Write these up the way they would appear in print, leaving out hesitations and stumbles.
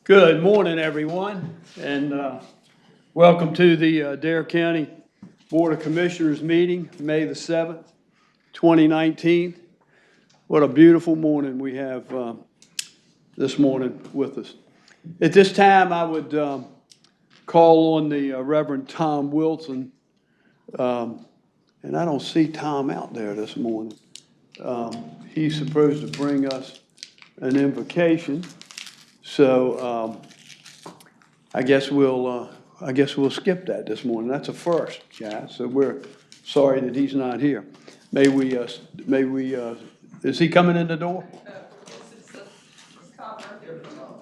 Good morning, everyone, and welcome to the Dare County Board of Commissioners meeting, May the 7th, 2019. What a beautiful morning we have this morning with us. At this time, I would call on the Reverend Tom Wilson, and I don't see Tom out there this morning. He's supposed to bring us an invocation. So I guess we'll skip that this morning. That's a first, guys. So we're sorry that he's not here. May we? Is he coming in the door?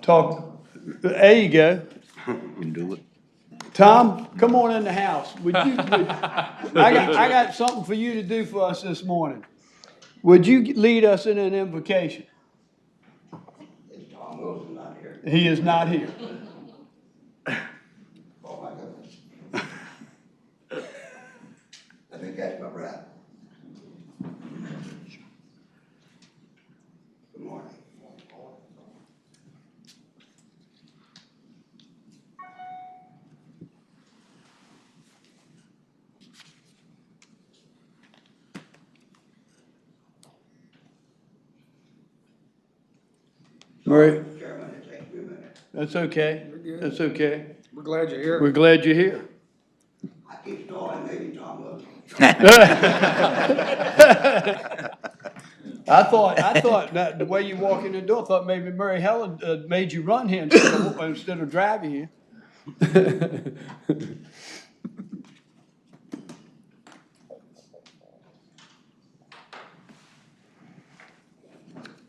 Talk. There you go. You can do it. Tom, come on in the house. I got something for you to do for us this morning. Would you lead us in an invocation? Tom Wilson not here. He is not here. Oh my goodness. Let me catch my breath. Good morning. Murray, Chairman, it takes me a minute. that's okay. That's okay. We're glad you're here. We're glad you're here. I keep stalling, maybe Tom Wilson. I thought that the way you walk in the door, I thought maybe Mary Helen made you run here instead of driving here.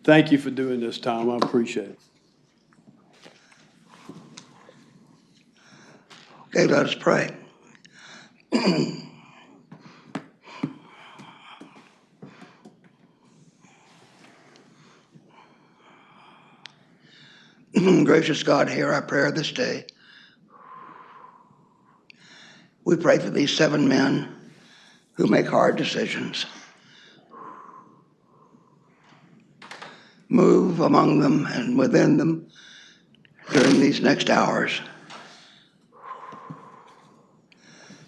Thank you for doing this, Tom. I appreciate it. Okay, let us pray. Gracious God, hear our prayer this day. We pray for these 7 men who make hard decisions. Move among them and within them during these next hours.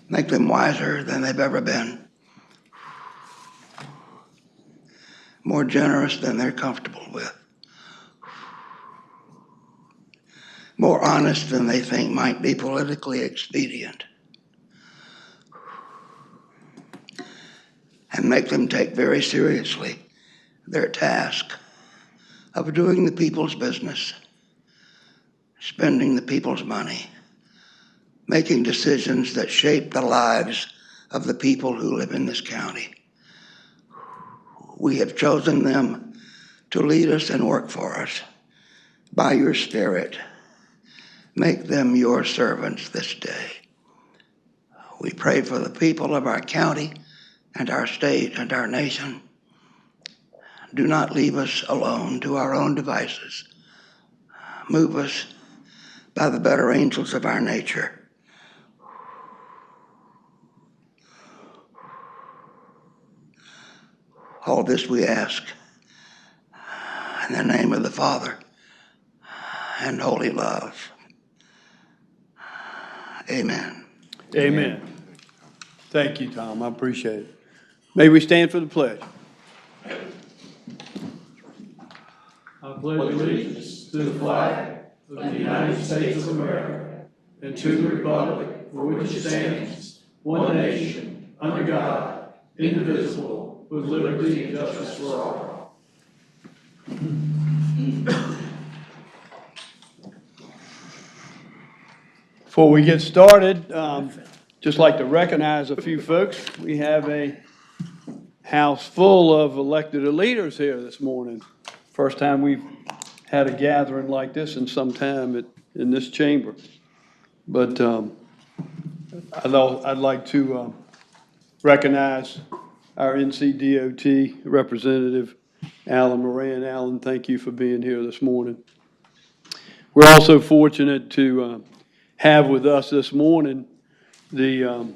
Make them wiser than they've ever been. More generous than they're comfortable with. More honest than they think might be politically expedient. And make them take very seriously their task of doing the people's business, spending the people's money, making decisions that shape the lives of the people who live in this county. We have chosen them to lead us and work for us. By your Spirit, make them your servants this day. We pray for the people of our county and our state and our nation. Do not leave us alone to our own devices. Move us by the better angels of our nature. All this we ask in the name of the Father and holy love. Amen. Amen. Thank you, Tom. I appreciate it. May we stand for the pledge. I pledge allegiance to the flag of the United States of America and to the republic for which it stands, one nation, under God, indivisible, with liberty and justice for all. Before we get started, just like to recognize a few folks. We have a house full of elected leaders here this morning. First time we've had a gathering like this in some time in this chamber. But I'd like to recognize our NCDOT representative, Alan Moran. Alan, thank you for being here this morning. We're also fortunate to have with us this morning the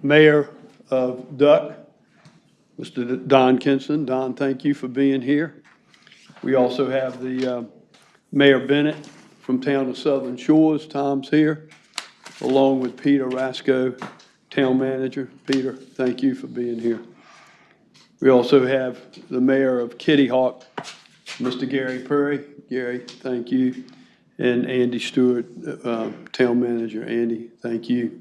mayor of Duck, Mr. Don Kinson. Don, thank you for being here. We also have the Mayor Bennett from Town of Southern Shores. Tom's here, along with Peter Rasco, Town Manager. Peter, thank you for being here. We also have the Mayor of Kitty Hawk, Mr. Gary Perry. Gary, thank you. And Andy Stewart, Town Manager. Andy, thank you.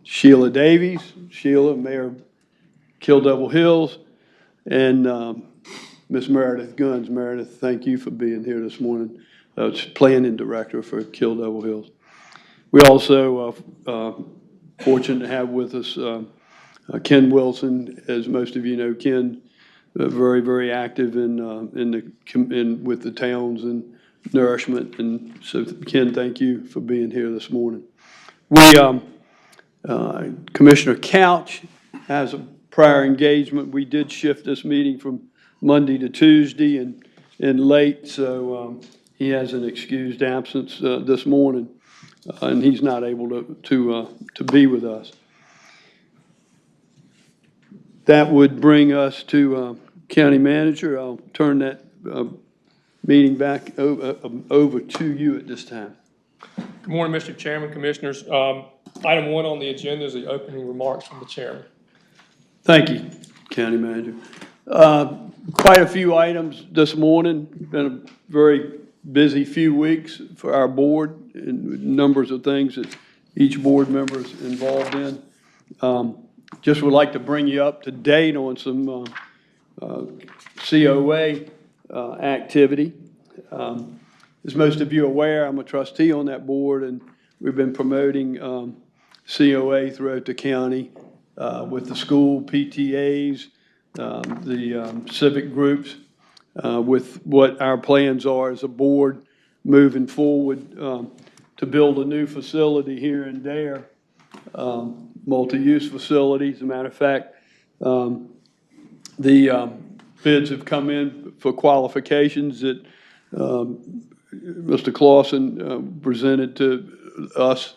Sheila Davies, Sheila, Mayor of Kill Devil Hills, and Miss Meredith Guns. Meredith, thank you for being here this morning. Planning Director for Kill Devil Hills. We also fortunate to have with us Ken Wilson. As most of you know, Ken, very, very active with the towns and nourishment. And so, Ken, thank you for being here this morning. Commissioner Couch has a prior engagement. We did shift this meeting from Monday to Tuesday and late, so he has an excused absence this morning, and he's not able to be with us. That would bring us to County Manager. I'll turn that meeting back over to you at this time. Good morning, Mr. Chairman, Commissioners. Item 1 on the agenda is the opening remarks from the Chairman. Thank you, County Manager. Quite a few items this morning. Been a very busy few weeks for our board and numbers of things that each board member is involved in. Just would like to bring you up to date on some COA activity. As most of you are aware, I'm a trustee on that board, and we've been promoting COA throughout the county with the school PTAs, the civic groups, with what our plans are as a board moving forward to build a new facility here and there, multi-use facility. As a matter of fact, the bids have come in for qualifications that Mr. Clausen presented to us,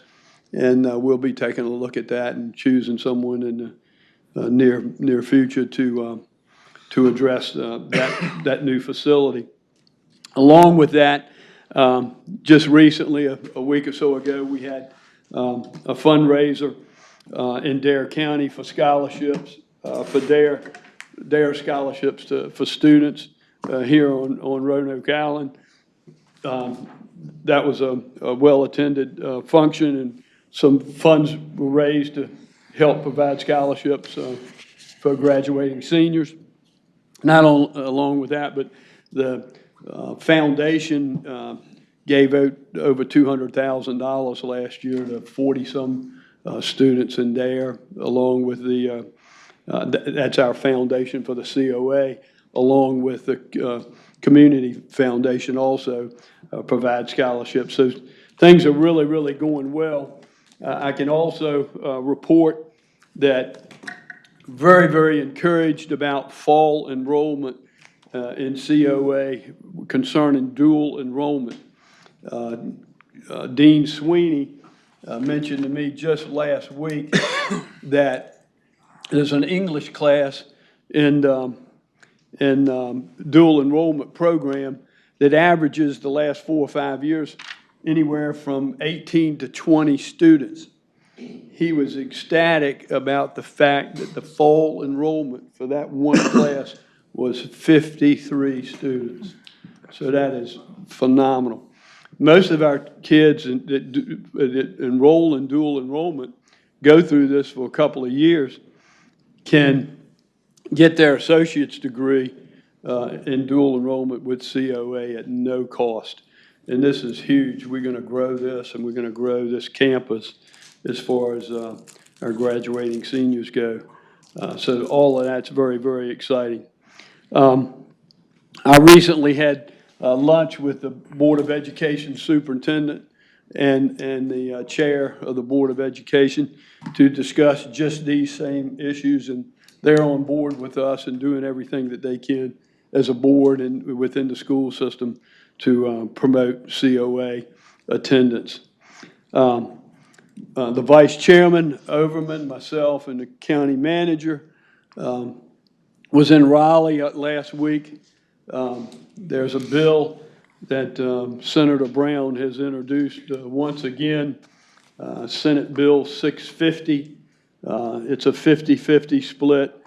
and we'll be taking a look at that and choosing someone in the near future to address that new facility. Along with that, just recently, a week or so ago, we had a fundraiser in Dare County for scholarships, for Dare scholarships for students here on Roanoke Island. That was a well-attended function, and some funds were raised to help provide scholarships for graduating seniors. Not along with that, but the foundation gave out over $200,000 last year to 40-some students in Dare, along with that's our foundation for the COA, along with the community foundation also provides scholarships. So things are really, really going well. I can also report that very, very encouraged about fall enrollment in COA concerning dual enrollment. Dean Sweeney mentioned to me just last week that there's an English class in dual enrollment program that averages the last 4 or 5 years anywhere from 18 to 20 students. He was ecstatic about the fact that the fall enrollment for that one class was 53 students. So that is phenomenal. Most of our kids that enroll in dual enrollment go through this for a couple of years, can get their associate's degree in dual enrollment with COA at no cost. And this is huge. We're going to grow this, and we're going to grow this campus as far as our graduating seniors go. So all of that's very, very exciting. I recently had lunch with the Board of Education superintendent and the chair of the Board of Education to discuss just these same issues, and they're on board with us and doing everything that they can as a board and within the school system to promote COA attendance. The vice chairman, Overman, myself, and the county manager was in Raleigh last week. There's a bill that Senator Brown has introduced once again, Senate Bill 650. It's a 50-50 split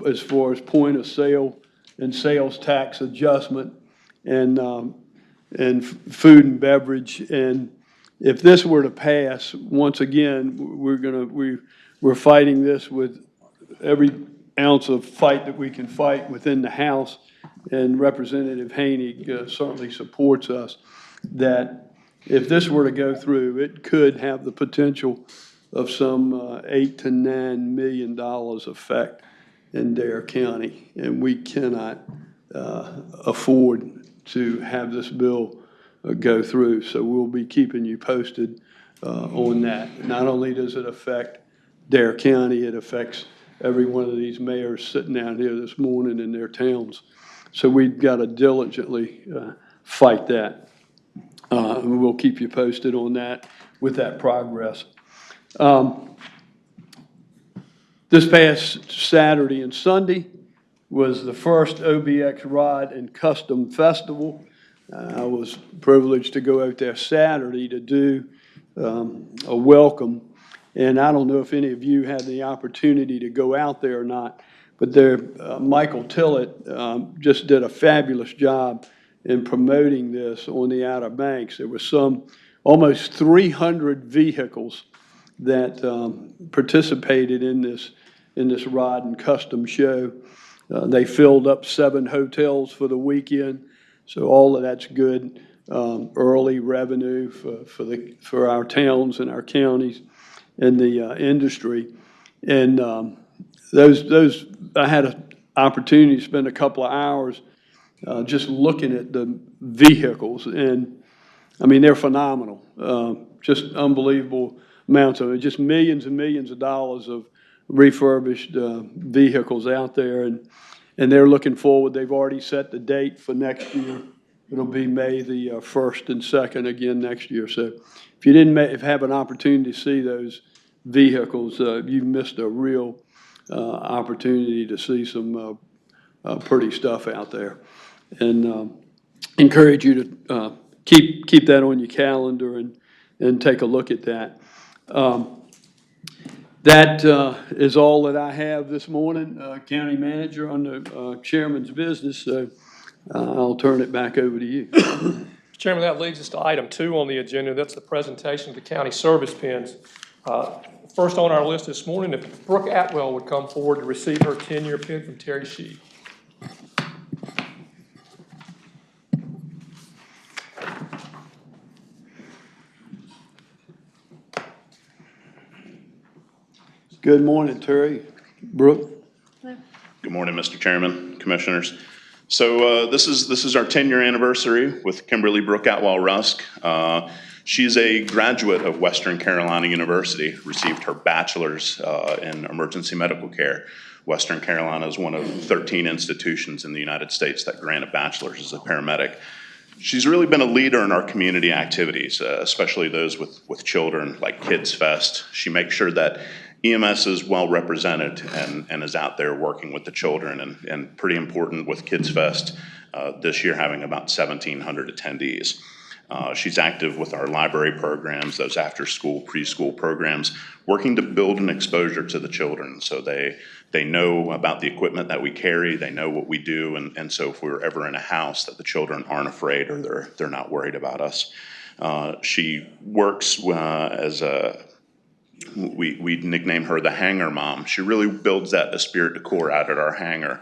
as far as point of sale and sales tax adjustment and food and beverage. And if this were to pass, once again, we're fighting this with every ounce of fight that we can fight within the House. And Representative Haney certainly supports us that if this were to go through, it could have the potential of some $8 to $9 million effect in Dare County. And we cannot afford to have this bill go through. So we'll be keeping you posted on that. Not only does it affect Dare County, it affects every one of these mayors sitting out here this morning in their towns. So we've got to diligently fight that. And we'll keep you posted on that with that progress. This past Saturday and Sunday was the first OBX Rod and Custom Festival. I was privileged to go out there Saturday to do a welcome. And I don't know if any of you had the opportunity to go out there or not, but there, Michael Tillett just did a fabulous job in promoting this on the Outer Banks. There was almost 300 vehicles that participated in this rod and custom show. They filled up 7 hotels for the weekend, so all of that's good early revenue for our towns and our counties and the industry. And those I had an opportunity to spend a couple of hours just looking at the vehicles, and I mean, they're phenomenal. Just unbelievable amounts of it, just millions and millions of dollars of refurbished vehicles out there, and they're looking forward. They've already set the date for next year. It'll be May the 1st and 2nd again next year. So if you didn't have an opportunity to see those vehicles, you've missed a real opportunity to see some pretty stuff out there. And encourage you to keep that on your calendar and take a look at that. That is all that I have this morning, County Manager, on the Chairman's business. So I'll turn it back over to you. Chairman, that leads us to item 2 on the agenda. That's the presentation of the county service pins. First on our list this morning, if Brooke Atwell would come forward to receive her 10-year pin from Terry Shee. Good morning, Terry. Brooke? Good morning, Mr. Chairman, Commissioners. So this is our 10-year anniversary with Kimberly Brooke Atwell Rusk. She's a graduate of Western Carolina University, received her bachelor's in emergency medical care. Western Carolina is one of 13 institutions in the United States that grant a bachelor's as a paramedic. She's really been a leader in our community activities, especially those with children, like Kids Fest. She makes sure that EMS is well represented and is out there working with the children, and pretty important with Kids Fest this year having about 1,700 attendees. She's active with our library programs, those after-school, preschool programs, working to build an exposure to the children so they know about the equipment that we carry, they know what we do, and so if we're ever in a house that the children aren't afraid or they're not worried about us. She works as a we nickname her the hangar mom. She really builds that esprit de corps out at our hangar,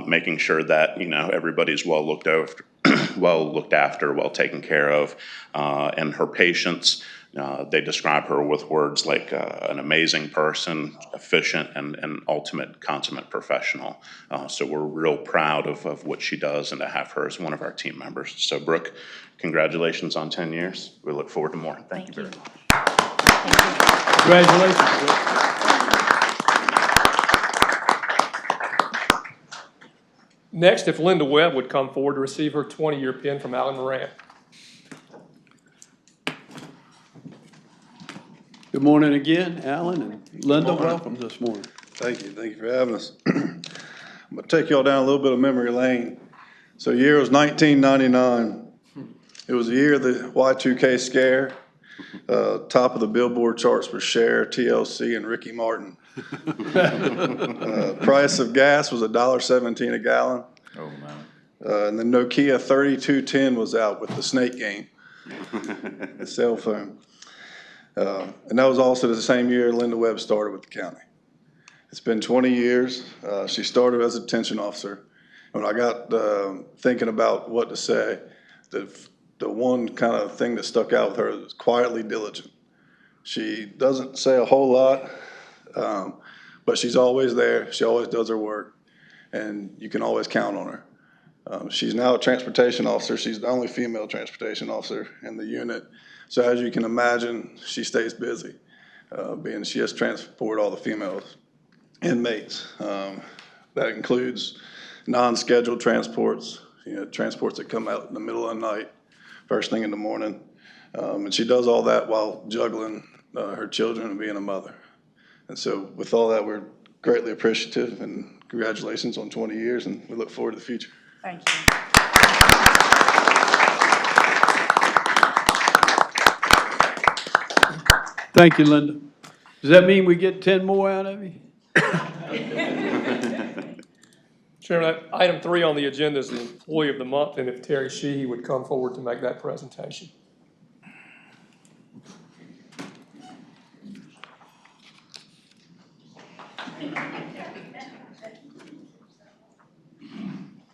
making sure that everybody's well looked after, well taken care of, and her patients. They describe her with words like an amazing person, efficient, and ultimate consummate professional. So we're real proud of what she does and to have her as one of our team members. So Brooke, congratulations on 10 years. We look forward to more. Thank you very much. Congratulations, Brooke. Next, if Linda Webb would come forward to receive her 20-year pin from Alan Moran. Good morning again, Alan and Linda. Welcome this morning. Thank you for having us. I'm gonna take y'all down a little bit of memory lane. So year was 1999. It was the year of the Y2K scare. Top of the Billboard charts were Cher, TLC, and Ricky Martin. Price of gas was $1.17 a gallon. Oh, man. And the Nokia 3210 was out with the snake game, the cell phone. And that was also the same year Linda Webb started with the county. It's been 20 years. She started as a detention officer. When I got thinking about what to say, the one kind of thing that stuck out with her is quietly diligent. She doesn't say a whole lot, but she's always there. She always does her work, and you can always count on her. She's now a transportation officer. She's the only female transportation officer in the unit. So as you can imagine, she stays busy, being she has to transport all the female inmates. That includes non-scheduled transports, transports that come out in the middle of the night, first thing in the morning. And she does all that while juggling her children and being a mother. And so with all that, we're greatly appreciative, and congratulations on 20 years, and we look forward to the future. Thank you. Thank you, Linda. Does that mean we get 10 more out of you? Chairman, item 3 on the agenda is the Employee of the Month, and if Terry Sheehy would come forward to make that presentation.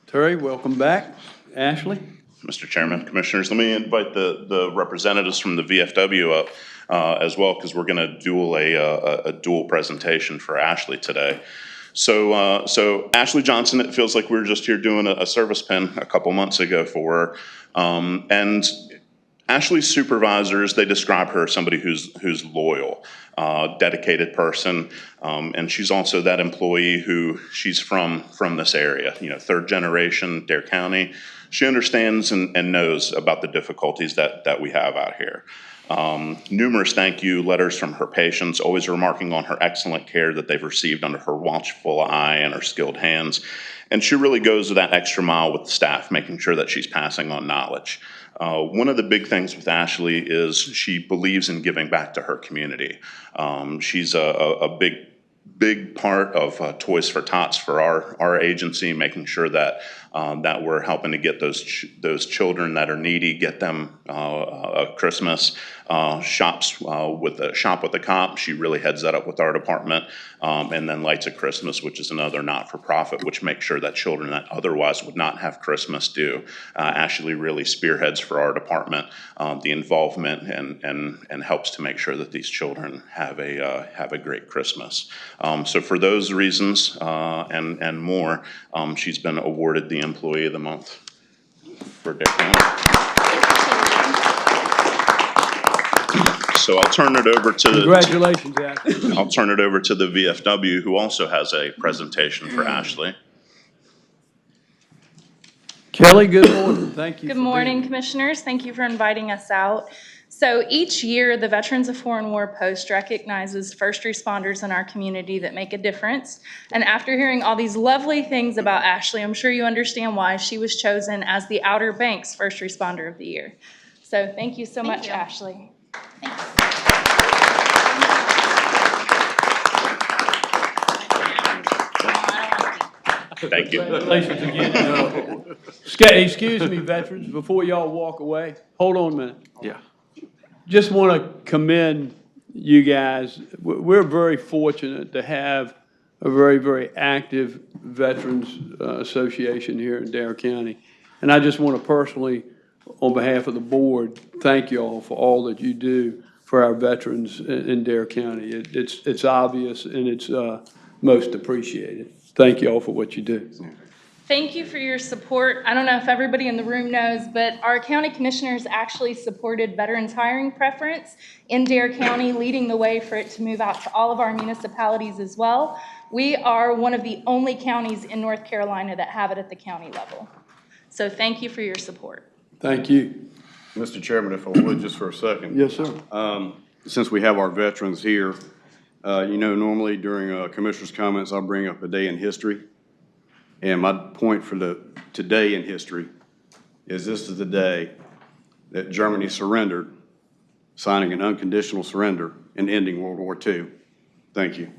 Terry, welcome back. Ashley? Mr. Chairman, Commissioners, let me invite the representatives from the VFW up as well, because we're going to do a dual presentation for Ashley today. So Ashley Johnson, it feels like we were just here doing a service pin a couple months ago for her. And Ashley's supervisors, they describe her as somebody who's loyal, dedicated person, and she's also that employee who she's from this area, third generation, Dare County. She understands and knows about the difficulties that we have out here. Numerous thank you letters from her patients, always remarking on her excellent care that they've received under her watchful eye and her skilled hands. And she really goes that extra mile with the staff, making sure that she's passing on knowledge. One of the big things with Ashley is she believes in giving back to her community. She's a big part of Toys for Tots for our agency, making sure that we're helping to get those children that are needy, get them a Christmas. Shop with the Cop, she really heads that up with our department, and then Lights of Christmas, which is another not-for-profit, which makes sure that children that otherwise would not have Christmas do. Ashley really spearheads for our department the involvement and helps to make sure that these children have a great Christmas. So for those reasons and more, she's been awarded the Employee of the Month for Dare County. So I'll turn it over to Congratulations, Ashley. I'll turn it over to the VFW, who also has a presentation for Ashley. Kelly, good morning. Thank you. Good morning, Commissioners. Thank you for inviting us out. So each year, the Veterans of Foreign War Post recognizes first responders in our community that make a difference. And after hearing all these lovely things about Ashley, I'm sure you understand why she was chosen as the Outer Banks First Responder of the Year. So thank you so much, Ashley. Thank you. Congratulations again. Excuse me, veterans, before y'all walk away, hold on a minute. Yeah. Just want to commend you guys. We're very fortunate to have a very, very active Veterans Association here in Dare County. And I just want to personally, on behalf of the board, thank you all for all that you do for our veterans in Dare County. It's obvious and it's most appreciated. Thank you all for what you do. Thank you for your support. I don't know if everybody in the room knows, but our county commissioners actually supported veterans hiring preference in Dare County, leading the way for it to move out to all of our municipalities as well. We are one of the only counties in North Carolina that have it at the county level. So thank you for your support. Thank you. Mr. Chairman, if I would, just for a second. Yes, sir. Since we have our veterans here, normally during commissioners' comments, I'll bring up a day in history. And my point for today in history is this is the day that Germany surrendered, signing an unconditional surrender and ending World War II. Thank you.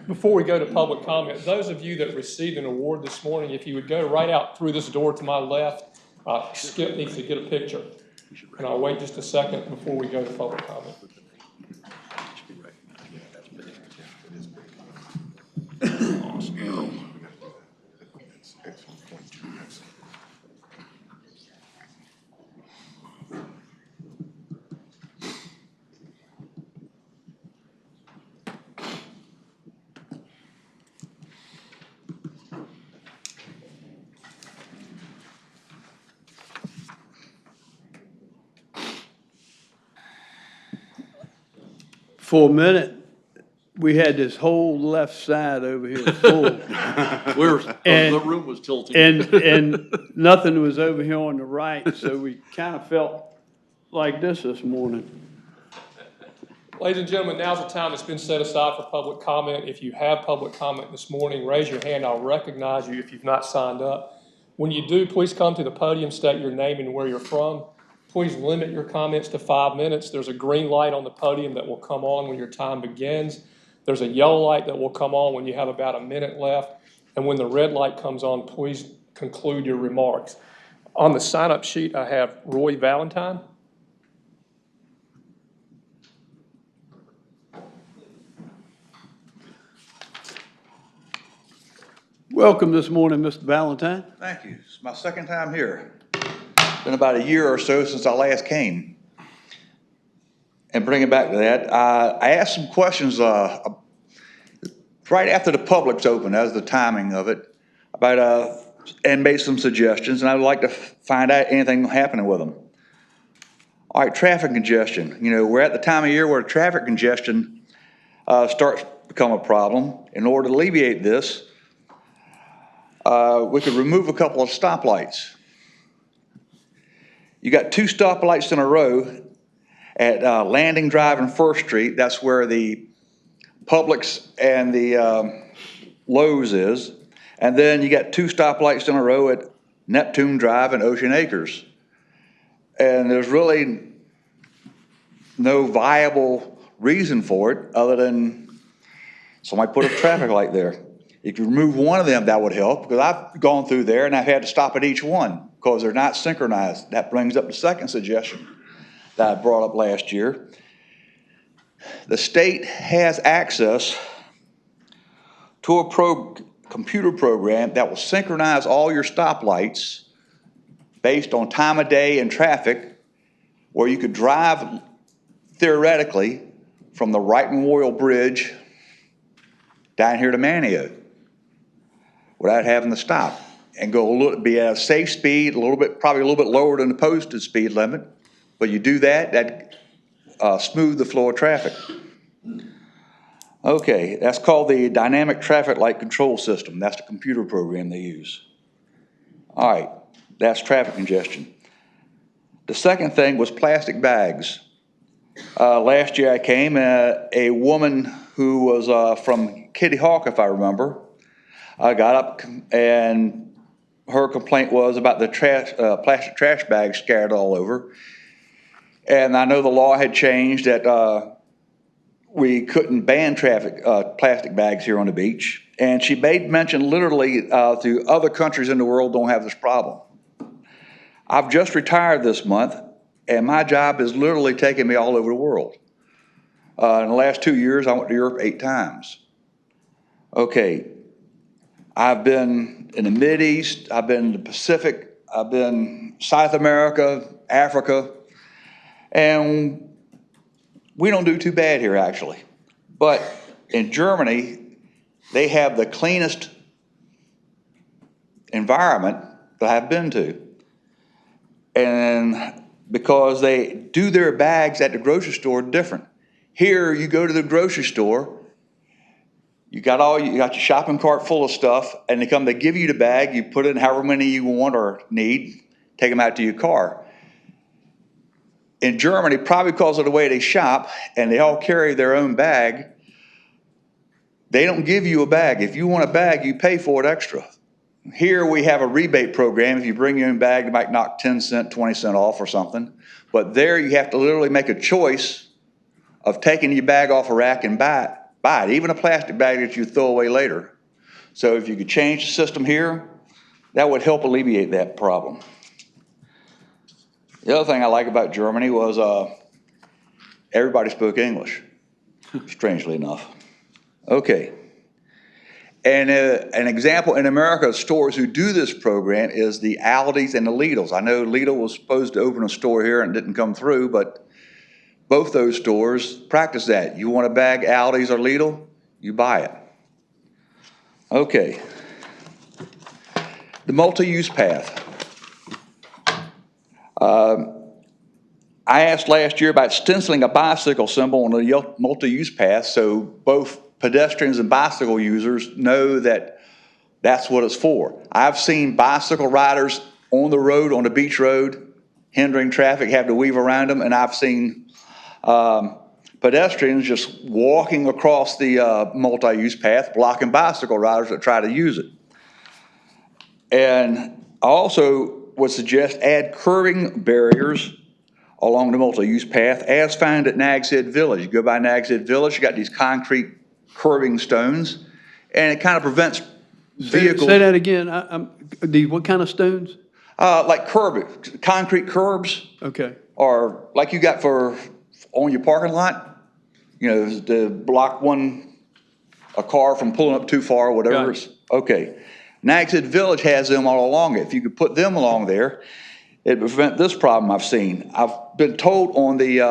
Before we go to public comment, those of you that received an award this morning, if you would go right out through this door to my left, Skip needs to get a picture. And I'll wait just a second before we go to public comment. For a minute, we had this whole left side over here full. The room was tilting. And nothing was over here on the right, so we kind of felt like this morning. Ladies and gentlemen, now's the time that's been set aside for public comment. If you have public comment this morning, raise your hand. I'll recognize you if you've not signed up. When you do, please come to the podium, state your name and where you're from. Please limit your comments to 5 minutes. There's a green light on the podium that will come on when your time begins. There's a yellow light that will come on when you have about a minute left. And when the red light comes on, please conclude your remarks. On the sign-up sheet, I have Roy Valentine. Welcome this morning, Mr. Valentine. Thank you. It's my second time here. Been about a year or so since I last came. And bringing back to that, I asked some questions right after the public's open, as the timing of it, about and made some suggestions, and I would like to find out anything happening with them. All right, traffic congestion. You know, we're at the time of year where traffic congestion starts to become a problem. In order to alleviate this, we could remove a couple of stoplights. You got 2 stoplights in a row at Landing Drive and First Street. That's where the Publix and the Lowe's is. And then you got 2 stoplights in a row at Neptune Drive and Ocean Acres. And there's really no viable reason for it other than somebody put a traffic light there. If you remove one of them, that would help, because I've gone through there and I've had to stop at each one because they're not synchronized. That brings up the second suggestion that I brought up last year. The state has access to a computer program that will synchronize all your stoplights based on time of day and traffic, where you could drive theoretically from the Wright Memorial Bridge down here to Manteo without having to stop and be at a safe speed, probably a little bit lower than the posted speed limit. But you do that smooth the flow of traffic. Okay, that's called the Dynamic Traffic Light Control System. That's the computer program they use. All right, that's traffic congestion. The second thing was plastic bags. Last year I came, a woman who was from Kitty Hawk, if I remember, got up and her complaint was about the plastic trash bags scattered all over. And I know the law had changed that we couldn't ban plastic bags here on the beach. And she made mention literally to other countries in the world don't have this problem. I've just retired this month, and my job is literally taking me all over the world. In the last 2 years, I went to Europe 8 times. Okay, I've been in the Mideast, I've been in the Pacific, I've been South America, Africa, and we don't do too bad here, actually. But in Germany, they have the cleanest environment that I've been to. And because they do their bags at the grocery store different. Here, you go to the grocery store, you got your shopping cart full of stuff, and they give you the bag, you put in however many you want or need, take them out to your car. In Germany, probably because of the way they shop, and they all carry their own bag, they don't give you a bag. If you want a bag, you pay for it extra. Here we have a rebate program. If you bring your own bag, they might knock 10 cent, 20 cent off or something. But there you have to literally make a choice of taking your bag off a rack and buy it, even a plastic bag that you throw away later. So if you could change the system here, that would help alleviate that problem. The other thing I like about Germany was everybody spoke English, strangely enough. Okay. And an example in America of stores who do this program is the Aldis and the Lidls. I know Lidl was supposed to open a store here and didn't come through, but both those stores practice that. You want a bag, Aldis or Lidl, you buy it. Okay. The multi-use path. I asked last year about stenciling a bicycle symbol on the multi-use path so both pedestrians and bicycle users know that that's what it's for. I've seen bicycle riders on the road, on the beach road, hindering traffic, have to weave around them, and I've seen pedestrians just walking across the multi-use path, blocking bicycle riders that try to use it. And I also would suggest add curbing barriers along the multi-use path as found at Nags Head Village. You go by Nags Head Village, you got these concrete curbing stones, and it kind of prevents vehicles. Say that again. What kind of stones? Like concrete curbs. Okay. Or like you got for on your parking lot, you know, to block a car from pulling up too far or whatever. Okay. Nags Head Village has them all along it. If you could put them along there, it would prevent this problem I've seen. I've been told on the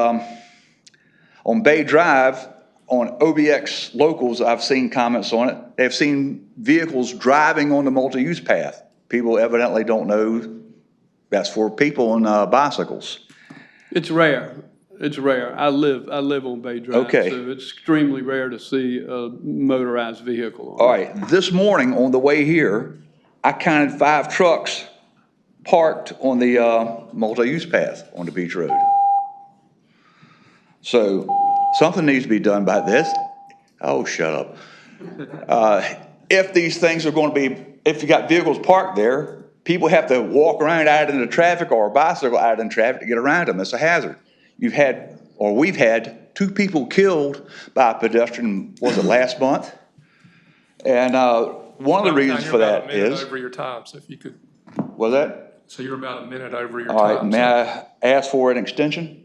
on Bay Drive, on OBX locals, I've seen comments on it. They've seen vehicles driving on the multi-use path. People evidently don't know that's for people on bicycles. It's rare. It's rare. I live on Bay Drive, Okay. so it's extremely rare to see a motorized vehicle. All right, this morning on the way here, I counted 5 trucks parked on the multi-use path on the beach road. So something needs to be done about this. Oh, shut up. If these things are going to be, if you got vehicles parked there, people have to walk around out into traffic or a bicycle out in traffic to get around them. It's a hazard. We've had 2 people killed by a pedestrian, was it last month? And one of the reasons for that is. You're about a minute over your time, so if you could. Was that? So you're about a minute over your All time. right, may I ask for an extension?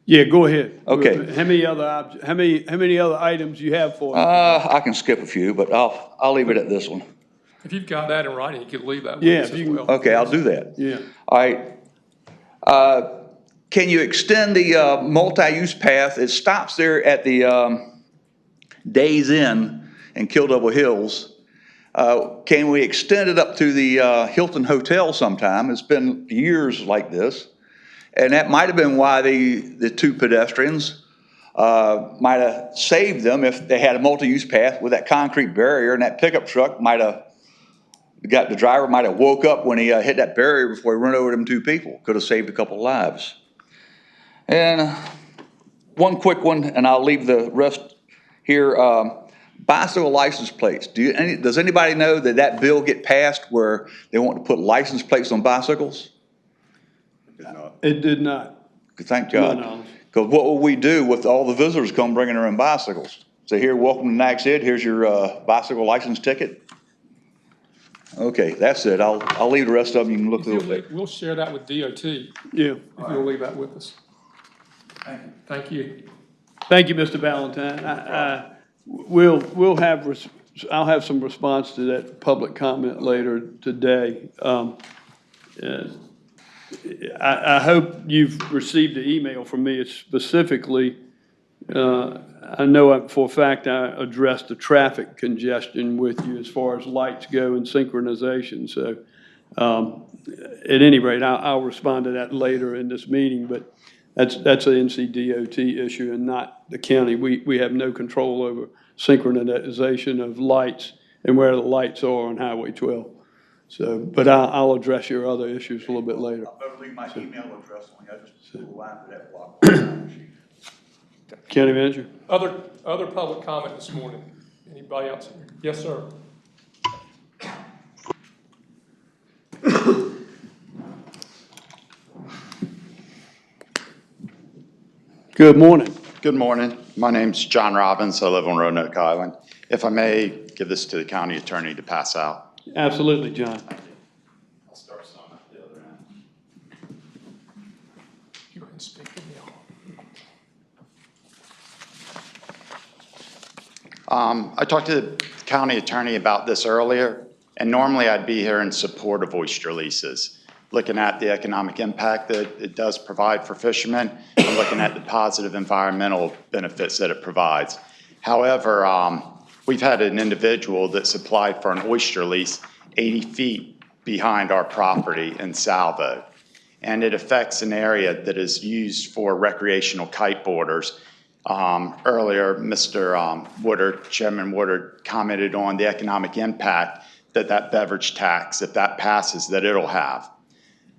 Yeah, go ahead. Okay. How many other items you have for us? I can skip a few, but I'll leave it at this one. If you've got that in writing, you could leave that with Yeah, us if as you can- well. Okay, I'll do that. Yeah. All right. Can you extend the multi-use path? It stops there at the Days Inn in Kill Double Hills. Can we extend it up to the Hilton Hotel sometime? It's been years like this. And that might have been why the 2 pedestrians might have saved them if they had a multi-use path with that concrete barrier, and that pickup truck the driver might have woke up when he hit that barrier before he ran over them 2 people. Could have saved a couple lives. And one quick one, and I'll leave the rest here. Bicycle license plates. Does anybody know that bill get passed where they want to put license plates on bicycles? It did not. Thank To my God. knowledge. Because what will we do with all the visitors come bringing their own bicycles? Say, here, welcome to Nags Head. Here's your bicycle license ticket. Okay, that's it. I'll leave the rest of them. You can look through it. We'll share that with DOT. Yeah. If you'll leave that with us. Thank you. Thank you, Mr. Valentine. I'll have some response to that public comment later today. I hope you've received an email from me. It's specifically, I know for a fact I addressed the traffic congestion with you as far as lights go and synchronization. So at any rate, I'll respond to that later in this meeting, but that's an NCDOT issue and not the county. We have no control over synchronization of lights and where the lights are on Highway 12. So, but I'll address your other issues a little bit later. I'll better leave my email address on you. I just line for that block. County Manager? Other public comment this morning? Anybody else here? Yes, sir. Good morning. Good morning. My name's John Robbins. I live on Roanoke Island. If I may, give this to the county attorney to pass out. Absolutely, John. I'll start some at the other end. You can speak in the I talked to the county attorney about this earlier, and normally I'd be here in support of oyster leases, looking at the economic impact that it does provide for fishermen and looking at the positive environmental benefits that it provides. However, we've had an individual that's applied for an oyster lease 80 feet behind our property in Salvo, and it affects an area that is used for recreational kiteboarders. Earlier, Mr. Woodard, Chairman Woodard, commented on the economic impact that beverage tax, if that passes, that it'll have.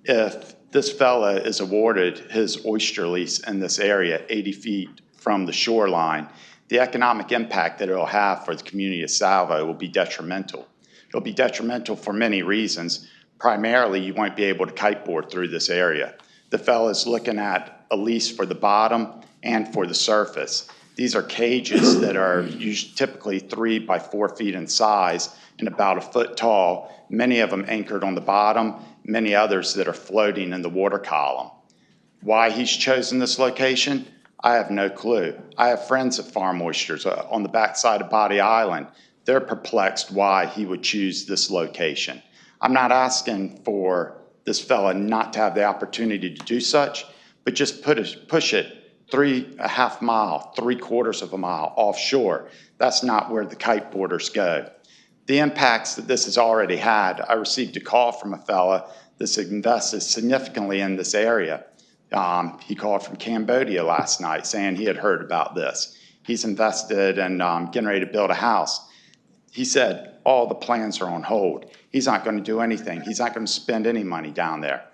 If this fella is awarded his oyster lease in this area 80 feet from the shoreline, the economic impact that it'll have for the community of Salvo will be detrimental. It'll be detrimental for many reasons. Primarily, you won't be able to kiteboard through this area. The fella's looking at a lease for the bottom and for the surface. These are cages that are typically 3 by 4 feet in size and about a foot tall, many of them anchored on the bottom, many others that are floating in the water column. Why he's chosen this location, I have no clue. I have friends that farm oysters on the backside of Body Island. They're perplexed why he would choose this location. I'm not asking for this fella not to have the opportunity to do such, but just push it 3.5 miles, 3/4 of a mile offshore. That's not where the kiteboarders go. The impacts that this has already had, I received a call from a fella that's invested significantly in this area. He called from Cambodia last night saying he had heard about this. He's invested in getting ready to build a house. He said all the plans are on hold. He's not going to do anything. He's not going to spend any money down there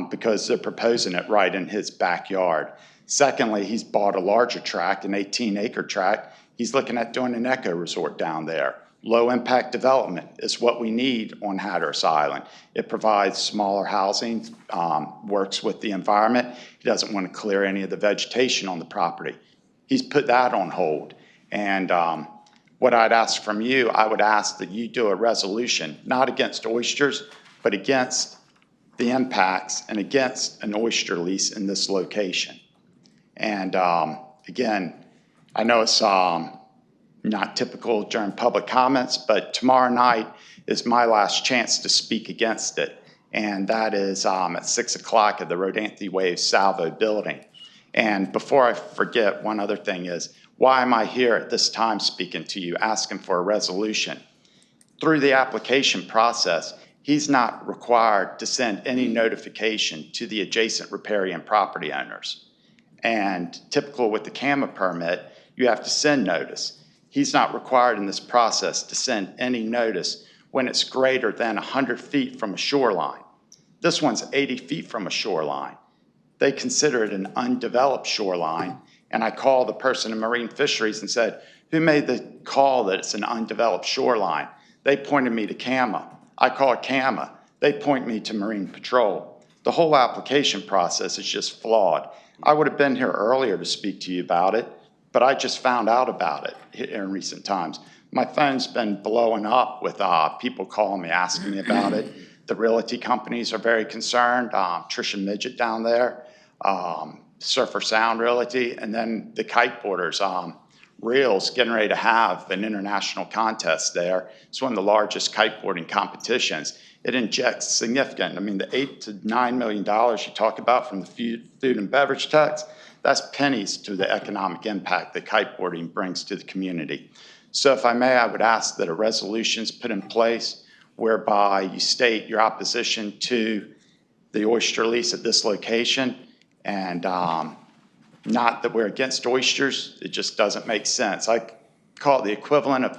because they're proposing it right in his backyard. Secondly, he's bought a larger tract, an 18-acre tract. He's looking at doing an eco resort down there. Low impact development is what we need on Hatteras Island. It provides smaller housing, works with the environment. He doesn't want to clear any of the vegetation on the property. He's put that on hold. And what I'd ask from you, I would ask that you do a resolution, not against oysters, but against the impacts and against an oyster lease in this location. And again, I know it's not typical during public comments, but tomorrow night is my last chance to speak against it. And that is at 6 o'clock at the Rodanthe Wave Salvo building. And before I forget, one other thing is, why am I here at this time speaking to you, asking for a resolution? Through the application process, he's not required to send any notification to the adjacent riparian property owners. And typical with the CAMA permit, you have to send notice. He's not required in this process to send any notice when it's greater than 100 feet from a shoreline. This one's 80 feet from a shoreline. They consider it an undeveloped shoreline, and I called the person in Marine Fisheries and said, who made the call that it's an undeveloped shoreline? They pointed me to CAMA. I called CAMA. They point me to Marine Patrol. The whole application process is just flawed. I would have been here earlier to speak to you about it, but I just found out about it in recent times. My phone's been blowing up with people calling me, asking me about it. The realty companies are very concerned. Tricia Midget down there, Surfer Sound Realty, and then the kiteboarders. Reel's getting ready to have an international contest there. It's one of the largest kiteboarding competitions. It injects significant, the $8 to $9 million you talk about from the food and beverage tax, that's pennies to the economic impact that kiteboarding brings to the community. So if I may, I would ask that a resolution is put in place whereby you state your opposition to the oyster lease at this location, and not that we're against oysters. It just doesn't make sense. I call it the equivalent of,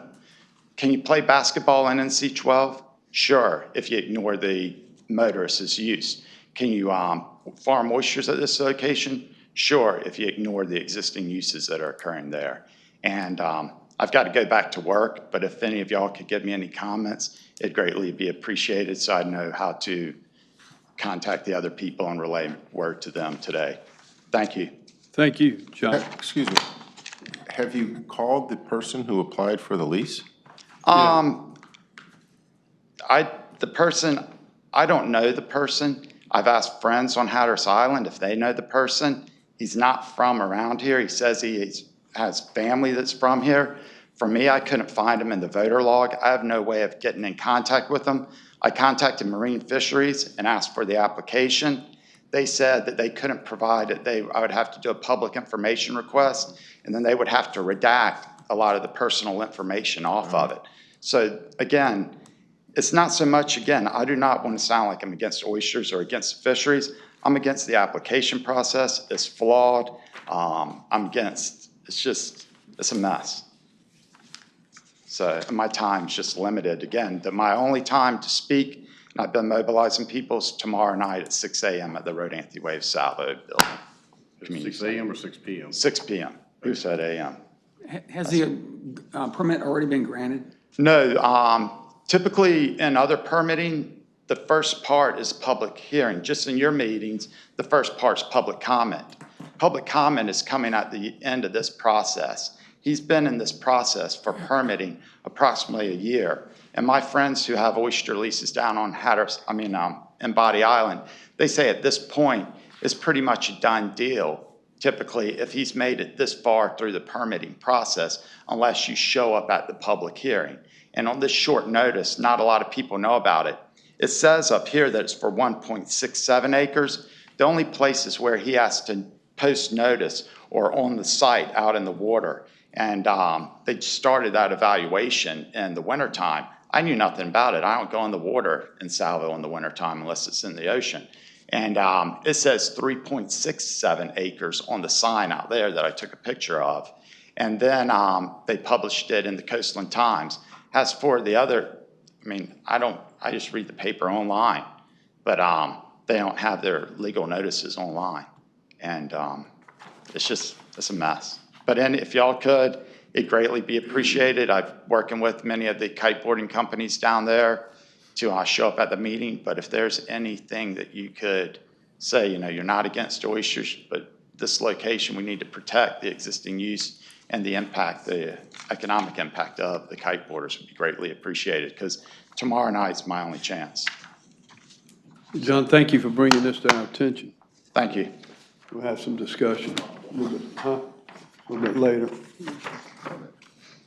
can you play basketball in NC-12? Sure, if you ignore the motorist's use. Can you farm oysters at this location? Sure, if you ignore the existing uses that are occurring there. And I've got to go back to work, but if any of y'all could give me any comments, it'd greatly be appreciated so I know how to contact the other people and relay word to them today. Thank you. Thank you, John. Excuse me. Have you called the person who applied for the lease? I don't know the person. I've asked friends on Hatteras Island if they know the person. He's not from around here. He says he has family that's from here. For me, I couldn't find him in the voter log. I have no way of getting in contact with him. I contacted Marine Fisheries and asked for the application. They said that they couldn't provide it. I would have to do a public information request, and then they would have to redact a lot of the personal information off of it. So again, it's not so much, again, I do not want to sound like I'm against oysters or against the fisheries. I'm against the application process. It's flawed. It's a mess. So my time's just limited. Again, my only time to speak, and I've been mobilizing people, is tomorrow night at 6 a.m. at the Rodanthe Wave Salvo building. 6 a.m. or 6 p.m.? 6 p.m. Who said a.m.? Has the permit already been granted? No, typically in other permitting, the first part is public hearing. Just in your meetings, the first part's public comment. Public comment is coming at the end of this process. He's been in this process for permitting approximately a year. And my friends who have oyster leases down on in Body Island, they say at this point, it's pretty much a done deal. Typically, if he's made it this far through the permitting process, unless you show up at the public hearing. And on this short notice, not a lot of people know about it. It says up here that it's for 1.67 acres. The only places where he has to post notice or on the site out in the water. And they started that evaluation in the wintertime. I knew nothing about it. I don't go in the water in Salvo in the wintertime unless it's in the ocean. And it says 3.67 acres on the sign out there that I took a picture of. And then they published it in the Coastland Times. As for the other, I just read the paper online, but they don't have their legal notices online. And it's a mess. But if y'all could, it'd greatly be appreciated. I'm working with many of the kiteboarding companies down there to show up at the meeting. But if there's anything that you could say, you're not against oysters, but this location, we need to protect the existing use and the impact, the economic impact of the kiteboarders would be greatly appreciated, because tomorrow night's my only chance. John, thank you for bringing this to our attention. Thank you. We'll have some discussion a little bit later.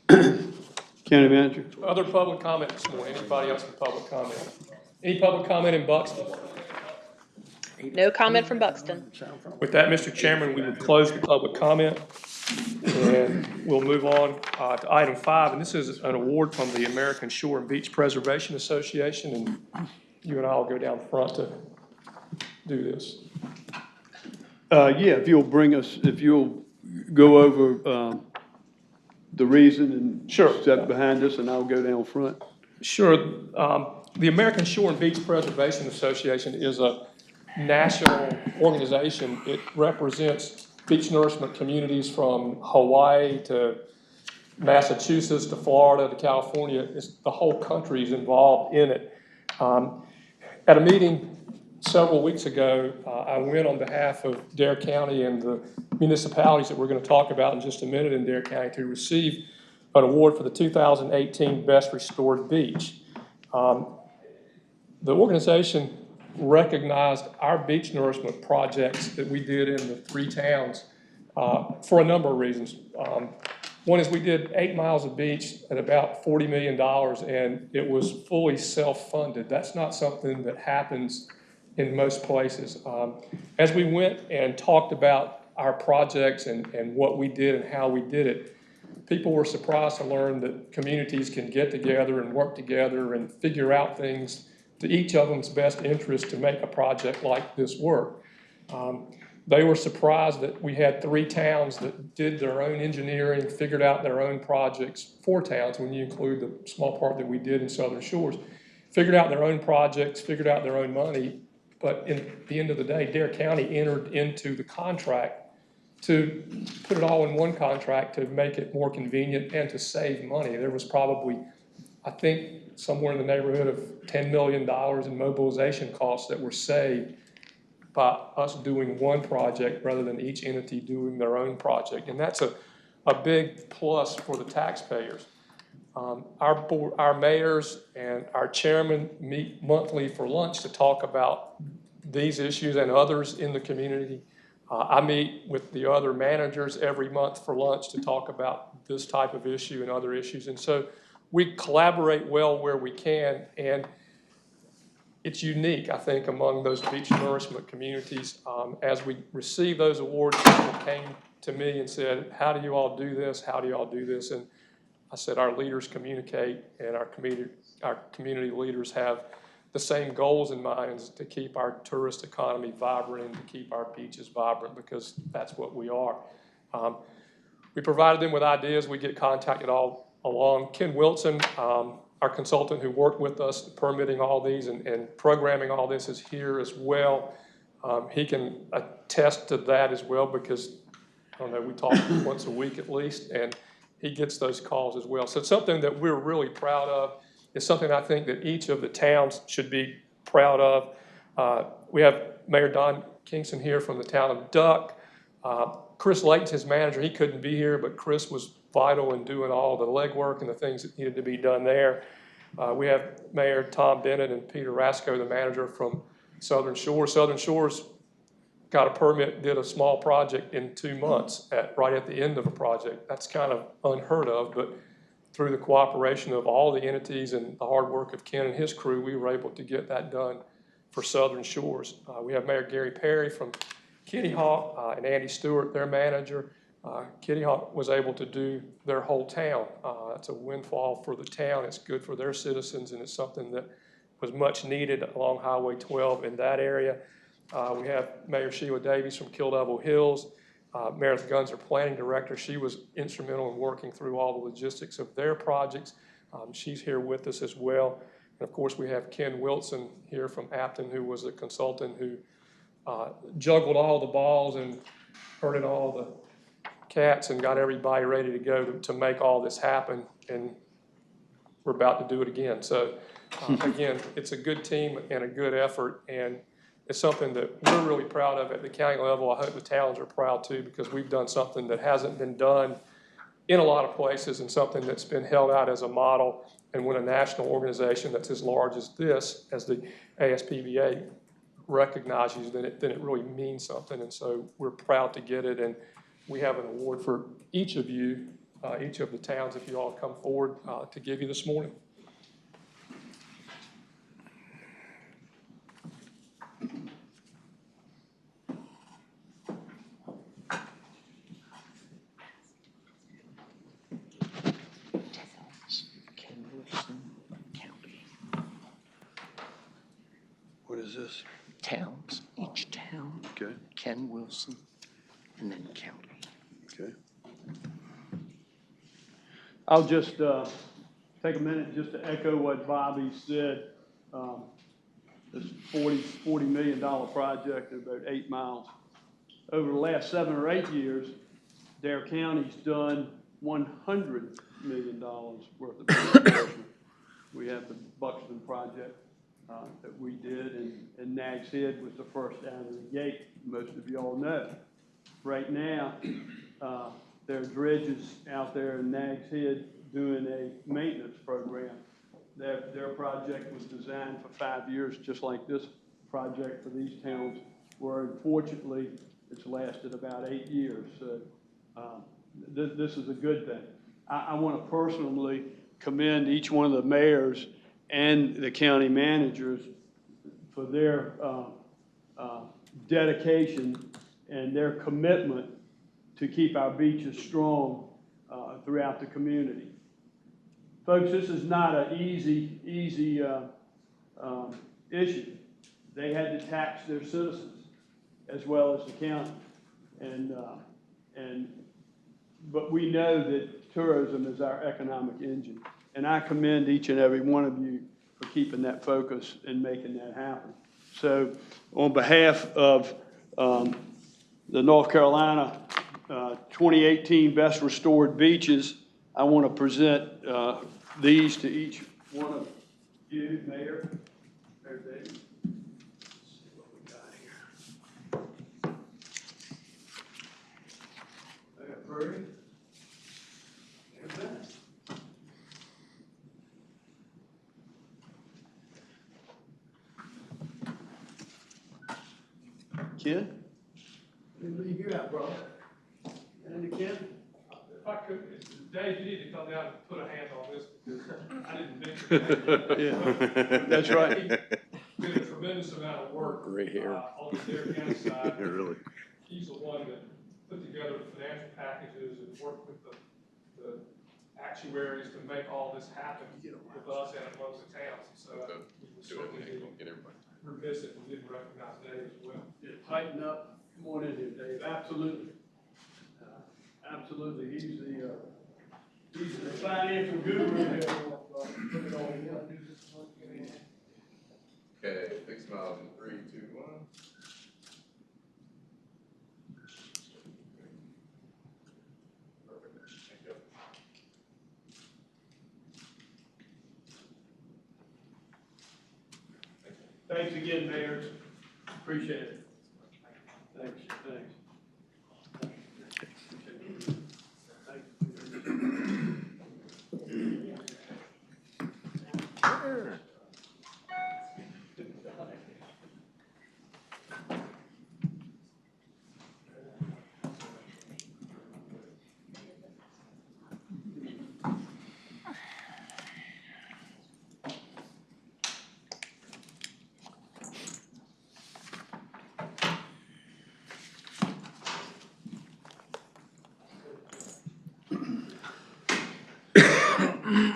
County Manager? Other public comment this morning? Anybody else in public comment? Any public comment in Buxton? No comment from Buxton. With that, Mr. Chairman, we will close the public comment, and we'll move on to item 5. And this is an award from the American Shore and Beach Preservation Association, and you and I will go down front to do this. Yeah, if you'll go over the reason and step behind us, and I'll go down front. Sure. The American Shore and Beach Preservation Association is a national organization. It represents beach nourishment communities from Hawaii to Massachusetts to Florida to California. The whole country is involved in it. At a meeting several weeks ago, I went on behalf of Dare County and the municipalities that we're going to talk about in just a minute in Dare County to receive an award for the 2018 Best Restored Beach. The organization recognized our beach nourishment projects that we did in the 3 towns for a number of reasons. One is we did 8 miles of beach at about $40 million, and it was fully self-funded. That's not something that happens in most places. As we went and talked about our projects and what we did and how we did it, people were surprised to learn that communities can get together and work together and figure out things to each of them's best interest to make a project like this work. They were surprised that we had 3 towns that did their own engineering, figured out their own projects, 4 towns when you include the small part that we did in Southern Shores, figured out their own projects, figured out their own money, but at the end of the day, Dare County entered into the contract to put it all in one contract to make it more convenient and to save money. There was probably, I think, somewhere in the neighborhood of $10 million in mobilization costs that were saved by us doing one project rather than each entity doing their own project. And that's a big plus for the taxpayers. Our mayors and our chairman meet monthly for lunch to talk about these issues and others in the community. I meet with the other managers every month for lunch to talk about this type of issue and other issues. And so we collaborate well where we can, and it's unique, I think, among those beach nourishment communities. As we received those awards, people came to me and said, how do you all do this? How do you all do this? And I said, our leaders communicate, and our community leaders have the same goals in mind, is to keep our tourist economy vibrant and to keep our beaches vibrant, because that's what we are. We provided them with ideas. We get contacted all along. Ken Wilson, our consultant who worked with us permitting all these and programming all this, is here as well. He can attest to that as well, because, I don't know, we talk once a week at least, and he gets those calls as well. So it's something that we're really proud of. It's something I think that each of the towns should be proud of. We have Mayor Don Kingston here from the town of Duck. Chris Layton's his manager. He couldn't be here, but Chris was vital in doing all the legwork and the things that needed to be done there. We have Mayor Tom Bennett and Peter Rasco, the manager from Southern Shores. Southern Shores got a permit, did a small project in 2 months, right at the end of a project. That's kind of unheard of, but through the cooperation of all the entities and the hard work of Ken and his crew, we were able to get that done for Southern Shores. We have Mayor Gary Perry from Kitty Hawk and Andy Stewart, their manager. Kitty Hawk was able to do their whole town. It's a windfall for the town. It's good for their citizens, and it's something that was much needed along Highway 12 in that area. We have Mayor Sheila Davies from Kill Devil Hills. Meredith Gunn's our planning director. She was instrumental in working through all the logistics of their projects. She's here with us as well. And of course, we have Ken Wilson here from Apton, who was a consultant who juggled all the balls and herded all the cats and got everybody ready to go to make all this happen. And we're about to do it again. So again, it's a good team and a good effort, and it's something that we're really proud of at the county level. I hope the towns are proud too, because we've done something that hasn't been done in a lot of places, and something that's been held out as a model. And when a national organization that's as large as this, as the ASPBA, recognizes, then it really means something. And so we're proud to get it, and we have an award for each of you, each of the towns, if you all come forward, to give you this morning. What is this? Towns, each town. Okay. Ken Wilson, and then county. Okay. I'll just take a minute just to echo what Bobby said. This $40 million project of about 8 miles. Over the last 7 or 8 years, Dare County's done $100 million worth of relocation. We have the Buxton project that we did, and Nags Head was the first out of the gate, most of you all know. Right now, there are dredges out there in Nags Head doing a maintenance program. Their project was designed for 5 years, just like this project for these towns, where unfortunately it's lasted about 8 years. So this is a good thing. I want to personally commend each one of the mayors and the county managers for their dedication and their commitment to keep our beaches strong throughout the community. Folks, this is not an easy issue. They had to tax their citizens as well as the county. But we know that tourism is our economic engine. And I commend each and every one of you for keeping that focus and making that happen. So on behalf of the North Carolina 2018 Best Restored Beaches. I want to present these to each one of you, Mayor. Mayor Davis. Let's see what we got here. Mayor Purdy. Mayor Bennett. Ken? Didn't leave you out, brother. And Ken? If I could, Dave, you need to come down and put a hand on this because I didn't mention it. Yeah, that's right. Did a tremendous amount of work. Gray hair. On the Dare County side. Yeah, really. He's the one that put together the financial packages and worked with the actuaries to make all this happen with us and amongst the towns. So we would certainly be remiss if we didn't recognize Dave as well. Yeah, tighten up. Come on in here, Dave. Absolutely. Absolutely. He's the financial guru here. Put it on him. Okay, big smiles in 3, 2, 1. Perfect. Thank you. Thanks again, Mayor. Appreciate it. Thanks.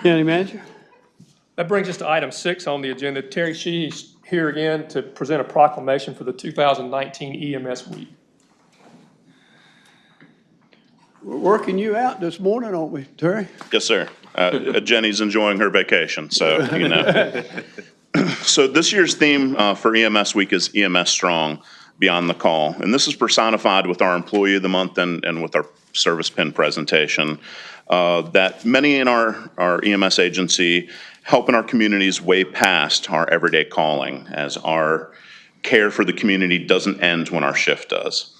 County Manager? That brings us to item 6 on the agenda. Terry Sheehy's here again to present a proclamation for the 2019 EMS Week. We're working you out this morning, aren't we, Terry? Yes, sir. Jenny's enjoying her vacation, so, you know. So this year's theme for EMS Week is EMS Strong, Beyond the Call. And this is personified with our Employee of the Month and with our service pin presentation. That many in our EMS agency help in our communities way past our everyday calling, as our care for the community doesn't end when our shift does.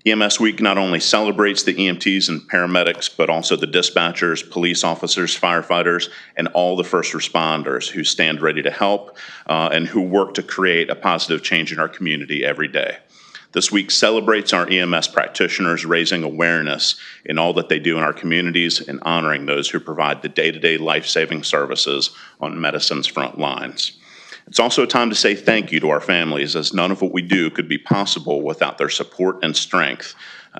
EMS Week not only celebrates the EMTs and paramedics, but also the dispatchers, police officers, firefighters, and all the first responders who stand ready to help and who work to create a positive change in our community every day. This week celebrates our EMS practitioners, raising awareness in all that they do in our communities and honoring those who provide the day-to-day life-saving services on medicine's front lines. It's also a time to say thank you to our families, as none of what we do could be possible without their support and strength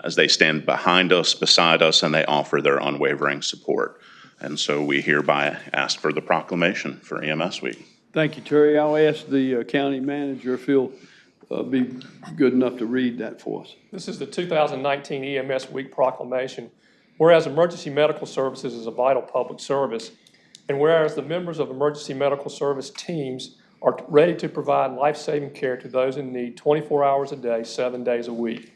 as they stand behind us, beside us, and they offer their unwavering support. And so we hereby ask for the proclamation for EMS Week. Thank you, Terry. I'll ask the county manager if he'll be good enough to read that for us. This is the 2019 EMS Week proclamation. Whereas emergency medical services is a vital public service, and whereas the members of emergency medical service teams are ready to provide life-saving care to those in need 24 hours a day, 7 days a week.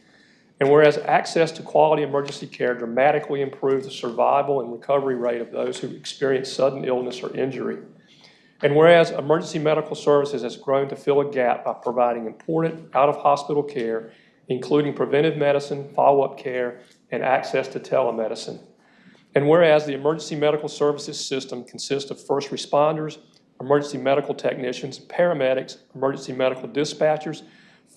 And whereas access to quality emergency care dramatically improves the survival and recovery rate of those who experience sudden illness or injury. And whereas emergency medical services has grown to fill a gap by providing important out-of-hospital care, including preventive medicine, follow-up care, and access to telemedicine. And whereas the emergency medical services system consists of first responders, emergency medical technicians, paramedics, emergency medical dispatchers,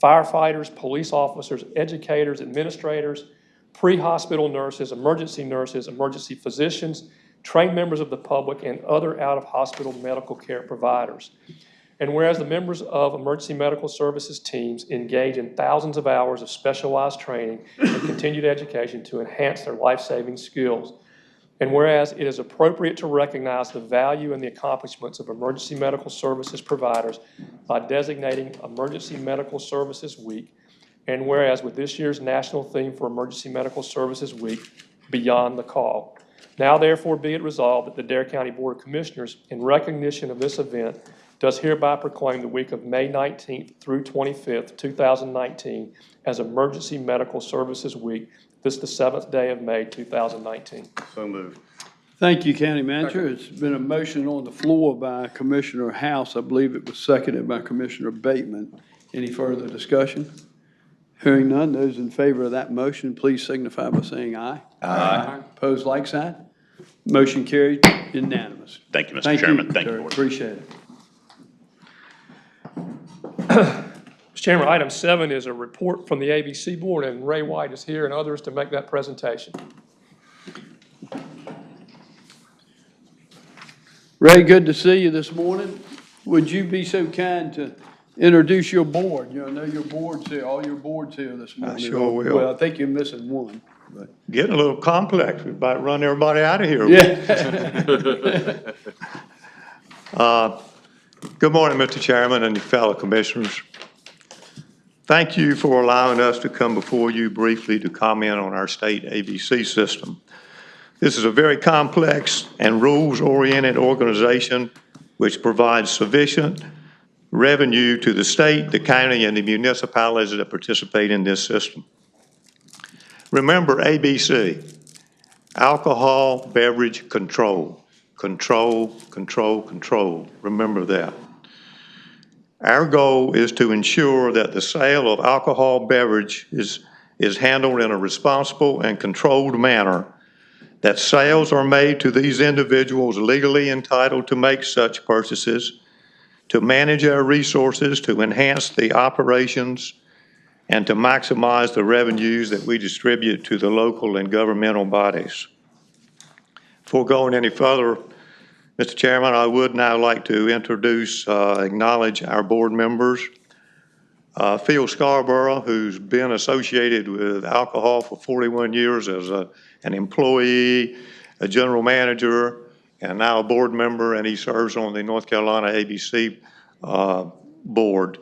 firefighters, police officers, educators, administrators, pre-hospital nurses, emergency physicians, trained members of the public, and other out-of-hospital medical care providers. And whereas the members of emergency medical services teams engage in thousands of hours of specialized training and continued education to enhance their life-saving skills. And whereas it is appropriate to recognize the value and the accomplishments of emergency medical services providers by designating Emergency Medical Services Week. And whereas with this year's national theme for Emergency Medical Services Week, Beyond the Call. Now therefore be it resolved that the Dare County Board of Commissioners, in recognition of this event, does hereby proclaim the week of May 19th through 25th, 2019 as Emergency Medical Services Week. This is the 7th day of May, 2019. So moved. Thank you, County Manager. It's been a motion on the floor by Commissioner House. I believe it was seconded by Commissioner Bateman. Any further discussion? Hearing none, those in favor of that motion, please signify by saying aye. Aye. Opposed, like sign. Motion carried, unanimous. Thank you, Mr. Chairman. Thank you, sir. Board. Appreciate it. Mr. Chairman, item 7 is a report from the A.B.C. Board, and Ray White is here and others to make that presentation. Ray, good to see you this morning. Would you be so kind to introduce your board? You know, I know your board's here, all your board's here this morning. sure will. Well, I think you're missing one. But. Getting a little complex. We about run everybody out of here. Yeah. Good morning, Mr. Chairman and your fellow commissioners. Thank you for allowing us to come before you briefly to comment on our state ABC system. This is a very complex and rules-oriented organization which provides sufficient revenue to the state, the county, and the municipalities that participate in this system. Remember ABC, alcohol beverage control. Control, control, control. Remember that. Our goal is to ensure that the sale of alcohol beverage is handled in a responsible and controlled manner, that sales are made to these individuals legally entitled to make such purchases, to manage our resources, to enhance the operations, and to maximize the revenues that we distribute to the local and governmental bodies. Before going any further, Mr. Chairman, I would now like to acknowledge our board members. Phil Scarborough, who's been associated with alcohol for 41 years as an employee, a general manager, and now a board member, and he serves on the North Carolina ABC board.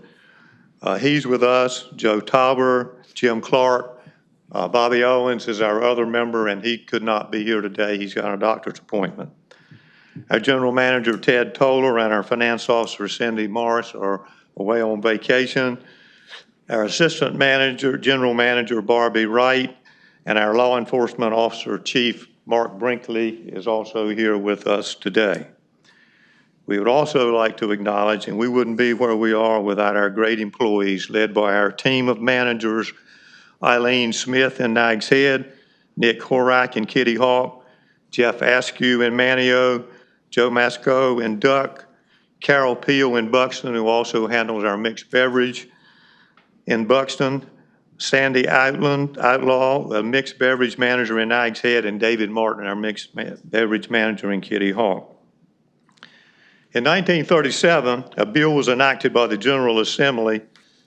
He's with us. Joe Tauber, Jim Clark, Bobby Owens is our other member, and he could not be here today. He's got a doctor's appointment. Our general manager, Ted Toler, and our finance officer, Cindy Morris, are away on vacation. Our assistant manager, general manager, Barbie Wright, and our law enforcement officer, Chief Mark Brinkley, is also here with us today. We would also like to acknowledge, and we wouldn't be where we are without our great employees, led by our team of managers, Eileen Smith in Nags Head, Nick Horak in Kitty Hawk, Jeff Askew in Manteo, Joe Masco in Duck, Carol Peel in Buxton, who also handles our mixed beverage in Buxton, Sandy Outlaw, a mixed beverage manager in Nags Head, and David Martin, our mixed beverage manager in Kitty Hawk. In 1937, a bill was enacted by the General Assembly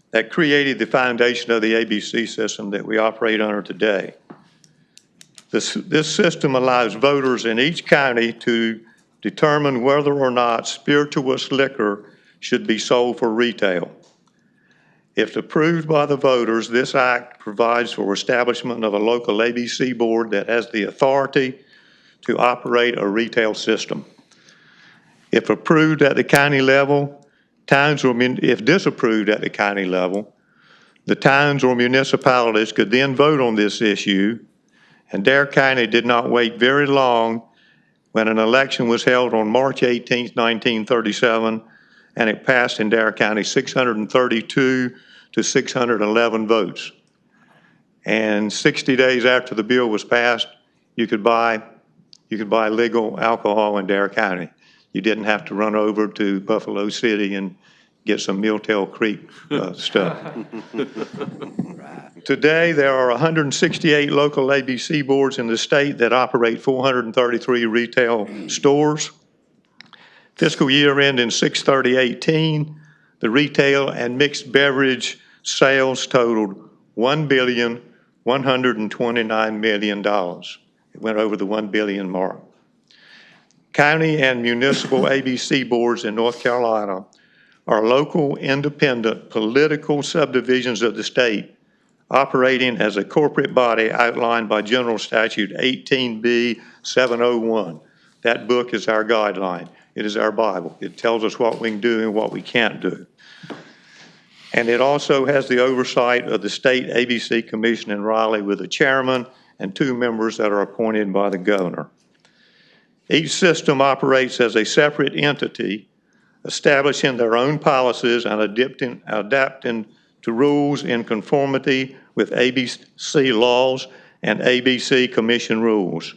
that created the foundation of the ABC system that we operate under today. This system allows voters in each county to determine whether or not spirituous liquor should be sold for retail. If approved by the voters, this act provides for establishment of a local ABC board that has the authority to operate a retail system. If approved at the county level, if disapproved at the county level, the towns or municipalities could then vote on this issue, and Dare County did not wait very long when an election was held on March 18, 1937, and it passed in Dare County 632 to 611 votes. And 60 days after the bill was passed, you could buy legal alcohol in Dare County. You didn't have to run over to Buffalo City and get some Milltail Creek stuff. Today, there are 168 local ABC boards in the state that operate 433 retail stores. Fiscal year ending 6/30/18, the retail and mixed beverage sales totaled $1,129 million. It went over the $1 billion mark. County and municipal ABC boards in North Carolina are local, independent, political subdivisions of the state operating as a corporate body outlined by General Statute 18B 701. That book is our guideline. It is our Bible. It tells us what we can do and what we can't do. And it also has the oversight of the state A.B.C. Commission in Raleigh with a chairman and 2 members that are appointed by the governor. Each system operates as a separate entity, establishing their own policies and adapting to rules in conformity with A.B.C. laws and A.B.C. Commission rules.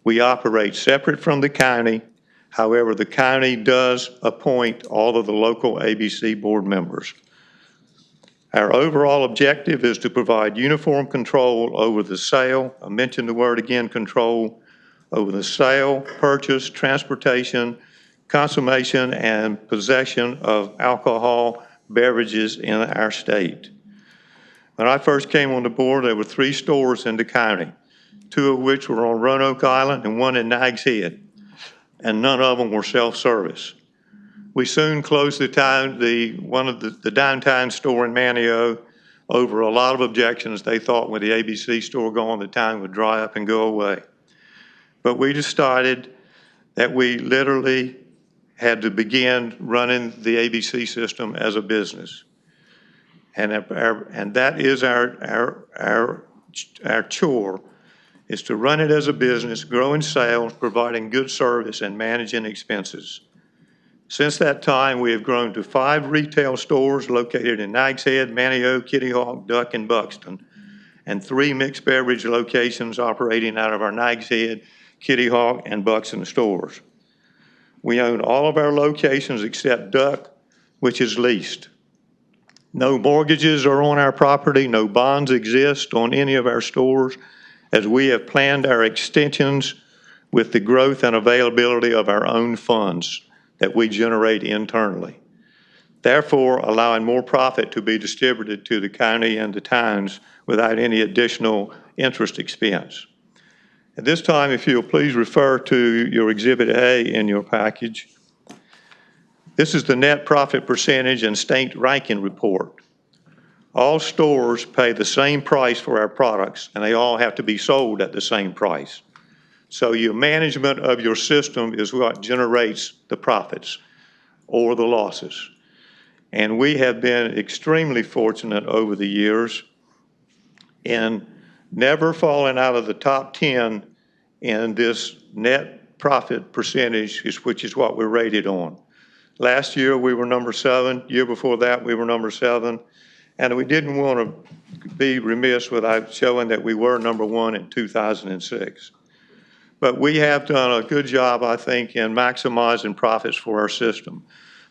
We operate separate from the county. However, the county does appoint all of the local A.B.C. board members. Our overall objective is to provide uniform control over the sale, I mentioned the word again, control, over the sale, purchase, transportation, consummation, and possession of alcohol beverages in our state. When I first came on the board, there were 3 stores in the county, 2 of which were on Roanoke Island and 1 in Nags Head, and none of them were self-service. We soon closed one of the downtown store in Manteo over a lot of objections. They thought when the A.B.C. store gone, the town would dry up and go away. But we decided that we literally had to begin running the A.B.C. system as a business. And that is our chore, is to run it as a business, growing sales, providing good service, and managing expenses. Since that time, we have grown to 5 retail stores located in Nags Head, Manteo, Kitty Hawk, Duck, and Buxton, and 3 mixed beverage locations operating out of our Nags Head, Kitty Hawk, and Buxton stores. We own all of our locations except Duck, which is leased. No mortgages are on our property, no bonds exist on any of our stores, as we have planned our extensions with the growth and availability of our own funds that we generate internally, therefore allowing more profit to be distributed to the county and the towns without any additional interest expense. At this time, if you'll please refer to your Exhibit A in your package. This is the net profit percentage and state ranking report. All stores pay the same price for our products, and they all have to be sold at the same price. So your management of your system is what generates the profits or the losses. And we have been extremely fortunate over the years in never falling out of the top 10 in this net profit percentage, which is what we're rated on. Last year, we were number 7. Year before that, we were number 7. And we didn't want to be remiss without showing that we were number 1 in 2006. But we have done a good job, I think, in maximizing profits for our system.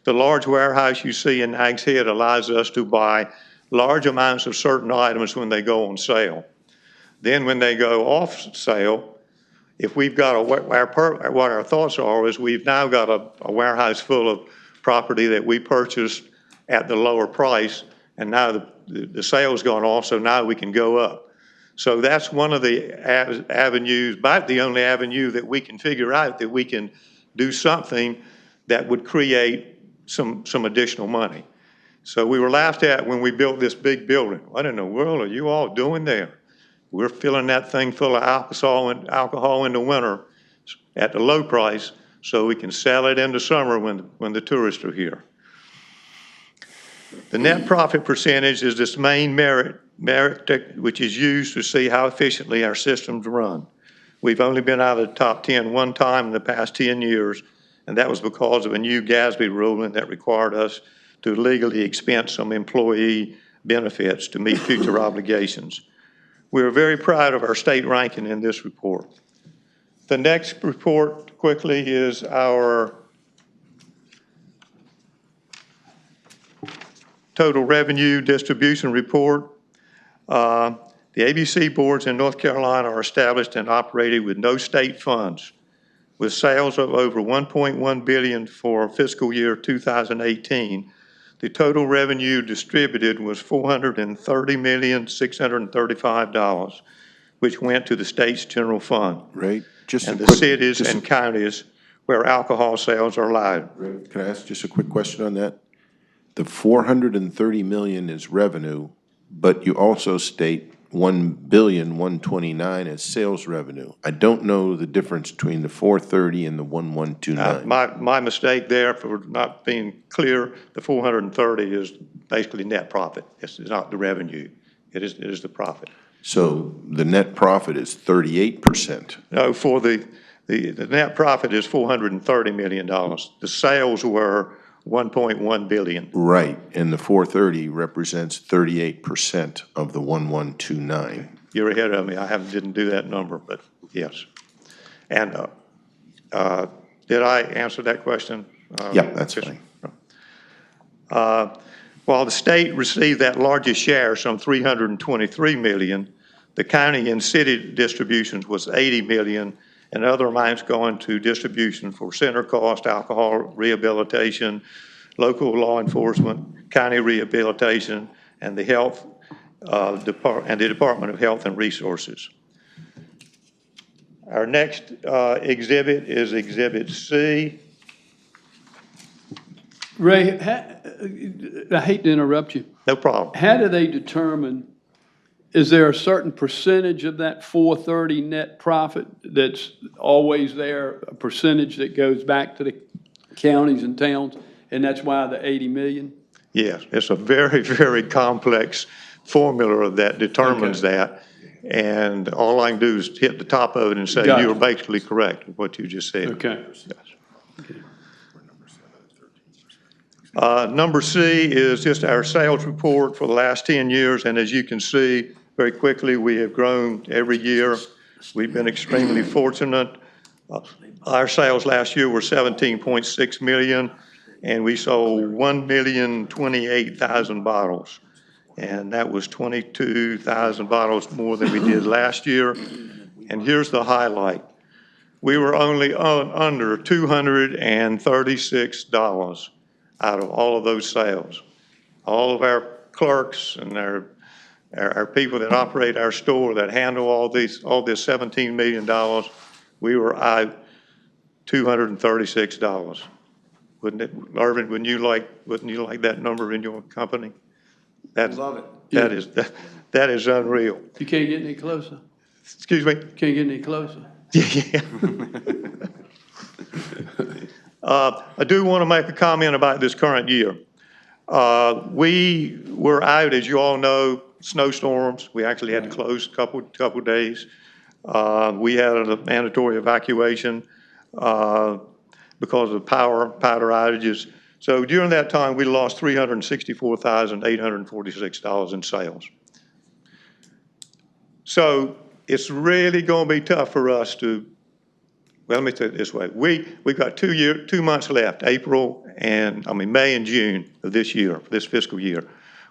The large warehouse you see in Nags Head allows us to buy large amounts of certain items when they go on sale. Then when they go off sale, if we've got what our thoughts are is we've now got a warehouse full of property that we purchased at the lower price, and now the sale's gone off, so now we can go up. So that's one of the avenues, about the only avenue that we can figure out that we can do something that would create some additional money. So we were laughed at when we built this big building. What in the world are you all doing there? We're filling that thing full of alcohol in the winter at the low price so we can sell it in the summer when the tourists are here. The net profit percentage is this main merit which is used to see how efficiently our systems run. We've only been out of the top 10 one time in the past 10 years, and that was because of a new GASB ruling that required us to legally expense some employee benefits to meet future obligations. We are very proud of our state ranking in this report. The next report quickly is our total revenue distribution report. The A.B.C. boards in North Carolina are established and operated with no state funds. With sales of over $1.1 billion for fiscal year 2018, the total revenue distributed was $430,635,000, which went to the state's general fund. Right. And the cities and counties where alcohol sales are allowed. Right. Can I ask just a quick question on that? The $430 million is revenue, but you also state 1,129,000,000 as sales revenue. I don't know the difference between the 430 and the 1129. My mistake there for not being clear, the 430 is basically net profit. It's not the revenue. It is the profit. So the net profit is 38%. No, for the net profit is $430 million. The sales were 1.1 billion. Right, and the 430 represents 38% of the 1129. You're ahead of me. I didn't do that number, but yes. And did I answer that question? Yeah, that's fine. While the state received that largest share, some 323 million, the county and city distributions was 80 million, and other amounts going to distribution for center cost, alcohol rehabilitation, local law enforcement, county rehabilitation, and the health and the Department of Health and Resources. Our next exhibit is Exhibit C. Ray, I hate to interrupt you. No problem. How do they determine, is there a certain percentage of that 430 net profit that's always there, a percentage that goes back to the counties and towns, and that's why the 80 million? Yes, it's a very, very complex formula that determines that. And all I can do is hit the top of it and say you are basically correct with what you just said. Okay. Yes. Number C is just our sales report for the last 10 years. And as you can see, very quickly, we have grown every year. We've been extremely fortunate. Our sales last year were 17.6 million, and we sold 1,028,000 bottles. And that was 22,000 bottles more than we did last year. And here's the highlight. We were only under $236 out of all of those sales. All of our clerks and our people that operate our store that handle all this $17 million, we were out $236. Wouldn't it, Irvin, wouldn't you like that number in your company? Love it. That is unreal. You can't get any closer. Excuse me? Can't get any closer. Yeah. I do want to make a comment about this current year. We were out, as you all know, snowstorms. We actually had to close a couple days. We had a mandatory evacuation because of powder outages. So during that time, we lost $364,846 in sales. So it's really going to be tough for us to, well, let me say it this way. We've got 2 months left, May and June of this year, this fiscal year.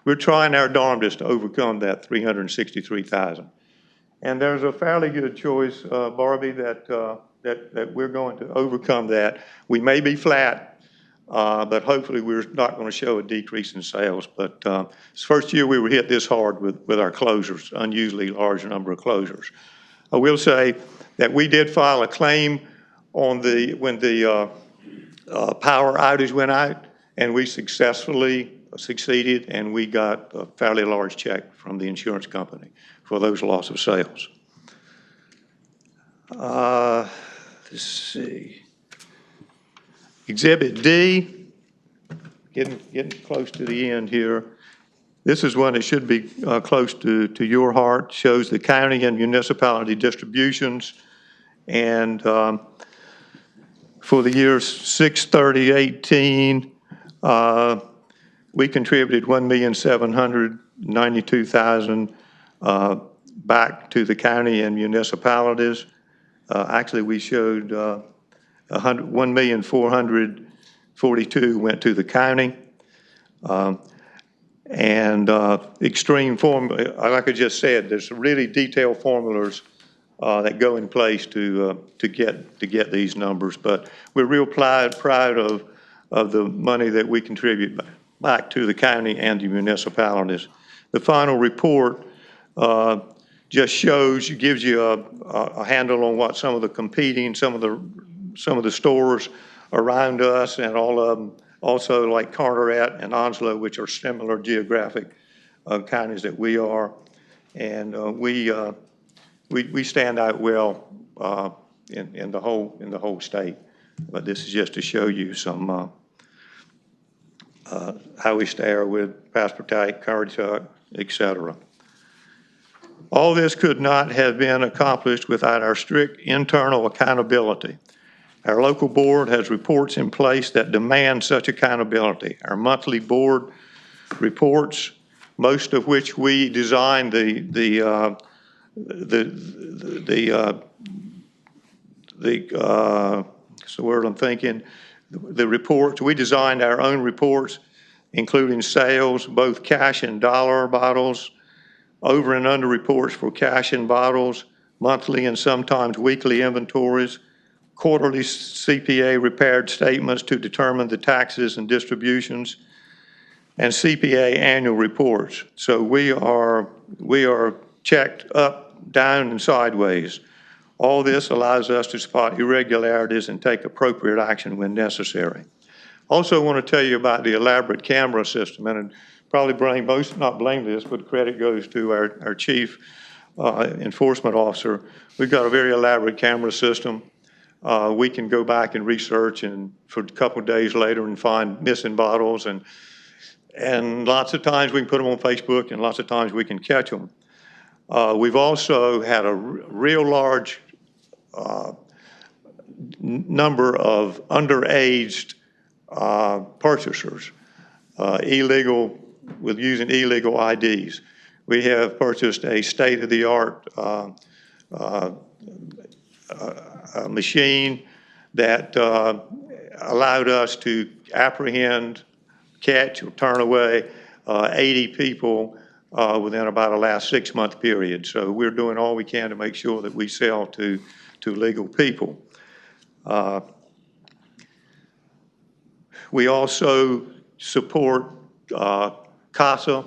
We're trying our darndest to overcome that 363,000. And there's a fairly good choice, Barbie, that we're going to overcome that. We may be flat, but hopefully we're not going to show a decrease in sales. But this first year we were hit this hard with our closures, unusually large number of closures. I will say that we did file a claim on when the power outage went out, and we successfully succeeded, and we got a fairly large check from the insurance company for those loss of sales. Let's see. Exhibit D, getting close to the end here. This is one that should be close to your heart. Shows the county and municipality distributions. And for the year 6/30/18, we contributed $1,792,000 back to the county and municipalities. Actually, we showed $1,442,000 went to the county. Extreme form, like I just said, there's really detailed formulas that go in place to get these numbers. But we're real proud of the money that we contribute back to the county and the municipalities. The final report just shows, gives you a handle on what some of the competing, some of the stores around us, and all of them, also like Carteret and Onslow, which are similar geographic counties that we are. And we stand out well in the whole state. But this is just to show you some how we stare with Passport, Currituck, et cetera. All this could not have been accomplished without our strict internal accountability. Our local board has reports in place that demand such accountability. Our monthly board reports, most of which we designed what's the word I'm thinking? The reports, we designed our own reports, including sales, both cash and dollar bottles, over and under reports for cash and bottles, monthly and sometimes weekly inventories, quarterly CPA repaired statements to determine the taxes and distributions, and CPA annual reports. So we are checked up, down, and sideways. All this allows us to spot irregularities and take appropriate action when necessary. Also want to tell you about the elaborate camera system, and probably not blame this, but credit goes to our chief enforcement officer. We've got a very elaborate camera system. We can go back and research and for a couple of days later and find missing bottles, and lots of times we can put them on Facebook, and lots of times we can catch them. We've also had a real large number of underaged purchasers, using illegal IDs. We have purchased a state-of-the-art machine that allowed us to apprehend, catch, or turn away 80 people within about a last 6-month period. So we're doing all we can to make sure that we sell to legal people. We also support CASA.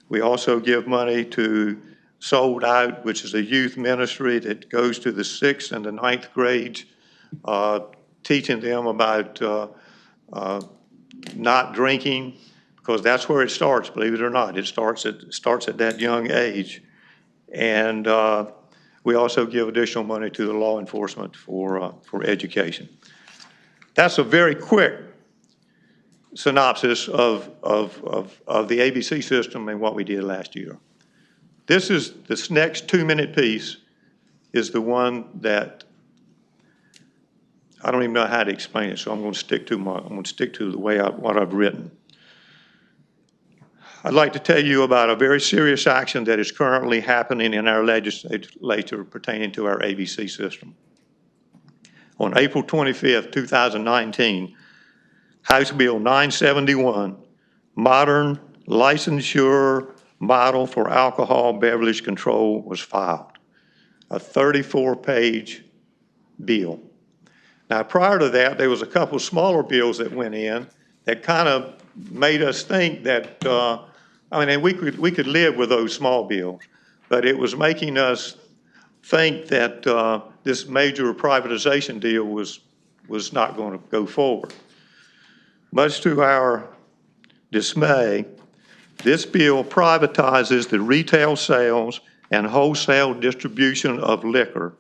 We also give money to Sold Out, which is a youth ministry that goes to the 6th and the 9th grades, teaching them about not drinking, because that's where it starts, believe it or not. It starts at that young age. And we also give additional money to the law enforcement for education. That's a very quick synopsis of the A.B.C. system and what we did last year. This next 2-minute piece is the one that I don't even know how to explain it, so I'm going to stick to the way what I've written. I'd like to tell you about a very serious action that is currently happening in our legislature pertaining to our A.B.C. system. On April 25th, 2019, House Bill 971, Modern Licensure Model for Alcohol Beverage Control, was filed, a 34-page bill. Now, prior to that, there was a couple smaller bills that went in that kind of made us think that, we could live with those small bills, but it was making us think that this major privatization deal was not going to go forward. Much to our dismay, this bill privatizes the retail sales and wholesale distribution of liquor,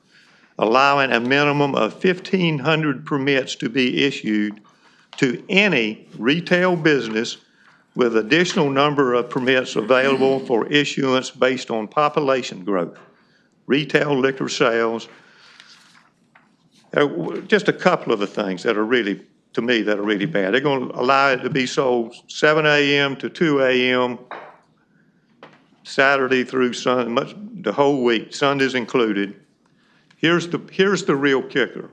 allowing a minimum of 1,500 permits to be issued to any retail business, with additional number of permits available for issuance based on population growth. Retail liquor sales, just a couple of the things that are really, to me, that are really bad. They're going to allow it to be sold 7 a.m. to 2 a.m., Saturday through Sunday, the whole week, Sundays included. Here's the real kicker.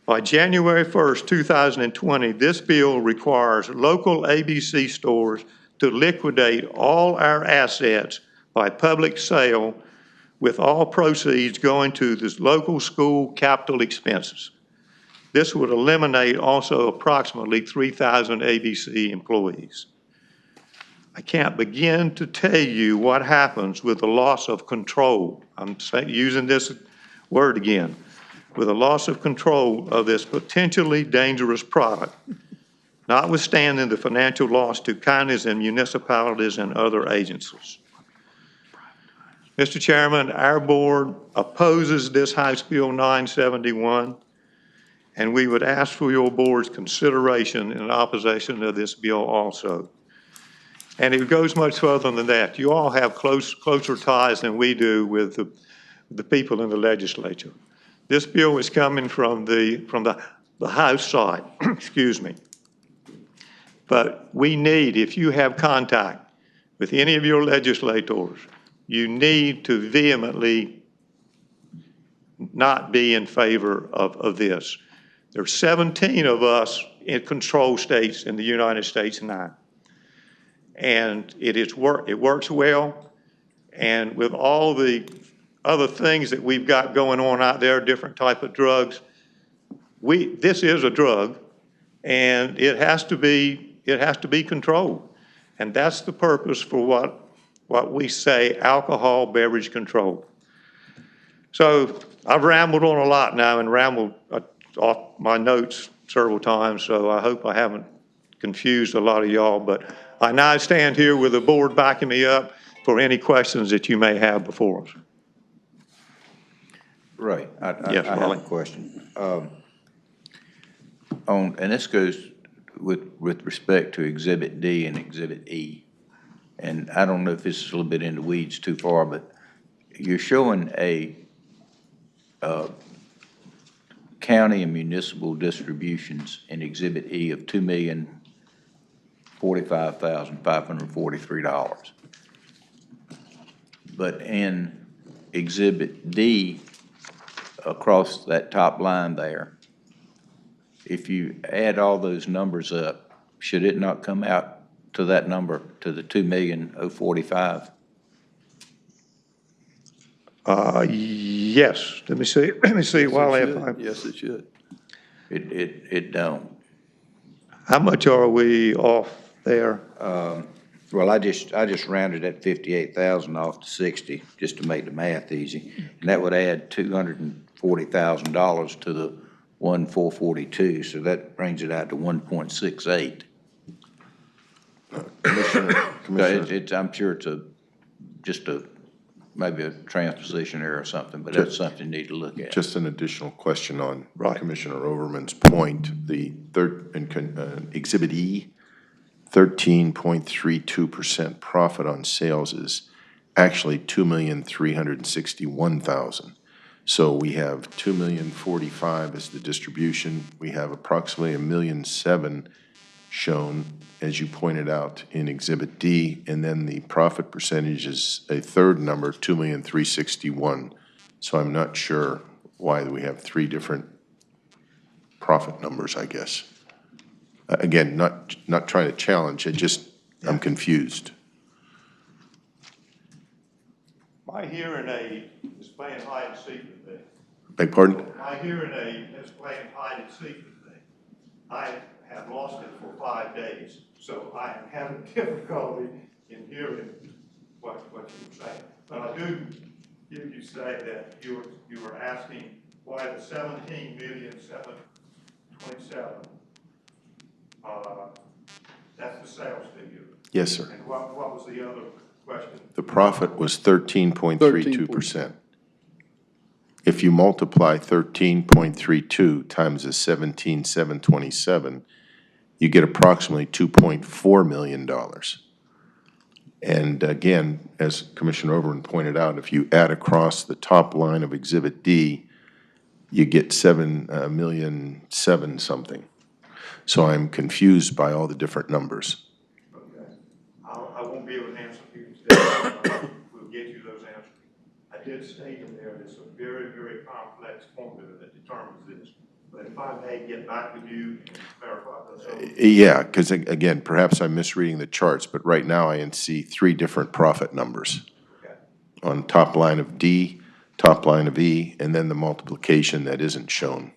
By January 1st, 2020, this bill requires local A.B.C. stores to liquidate all our assets by public sale, with all proceeds going to this local school capital expenses. This would eliminate also approximately 3,000 A.B.C. employees. I can't begin to tell you what happens with the loss of control. I'm using this word again. With a loss of control of this potentially dangerous product, notwithstanding the financial loss to counties and municipalities and other agencies. Mr. Chairman, our board opposes this House Bill 971, and we would ask for your board's consideration in opposition to this bill also. And it goes much further than that. You all have closer ties than we do with the people in the legislature. This bill is coming from the House side, excuse me. But we need, if you have contact with any of your legislators, you need to vehemently not be in favor of this. There's 17 of us in control states in the United States now. And it works well. And with all the other things that we've got going on out there, different type of drugs, this is a drug, and it has to be controlled. And that's the purpose for what we say alcohol beverage control. So I've rambled on a lot now and rambled off my notes several times, so I hope I haven't confused a lot of y'all, but I now stand here with the board backing me up for any questions that you may have before us. Right. Yes, I have Raleigh. a question. And this goes with respect to Exhibit D and Exhibit E. And I don't know if this is a little bit in the weeds too far, but you're showing a county and municipal distributions in Exhibit E of $2,045,543. But in Exhibit D, across that top line there, if you add all those numbers up, should it not come out to that number, to the 2,045,000? Yes, let me see, while Yes, it should. It don't. how much are we off there? Well, I just rounded that 58,000 off to 60, just to make the math easy. And that would add $240,000 to the 1,442, so that brings it out to 1.68. Commissioner. I'm sure it's maybe a transposition error or something, but that's something you need to look at. Just an additional question on Right. Commissioner Overman's point. The Exhibit E, 13.32% profit on sales is actually $2,361,000. So we have $2,045,000 as the distribution. We have approximately $1,700,000 shown, as you pointed out, in Exhibit D, and then the profit percentage is a third number, $2,361,000. So I'm not sure why we have three different profit numbers, I guess. Again, not trying to challenge, I'm confused. My hearing aid is playing hide and seek with me. Beg pardon? My hearing aid is playing hide and seek with me. I have lost it for 5 days, so I am having difficulty in hearing what you were saying. But I do hear you say that you were asking why the 17,727,000. That's the sales figure. Yes, sir. And what was the other question? The profit was 13.32%. If you multiply 13.32 times the 17,727, you get approximately $2.4 million. And again, as Commissioner Overman pointed out, if you add across the top line of Exhibit D, you get 7,000,007 something. So I'm confused by all the different numbers. Okay. I won't be able to answer you today. We'll get you those answers. I did state in there, it's a very, very complex formula that determines this. But if I may get back with you and clarify those. Yeah, because again, perhaps I'm misreading the charts, but right now I see three different profit numbers. Okay. On top line of D, top line of E, and then the multiplication that isn't shown.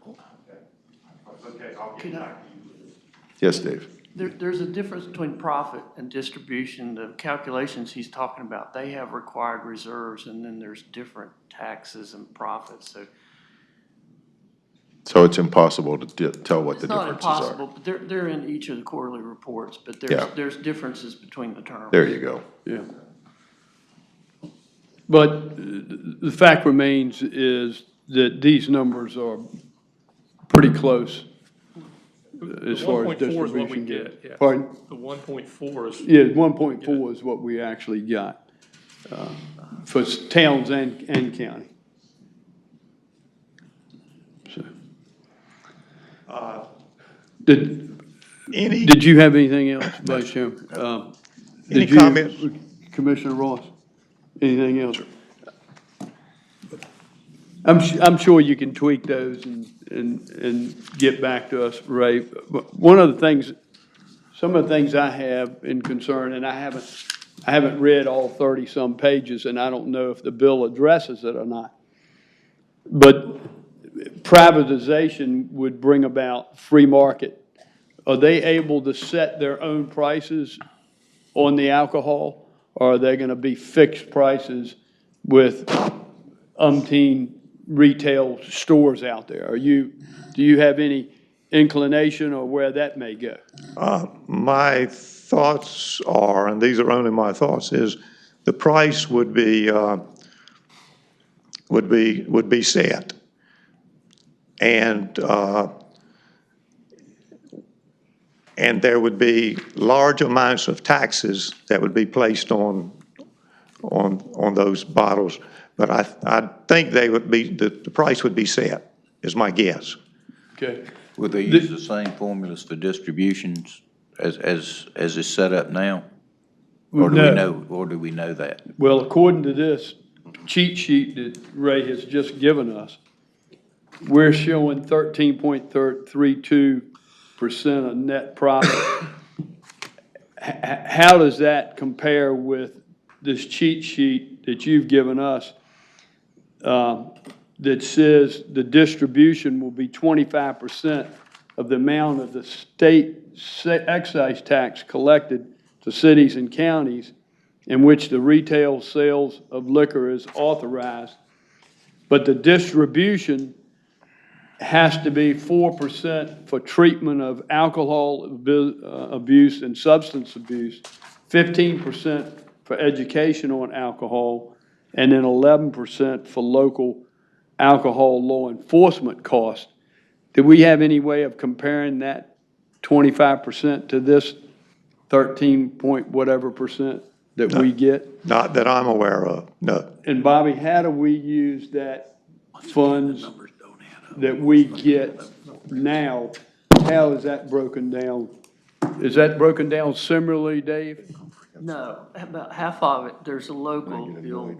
Okay, I'll get back to you with this. Yes, Dave? There's a difference between profit and distribution. The calculations he's talking about, they have required reserves, and then there's different taxes and profits. So it's impossible to tell what the It's not differences are. impossible, but they're in each of the quarterly reports, but Yeah. there's differences between the terms. There you go. Yeah. But the fact remains is that these numbers are pretty close as far as 1.4 is what we distribution goes. get, yes. Pardon? The 1.4 is. Yeah, 1.4 is what we actually got for towns and county. So. Did you have anything else, Vice Chairman? Any comments? Commissioner Ross, anything else? I'm sure you can tweak those and get back to us, Ray. But one of the things, some of the things I have in concern, and I haven't read all 30-some pages, and I don't know if the bill addresses it or not. But privatization would bring about free market. Are they able to set their own prices on the alcohol, or are they going to be fixed prices with umpteen retail stores out there? Do you have any inclination or where that may go? My thoughts are, and these are only my thoughts, is the price would be set. And there would be large amounts of taxes that would be placed on those bottles. But I think they would be, the price would be set, is my guess. Okay. Will they use the same formulas for distributions as is set up now? Or do we know that? Well, according to this cheat sheet that Ray has just given us, we're showing 13.32% of net profit. How does that compare with this cheat sheet that you've given us that says the distribution will be 25% of the amount of the state excise tax collected to cities and counties in which the retail sales of liquor is authorized, but the distribution has to be 4% for treatment of alcohol abuse and substance abuse, 15% for education on alcohol, and then 11% for local alcohol law enforcement costs. Do we have any way of comparing that 25% to this 13 point whatever percent that we get? Not that I'm aware of, no. And Bobby, how do we use that funds that we get now? How is that broken down? Is that broken down similarly, Dave? No, about half of it, there's a local bill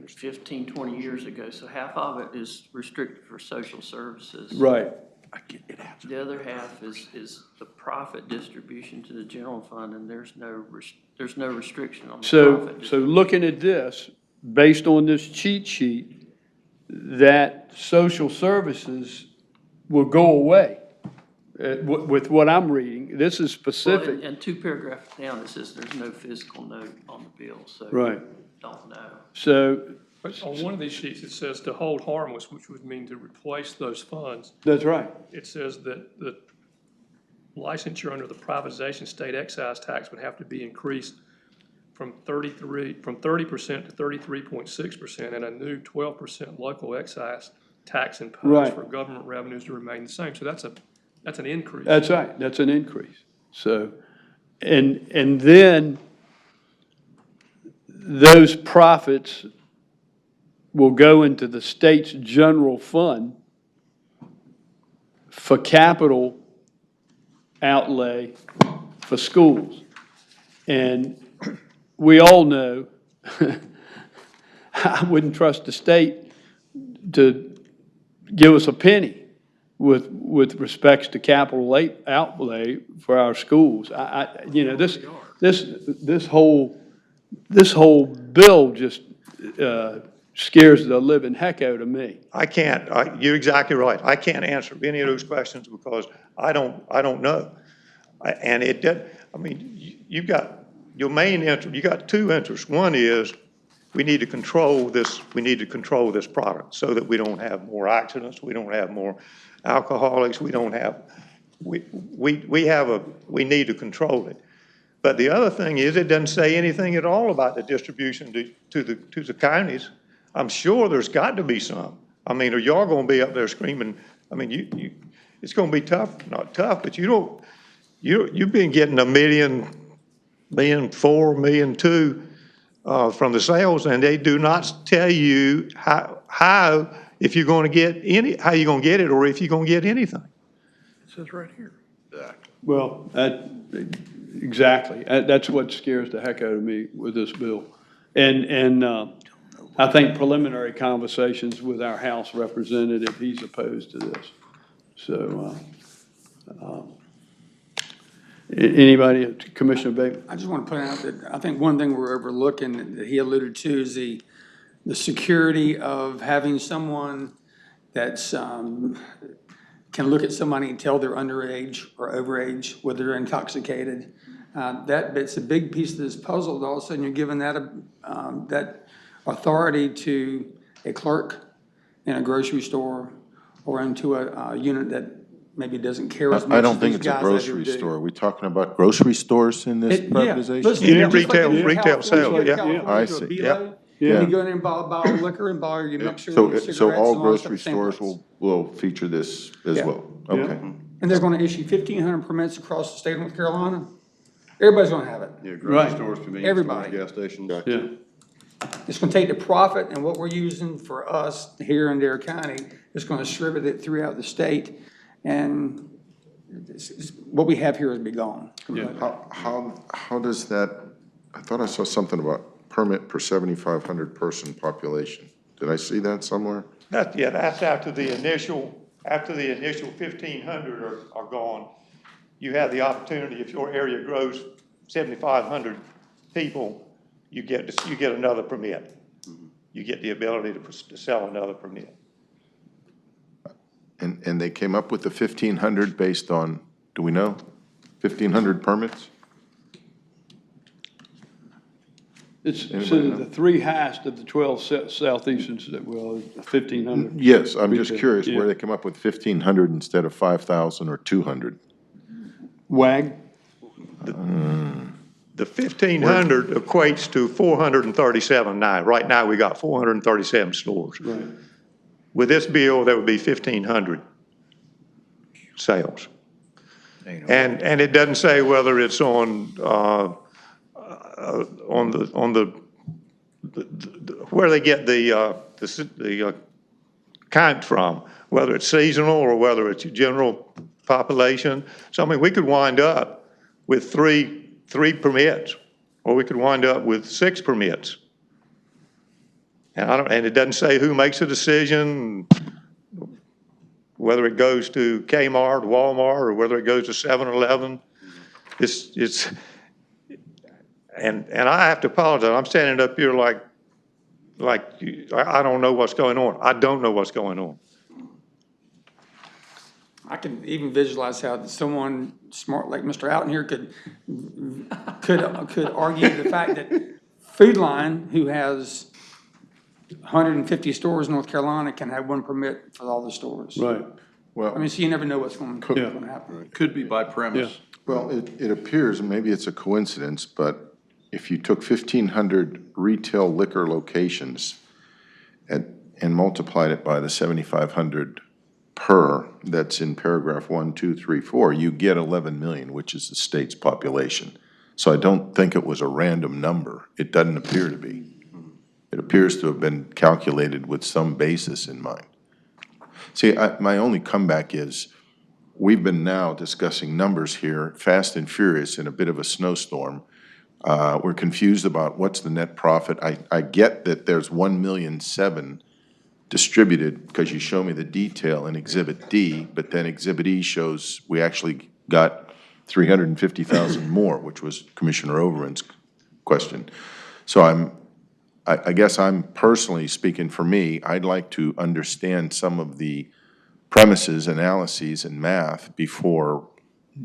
15, 20 years ago, so half of it is restricted for social services. Right. The other half is the profit distribution to the general fund, and there's no restriction on the profit. So looking at this, based on this cheat sheet, that social services will go away with what I'm reading. This is specific. Well, and 2 paragraphs down, it says there's no physical note on the bill, so right. Don't know. So on one of these sheets, it says to hold harmless, which would mean to replace those funds. That's right. It says that the licensure under the privatization state excise tax would have to be increased from 30% to 33.6%, and a new 12% local excise tax imposed for government revenues to remain the same. So that's an increase. That's right. That's an increase. So, and then those profits will go into the state's general fund for capital outlay for schools. And we all know, I wouldn't trust the state to give us a penny with respects to capital outlay for our schools. This whole bill just scares the living heck out of me. You're exactly right. I can't answer any of those questions because I don't know. And it did, I mean, you've got your main interest, you got 2 interests. One is we need to control this product so that we don't have more accidents, we don't have more alcoholics, we need to control it. But the other thing is, it doesn't say anything at all about the distribution to the counties. I'm sure there's got to be some. I mean, are y'all gonna be up there screaming? I mean, it's gonna be tough, not tough, but you've been getting $1 million, $1.4 million, $1.2 million, from the sales, and they do not tell you how if you're gonna get how you're gonna get it, or if you're gonna get anything. It says right here. Well, exactly. That's what scares the heck out of me with this bill. And I think preliminary conversations with our House representative, he's opposed to this. So, anybody, Commissioner Bateman? I just want to point out that I think one thing we're overlooking that he alluded to is the security of having someone that's, can look at somebody and tell they're underage or overage, whether they're intoxicated. It's a big piece of this puzzle. All of a sudden, you're giving that authority to a clerk in a grocery store or into a unit that maybe doesn't care as much. I don't as think these it's a guys ever grocery do. store. Are we talking about grocery stores in this privatization? Listen, You need just like in retail California, sales, you go to yeah. California, I you go to see. B-Low, Yeah. and you go in there and buy a bottle of liquor and buy your mixture and cigarettes So all and all that stuff grocery at the same stores place. will feature this as Yeah. well? Okay. And they're gonna issue 1,500 permits across the state of North Carolina. Everybody's gonna have it. Yeah, Right. grocery stores, convenience stores, Everybody. gas stations. Yeah. It's gonna take the profit and what we're using for us here in Dare County, it's gonna distribute it throughout the state. And what we have here is be gone. How does that, I thought I saw something about permit per 7,500 person population. Did I see that somewhere? That's after the initial 1,500 are gone. You have the opportunity, if your area grows 7,500 people, you get another permit. You get the ability to sell another permit. And they came up with the 1,500 based on, do we know, 1,500 permits? It's Anybody so know? the three highest of the 12 southeasterns that, 1,500. Yes, I'm just Retail, curious yeah. where they come up with 1,500 instead of 5,000 or 200. WAG? The 1,500 equates to 437 now. Right now, we got 437 stores. Right. With this bill, that would be 1,500 sales. And it doesn't say whether it's on the where they get the count from, whether it's seasonal or whether it's general population. So I mean, we could wind up with three permits, or we could wind up with 6 permits. And it doesn't say who makes a decision, whether it goes to Kmart, Walmart, or whether it goes to 7-Eleven. And I have to apologize. I'm standing up here like I don't know what's going on. I don't know what's going on. I can even visualize how someone smart like Mr. Outen here could argue the fact that Food Line, who has 150 stores in North Carolina, can have 1 permit for all the stores. Right. Well, I mean, so you never know what's going to happen. Could be by premise. Well, it appears, and maybe it's a coincidence, but if you took 1,500 retail liquor locations and multiplied it by the 7,500 per, that's in paragraph 1, 2, 3, 4, you get 11 million, which is the state's population. So I don't think it was a random number. It doesn't appear to be. It appears to have been calculated with some basis in mind. See, my only comeback is, we've been now discussing numbers here, fast and furious in a bit of a snowstorm. We're confused about what's the net profit. I get that there's 1.7 million distributed because you show me the detail in Exhibit D, but then Exhibit E shows we actually got 350,000 more, which was Commissioner Overend's question. So I guess I'm personally speaking for me, I'd like to understand some of the premises, analyses, and math before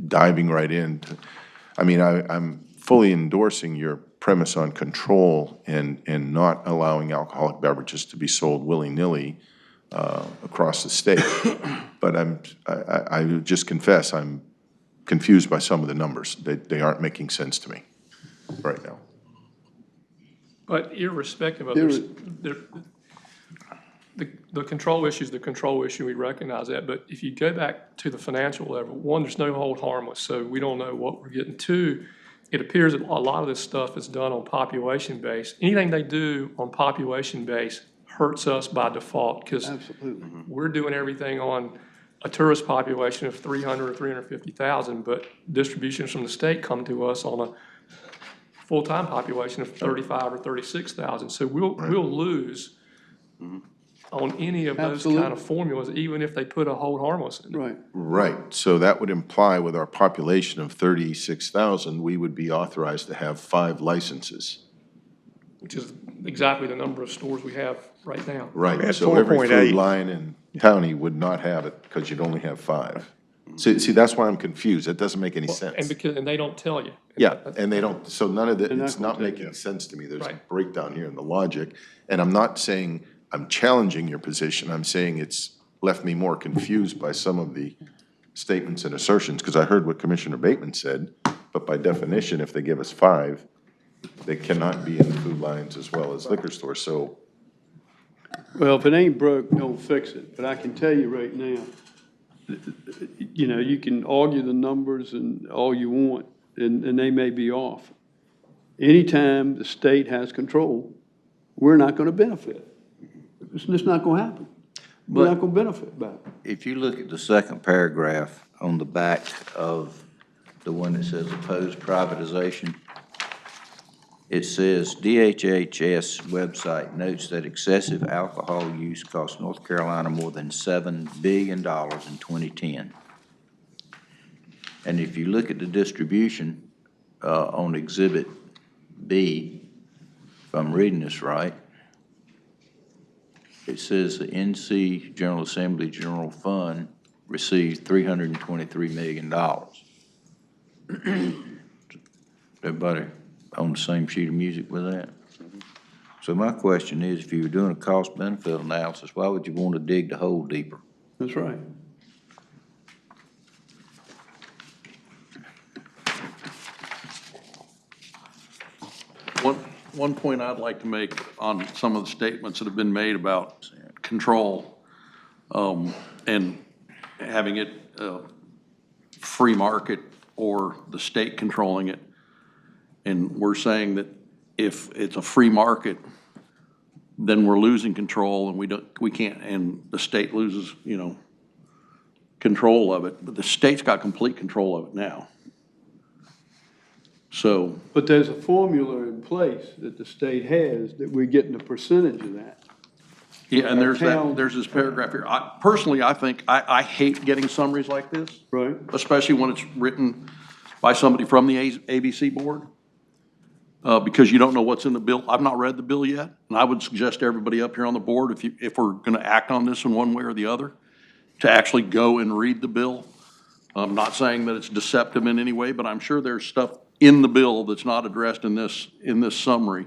diving right into. I mean, I'm fully endorsing your premise on control and not allowing alcoholic beverages to be sold willy-nilly across the state. But I just confess, I'm confused by some of the numbers. They aren't making sense to me right now. But irrespective of There this, the control issue is the control issue, we recognize that, but if you go back to the financial level, one, there's no hold harmless, so we don't know what we're getting. Two, it appears that a lot of this stuff is done on population base. Anything they do on population base hurts us by default, because Absolutely. we're doing everything on a tourist population of 300 or 350,000, but distributions from the state come to us on a full-time population of 35 or 36,000. So we'll lose on any of those kind of formulas, even if they put a hold harmless in it. Right. Right, so that would imply with our population of 36,000, we would be authorized to have 5 licenses. Which is exactly the number of stores we have right now. Right, That's so every 4.8. food line in county would not have it because you'd only have 5. See, that's why I'm confused. That doesn't make any sense. And they don't tell you. Yeah, and they don't, so none of it, They're not it's gonna not tell you. making sense to me. There's a Right. breakdown here in the logic. And I'm not saying I'm challenging your position. I'm saying it's left me more confused by some of the statements and assertions, because I heard what Commissioner Bateman said, but by definition, if they give us 5, they cannot be in food lines as well as liquor stores, so. Well, if it ain't broke, don't fix it. But I can tell you right now, you know, you can argue the numbers and all you want, and they may be off. Anytime the state has control, we're not gonna benefit. It's just not gonna happen. We're not gonna benefit by it. If you look at the second paragraph on the back of the one that says opposed privatization, it says DHHS website notes that excessive alcohol use cost North Carolina more than $7 billion in 2010. And if you look at the distribution on Exhibit B, if I'm reading this right, it says the NC General Assembly General Fund received $323 million. Everybody on the same sheet of music with that? So my question is, if you were doing a cost-benefit analysis, why would you want to dig the hole deeper? That's right. One point I'd like to make on some of the statements that have been made about control, and having it free market or the state controlling it. And we're saying that if it's a free market, then we're losing control, and we can't, and the state loses, control of it. But the state's got complete control of it now. So, But there's a formula in place that the state has that we're getting a percentage of that. yeah, and Our town- there's this paragraph here. Personally, I think, I hate getting summaries like this. Right. Especially when it's written by somebody from the ABC board, because you don't know what's in the bill. I've not read the bill yet, and I would suggest to everybody up here on the board, if we're gonna act on this in one way or the other, to actually go and read the bill. I'm not saying that it's deceptive in any way, but I'm sure there's stuff in the bill that's not addressed in this summary.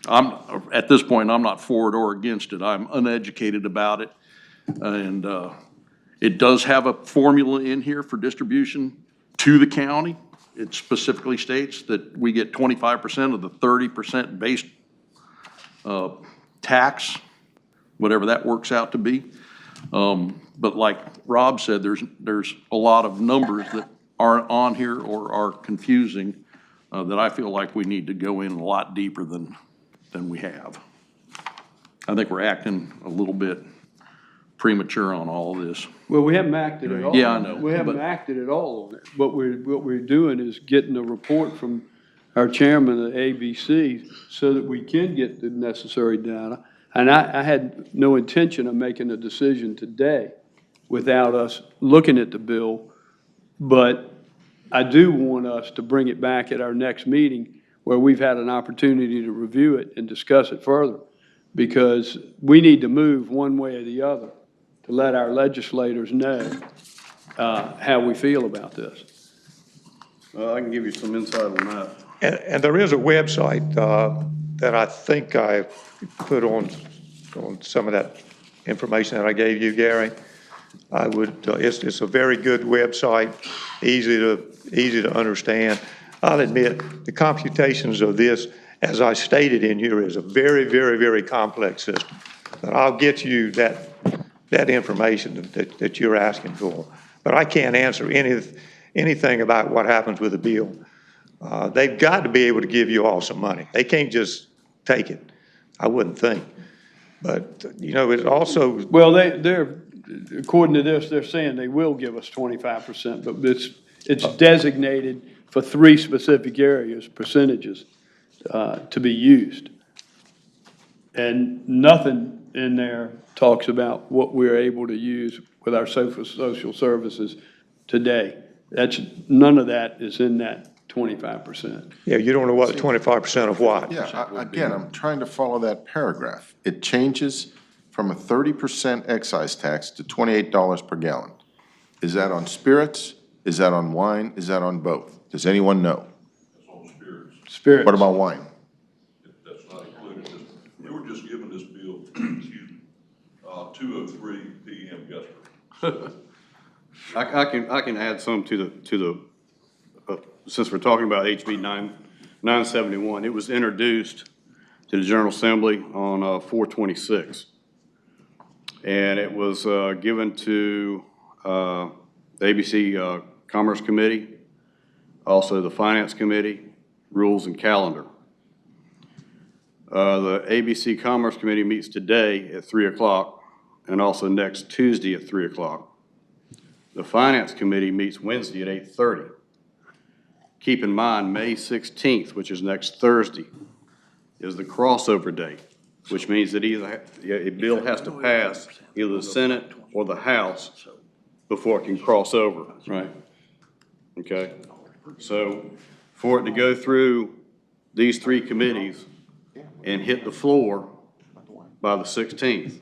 At this point, I'm not for it or against it. I'm uneducated about it. And it does have a formula in here for distribution to the county. It specifically states that we get 25% of the 30% base tax, whatever that works out to be. But like Rob said, there's a lot of numbers that aren't on here or are confusing that I feel like we need to go in a lot deeper than we have. I think we're acting a little bit premature on all of this. Well, we haven't acted at all. Yeah, I know, We haven't but- acted at all on it. What we're doing is getting a report from our chairman of A.B.C. so that we can get the necessary data. And I had no intention of making a decision today without us looking at the bill. But I do want us to bring it back at our next meeting where we've had an opportunity to review it and discuss it further. Because we need to move one way or the other to let our legislators know how we feel about this. Well, I can give you some insight on that. And there is a website that I think I put on some of that information that I gave you, Gary. I would, it's a very good website, easy to understand. I'll admit, the computations of this, as I stated in here, is a very, very, very complex system. But I'll get you that information that you're asking for. But I can't answer anything about what happens with the bill. They've got to be able to give you all some money. They can't just take it, I wouldn't think. But, you know, it's also. Well, they're, according to this, they're saying they will give us 25%, but it's designated for 3 specific areas, percentages, to be used. And nothing in there talks about what we're able to use with our social services today. None of that is in that 25%. Yeah, you don't know what 25% of what. Yeah, again, I'm trying to follow that paragraph. It changes from a 30% excise tax to $28 per gallon. Is that on spirits? Is that on wine? Is that on both? Does anyone know? That's on spirits. Spirits. What about wine? That's not included. We were just given this bill, excuse me, 2:03 PM yesterday. I can add some to the since we're talking about HB 971. It was introduced to the General Assembly on 4/26. And it was given to the A.B.C. Commerce Committee, also the Finance Committee, Rules and Calendar. The A.B.C. Commerce Committee meets today at 3 o'clock and also next Tuesday at 3 o'clock. The Finance Committee meets Wednesday at 8:30. Keep in mind, May 16th, which is next Thursday, is the crossover date, which means that either a bill has to pass either the Senate or the House before it can cross over. Right. Okay? So for it to go through these 3 committees and hit the floor by the 16th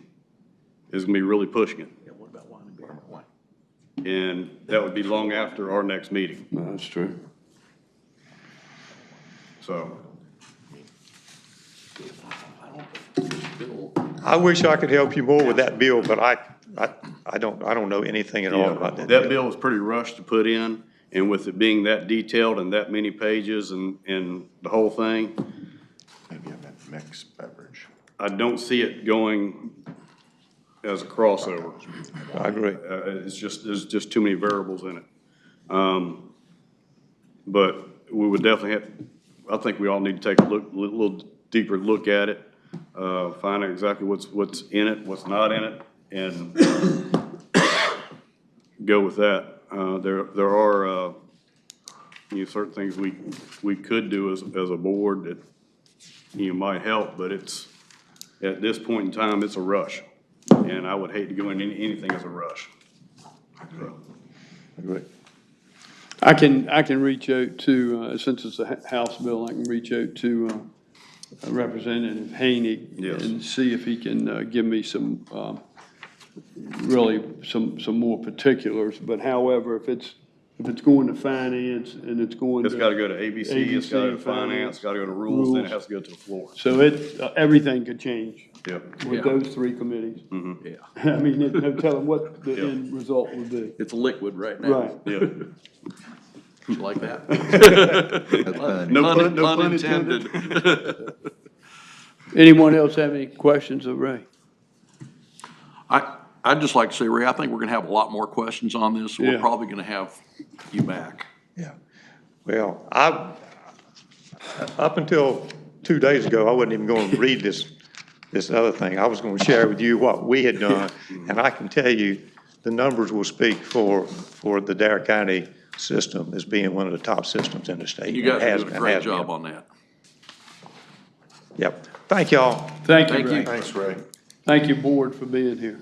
is gonna be really pushing it. And that would be long after our next meeting. No, that's true. So. I wish I could help you more with that bill, but I don't know anything at all about that. That bill was pretty rushed to put in, and with it being that detailed and that many pages and the whole thing, Maybe I meant mixed beverage. I don't see it going as a crossover. I agree. There's just too many variables in it. But we would definitely have, I think we all need to take a little deeper look at it, find out exactly what's in it, what's not in it, and go with that. There are certain things we could do as a board that might help, but it's at this point in time it's a rush, and I would hate to go into anything as a rush. So. Agree. I can reach out to, since it's a House bill, I can reach out to Representative Haney. Yes. And see if he can give me some, really some more particulars. But however, if it's going to finance and it's going to. It's gotta go to A.B.C., it's gotta go to finance, gotta go to rules, then it has to go to the floor. So everything could change. Yep. With those 3 committees. Mm-hmm. Yeah. I mean, there's no telling what the end result will be. It's liquid right now. Right. Yeah. Like that. No pun intended. Anyone else have any questions of Ray? I'd just like to say, Ray, I think we're gonna have a lot more questions on this, so we're Yeah. probably gonna have you back. Yeah. Well, up until 2 days ago, I wasn't even going to read this other thing. I was going to share with you what we had done, and I can tell you, the numbers will speak for the Dare County system as being one of the top systems in the state. You guys are doing a It great has job been. on that. Yep. Thank y'all. Thank you, Thank Ray. you. Thanks, Ray. Thank you, board, for being here.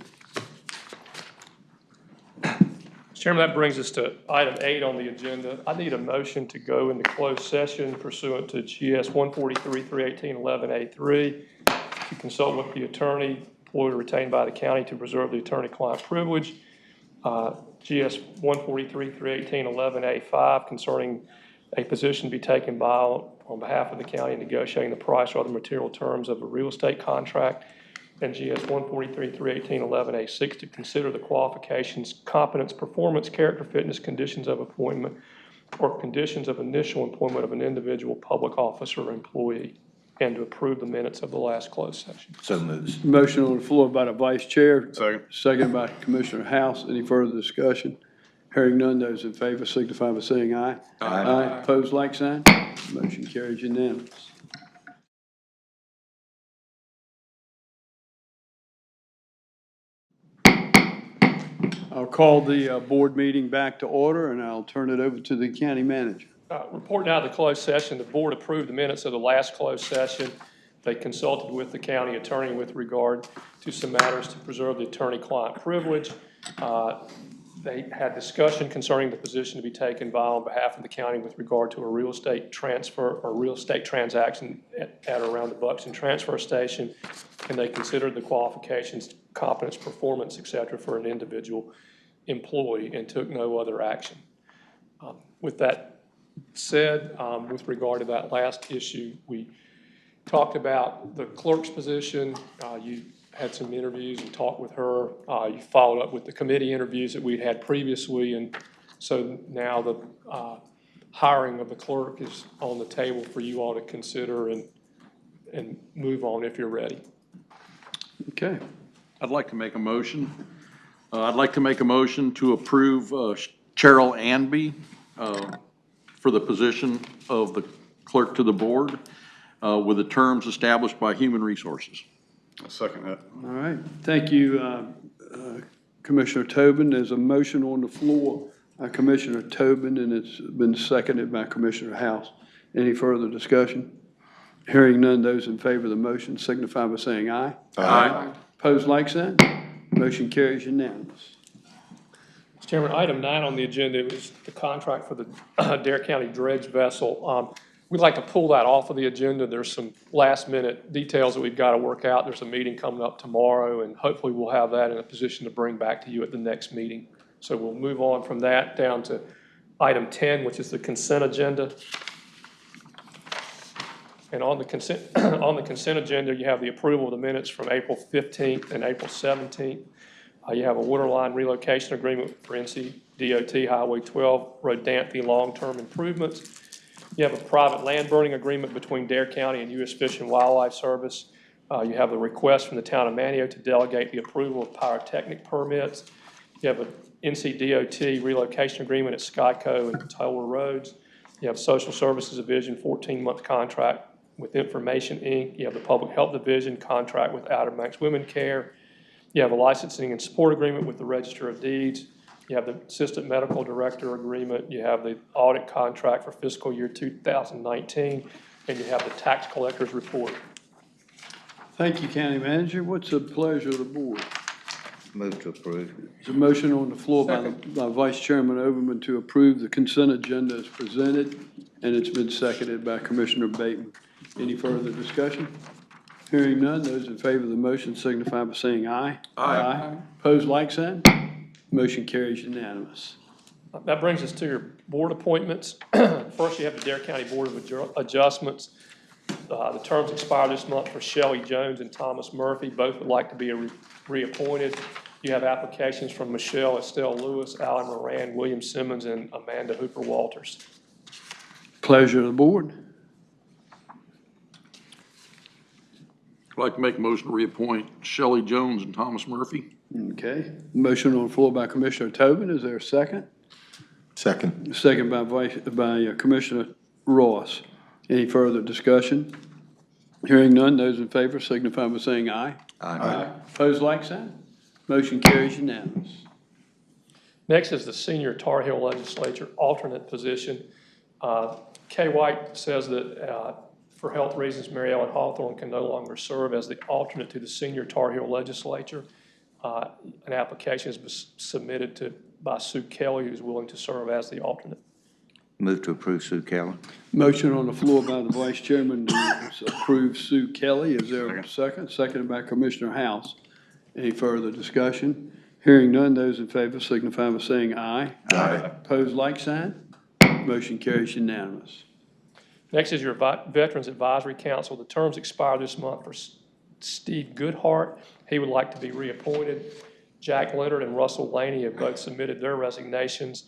Mr. Chairman, that brings us to item 8 on the agenda. I need a motion to go into closed session pursuant to GS 143-318-11A3 to consult with the attorney employed or retained by the county to preserve the attorney-client privilege. GS 143-318-11A5 concerning a position to be taken on behalf of the county in negotiating the price or other material terms of a real estate contract. NGS 143-318-11A6 to consider the qualifications, competence, performance, character, fitness, conditions of appointment, or conditions of initial employment of an individual public officer or employee, and to approve the minutes of the last closed session. So moves. Motion on the floor by the vice chair. Second. Second by Commissioner House. Any further discussion? Hearing none, those in favor signify by saying aye. Aye. Opposed, like sign. Motion carries unanimous. I'll call the board meeting back to order, and I'll turn it over to the county manager. Reporting out of the closed session, the board approved the minutes of the last closed session. They consulted with the county attorney with regard to some matters to preserve the attorney-client privilege. They had discussion concerning the position to be taken by on behalf of the county with regard to a real estate transfer or real estate transaction at around the Buxton Transfer Station. And they considered the qualifications, competence, performance, et cetera, for an individual employee and took no other action. With that said, with regard to that last issue, we talked about the clerk's position. You had some interviews and talked with her. You followed up with the committee interviews that we'd had previously, and so now the hiring of the clerk is on the table for you all to consider and move on if you're ready. Okay. I'd like to make a motion. I'd like to make a motion to approve Cheryl Anby for the position of the clerk to the board with the terms established by Human Resources. I'll second that. All right. Thank you, Commissioner Tobin. There's a motion on the floor by Commissioner Tobin, and it's been seconded by Commissioner House. Any further discussion? Hearing none, those in favor of the motion signify by saying aye. Aye. Opposed, like sign. Motion carries unanimous. Mr. Chairman, item 9 on the agenda is the contract for the Dare County dredge vessel. We'd like to pull that off of the agenda. There's some last-minute details that we've got to work out. There's a meeting coming up tomorrow, and hopefully we'll have that in a position to bring back to you at the next meeting. So we'll move on from that down to item 10, which is the consent agenda. And on the consent agenda, you have the approval of the minutes from April 15th and April 17th. You have a waterline relocation agreement for NCDOT Highway 12 Rodanthe long-term improvements. You have a private land burning agreement between Dare County and U.S. Fish and Wildlife Service. You have a request from the town of Manteo to delegate the approval of pyrotechnic permits. You have an NCDOT relocation agreement at Skyco and Toler roads. You have Social Services Division 14-month contract with Information, Inc. You have the Public Health Division contract with Outer Banks Women Care. You have a licensing and support agreement with the Register of Deeds. You have the Assistant Medical Director agreement. You have the audit contract for fiscal year 2019, and you have the tax collector's report. Thank you, County Manager. What's the pleasure of the board? Move to approve. There's a motion on the floor by Vice Chairman Overman to approve the consent agenda as presented, and it's been seconded by Commissioner Bateman. Any further discussion? Hearing none, those in favor of the motion signify by saying aye. Aye. Opposed, like sign. Motion carries unanimous. That brings us to your board appointments. First, you have the Dare County Board of Adjustments. The terms expire this month for Shelley Jones and Thomas Murphy. Both would like to be reappointed. You have applications from Michelle Estelle Lewis, Alan Moran, William Simmons, and Amanda Hooper Walters. Pleasure of the board. I'd like to make a motion to reappoint Shelley Jones and Thomas Murphy. Okay. Motion on the floor by Commissioner Tobin. Is there a second? Second. Second by Commissioner Ross. Any further discussion? Hearing none, those in favor signify by saying aye. Aye. Opposed, like sign. Motion carries unanimous. Next is the Senior Tar Heel Legislature alternate position. Kay White says that for health reasons, Mary Ellen Hawthorne can no longer serve as the alternate to the Senior Tar Heel Legislature. An application has been submitted by Sue Kelly, who's willing to serve as the alternate. Move to approve Sue Kelly. Motion on the floor by the Vice Chairman to approve Sue Kelly. Is there a second? Seconded by Commissioner House. Any further discussion? Hearing none, those in favor signify by saying aye. Aye. Opposed, like sign. Motion carries unanimous. Next is your Veterans Advisory Council. The terms expire this month for Steve Goodhart. He would like to be reappointed. Jack Leonard and Russell Laney have both submitted their resignations.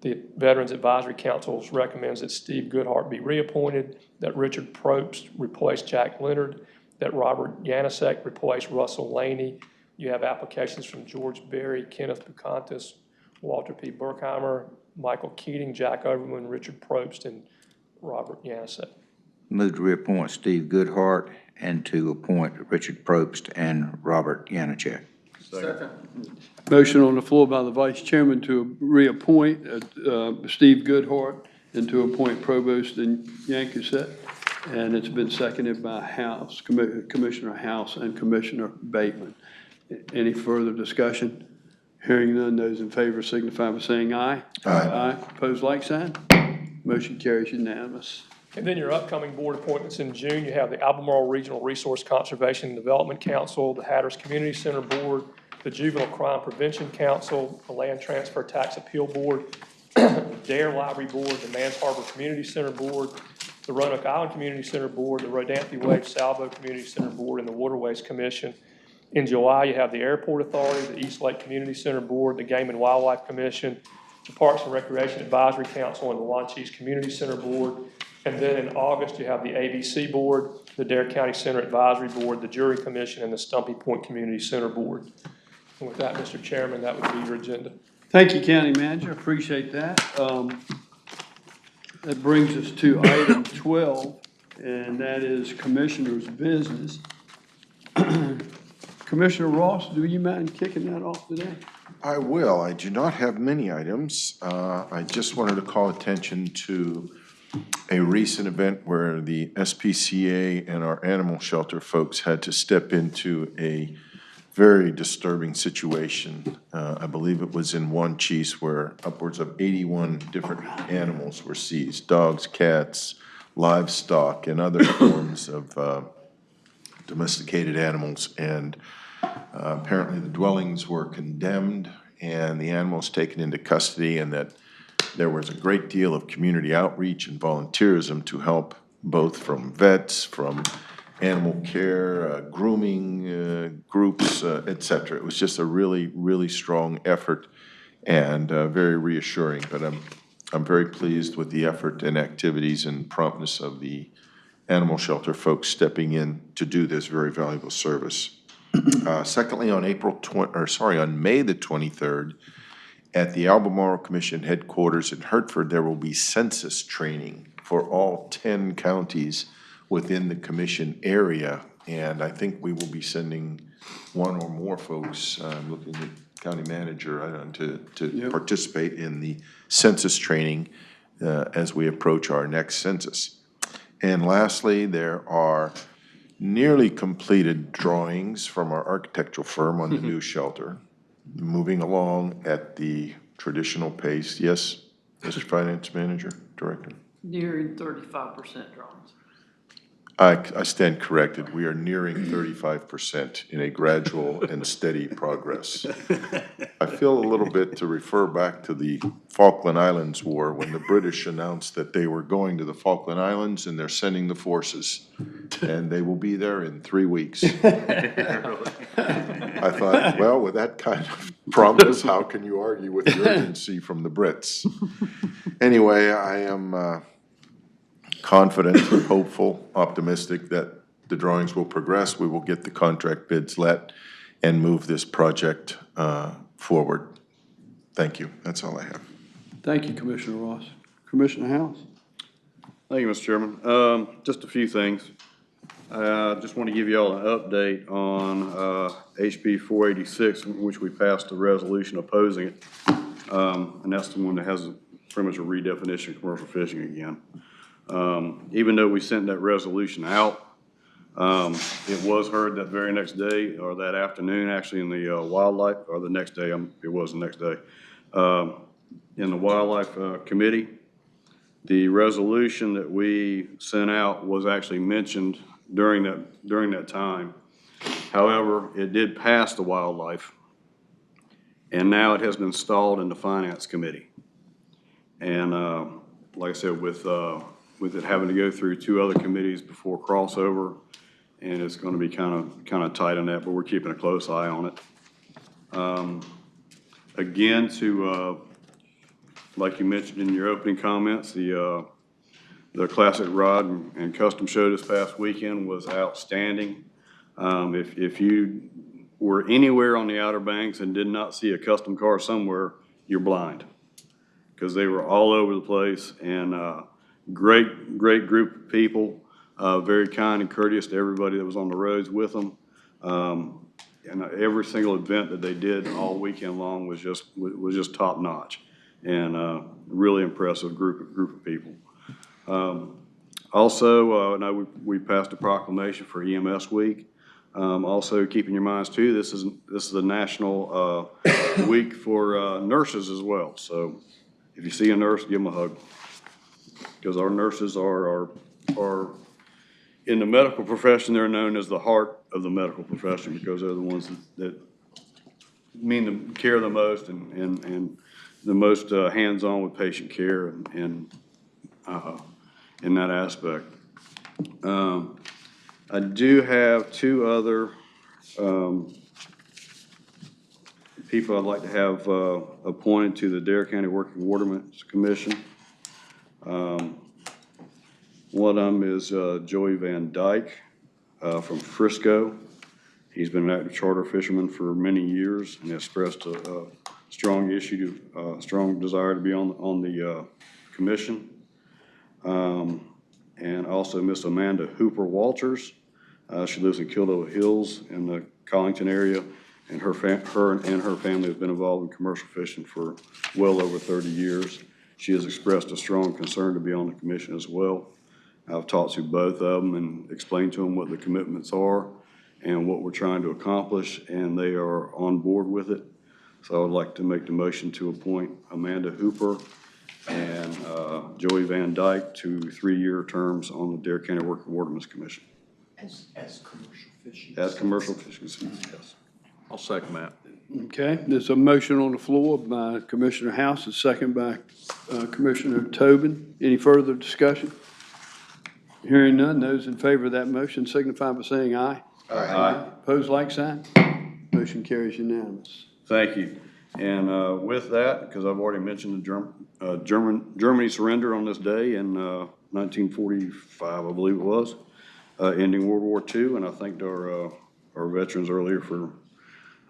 The Veterans Advisory Council recommends that Steve Goodhart be reappointed, that Richard Probst replace Jack Leonard, that Robert Yanasek replace Russell Laney. You have applications from George Berry, Kenneth Bucantis, Walter P. Burkheimer, Michael Keating, Jack Overman, Richard Probst, and Robert Yanasek. Move to reappoint Steve Goodhart and to appoint Richard Probst and Robert Yanacek. Second. Motion on the floor by the vice chairman to reappoint Steve Goodhart and to appoint Provost and Yankuset. And it's been seconded by House, Commissioner House and Commissioner Bateman. Any further discussion? Hearing none, those in favor signify by saying aye. Aye. Aye. Opposed, like sign. Motion carries unanimous. And then your upcoming board appointments in June, you have the Albemarle Regional Resource Conservation and Development Council, the Hatters Community Center Board, the Juvenile Crime Prevention Council, the Land Transfer Tax Appeal Board, DARE Library Board, the Mans Harbor Community Center Board, the Roanoke Island Community Center Board, the Rodanthe Wave Salvo Community Center Board, and the Waterways Commission. In July, you have the Airport Authority, the East Lake Community Center Board, the Game and Wildlife Commission, the Parks and Recreation Advisory Council, and the Wanchese Community Center Board. And then in August, you have the A.B.C. Board, the Dare County Center Advisory Board, the Jury Commission, and the Stumpy Point Community Center Board. And with that, Mr. Chairman, that would be your agenda. Thank you, County Manager. Appreciate that. That brings us to item 12, and that is Commissioner's Business. Commissioner Ross, do you mind kicking that off today? I will. I do not have many items. I just wanted to call attention to a recent event where the SPCA and our animal shelter folks had to step into a very disturbing situation. I believe it was in Wanchese where upwards of 81 different animals were seized, dogs, cats, livestock, and other forms of domesticated animals. And apparently the dwellings were condemned and the animals taken into custody, and that there was a great deal of community outreach and volunteerism to help, both from vets, from animal care, grooming groups, et cetera. It was just a really, really strong effort and very reassuring. But I'm very pleased with the effort and activities and promptness of the animal shelter folks stepping in to do this very valuable service. Secondly, on May the 23rd, at the Albemarle Commission headquarters in Hertford, there will be census training for all 10 counties within the commission area. And I think we will be sending one or more folks, looking at county manager, to participate in the census training as we approach our next census. And lastly, there are nearly completed drawings from our architectural firm on the new shelter, moving along at the traditional pace. Yes, Mr. Finance Manager, Director? Nearing 35% drawings. I stand corrected. We are nearing 35% in a gradual and steady progress. I feel a little bit to refer back to the Falkland Islands War when the British announced that they were going to the Falkland Islands and they're sending the forces, and they will be there in 3 weeks. I thought, well, with that kind of promise, how can you argue with the urgency from the Brits? Anyway, I am confident, hopeful, optimistic that the drawings will progress. We will get the contract bids let and move this project forward. Thank you. That's all I have. Thank you, Commissioner Ross. Commissioner House? Thank you, Mr. Chairman. Just a few things. I just want to give you all an update on HB 486, in which we passed a resolution opposing it. And that's the one that has pretty much a redefinition of commercial fishing again. Even though we sent that resolution out, it was heard that very next day, or that afternoon, actually, in the wildlife, or the next day, it was the next day, in the wildlife committee. The resolution that we sent out was actually mentioned during that time. However, it did pass the wildlife, and now it has been stalled in the finance committee. And like I said, with it having to go through 2 other committees before crossover, and it's going to be kind of tight on that, but we're keeping a close eye on it. Again, like you mentioned in your opening comments, the Classic Rod and Custom Show this past weekend was outstanding. If you were anywhere on the Outer Banks and did not see a custom car somewhere, you're blind, because they were all over the place, and great group of people, very kind and courteous to everybody that was on the roads with them. And every single event that they did all weekend long was just top notch, and really impressive group of people. Also, I know we passed a proclamation for EMS Week. Also, keep in your minds too, this is a national week for nurses as well. So, if you see a nurse, give them a hug, because our nurses are in the medical profession. They're known as the heart of the medical profession, because they're the ones that mean the care the most and the most hands-on with patient care and in that aspect. I do have two other people I'd like to have appointed to the Dare County Working Watermen's Commission. One of them is Joey Van Dyke from Frisco. He's been an active charter fisherman for many years and expressed a strong desire to be on the commission. And also Miss Amanda Hooper Walters. She lives in Kildow Hills in the Collington area, and her and her family have been involved in commercial fishing for well over 30 years. She has expressed a strong concern to be on the commission as well. I've talked to both of them and explained to them what the commitments are and what we're trying to accomplish, and they are on board with it. So I would like to make the motion to appoint Amanda Hooper and Joey Van Dyke to 3-year terms on the Dare County Working Watermen's Commission. As commercial fishing. As commercial fishing, yes. I'll second that. Okay, there's a motion on the floor by Commissioner House, a second by Commissioner Tobin. Any further discussion? Hearing none, those in favor of that motion signify by saying aye. Aye. Opposed, like sign. Motion carries unanimous. Thank you. And with that, because I've already mentioned the Germany surrender on this day in 1945, I believe it was, ending World War II, and I thanked our veterans earlier for,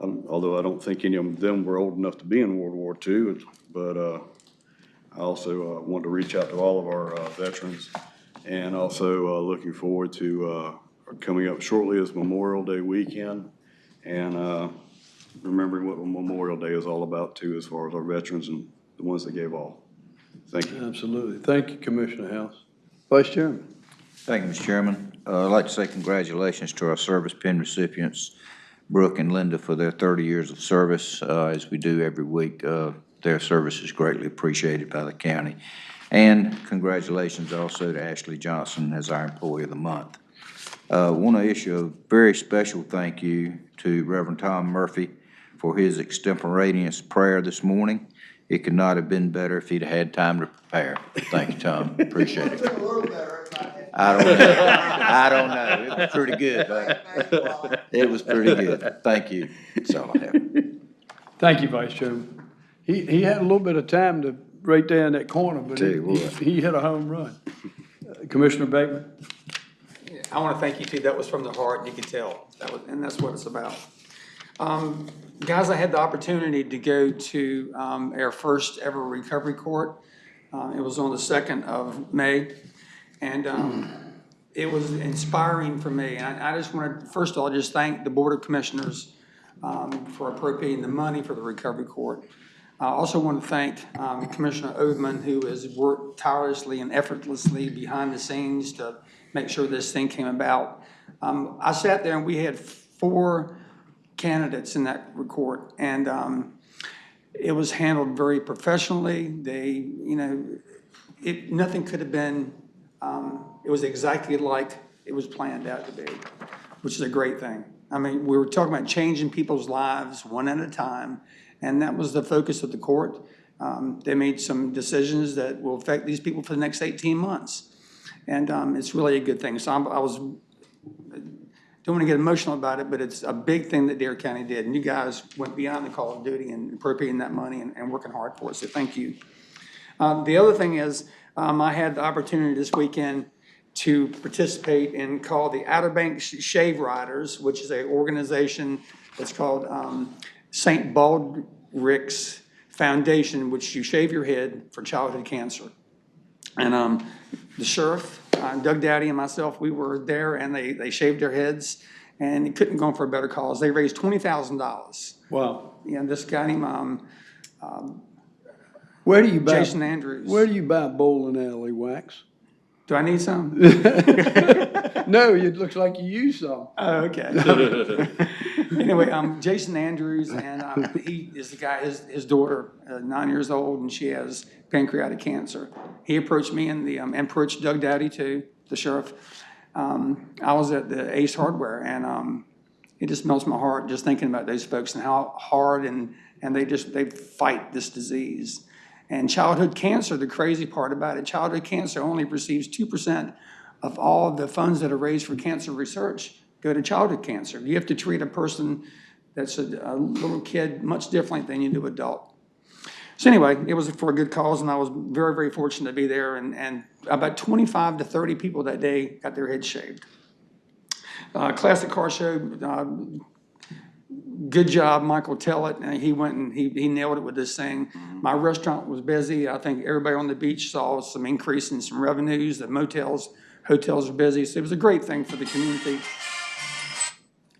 although I don't think any of them were old enough to be in World War II, but I also want to reach out to all of our veterans, and also looking forward to coming up shortly is Memorial Day weekend, and remembering what Memorial Day is all about too, as far as our veterans and the ones that gave all. Thank you. Absolutely. Thank you, Commissioner House. Vice Chairman. Thank you, Mr. Chairman. I'd like to say congratulations to our service pin recipients, Brooke and Linda, for their 30 years of service. As we do every week, their service is greatly appreciated by the county. And congratulations also to Ashley Johnson as our Employee of the Month. I want to issue a very special thank you to Reverend Tom Murphy for his extemporaneous prayer this morning. It could not have been better if he'd had time to prepare. Thank you, Tom. Appreciate it. I don't know. It was pretty good, man. It was pretty good. Thank you. That's all I have. Thank you, Vice Chairman. He had a little bit of time to right there in that corner, but he hit a home run. Commissioner Bateman. I want to thank you too. That was from the heart. You could tell. And that's what it's about. Guys, I had the opportunity to go to our first ever recovery court. It was on the 2nd of May. And it was inspiring for me. And I just want to, first of all, just thank the Board of Commissioners for appropriating the money for the recovery court. I also want to thank Commissioner Oldman, who has worked tirelessly and effortlessly behind the scenes to make sure this thing came about. I sat there and we had 4 candidates in that court, and it was handled very professionally. They, nothing could have been, it was exactly like it was planned out to be, which is a great thing. I mean, we were talking about changing people's lives one at a time, and that was the focus of the court. They made some decisions that will affect these people for the next 18 months. And it's really a good thing. So don't want to get emotional about it, but it's a big thing that Dare County did. And you guys went beyond the call of duty and appropriating that money and working hard for it, so thank you. The other thing is, I had the opportunity this weekend to participate in called the Outer Banks Shave Riders, which is an organization that's called St. Baldrick's Foundation, which you shave your head for childhood cancer. And the sheriff, Doug Dowdy, and myself, we were there, and they shaved their heads, and it couldn't go on for a better cause. They raised $20,000. Wow. And this guy named Where do you buy? Jason Andrews. Where do you buy bowling alley wax? Do I need some? No, it looks like you use some. Oh, okay. Anyway, Jason Andrews, and he is the guy, his daughter, 9 years old, and she has pancreatic cancer. He approached me and approached Doug Dowdy too, the sheriff. I was at the Ace Hardware, and it just melts my heart just thinking about those folks and how hard and they fight this disease. And childhood cancer, the crazy part about it, childhood cancer only receives 2% of all the funds that are raised for cancer research go to childhood cancer. You have to treat a person that's a little kid much differently than you do adult. So anyway, it was for a good cause, and I was very, very fortunate to be there. And about 25 to 30 people that day got their heads shaved. Classic Car Show, good job, Michael Tellett. He went and he nailed it with this thing. My restaurant was busy. I think everybody on the beach saw some increase in some revenues. The motels, hotels are busy. So it was a great thing for the community.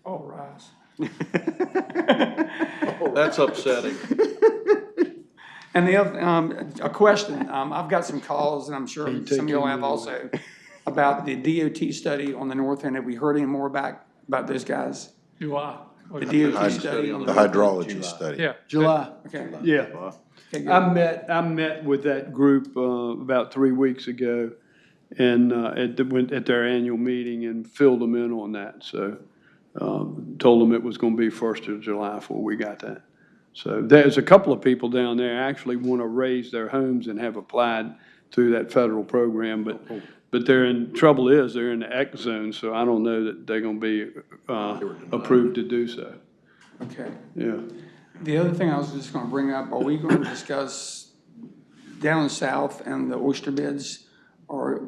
All rise. That's upsetting. And the other, a question, I've got some calls, and I'm sure some of y'all have also, about the DOT study on the north end. Have we heard any more about those guys? Do I? The DOT study on The hydrology study. Yeah. July. Okay. Yeah. Okay, good. I met with that group about 3 weeks ago, and went at their annual meeting and filled them in on that. So told them it was going to be 1st of July before we got that. So there's a couple of people down there actually want to raise their homes and have applied through that federal program, but they're in the X zone, so I don't know that they're going to be approved to do so. Okay. Yeah. The other thing I was just going to bring up, are we going to discuss down south and the oyster beds? Or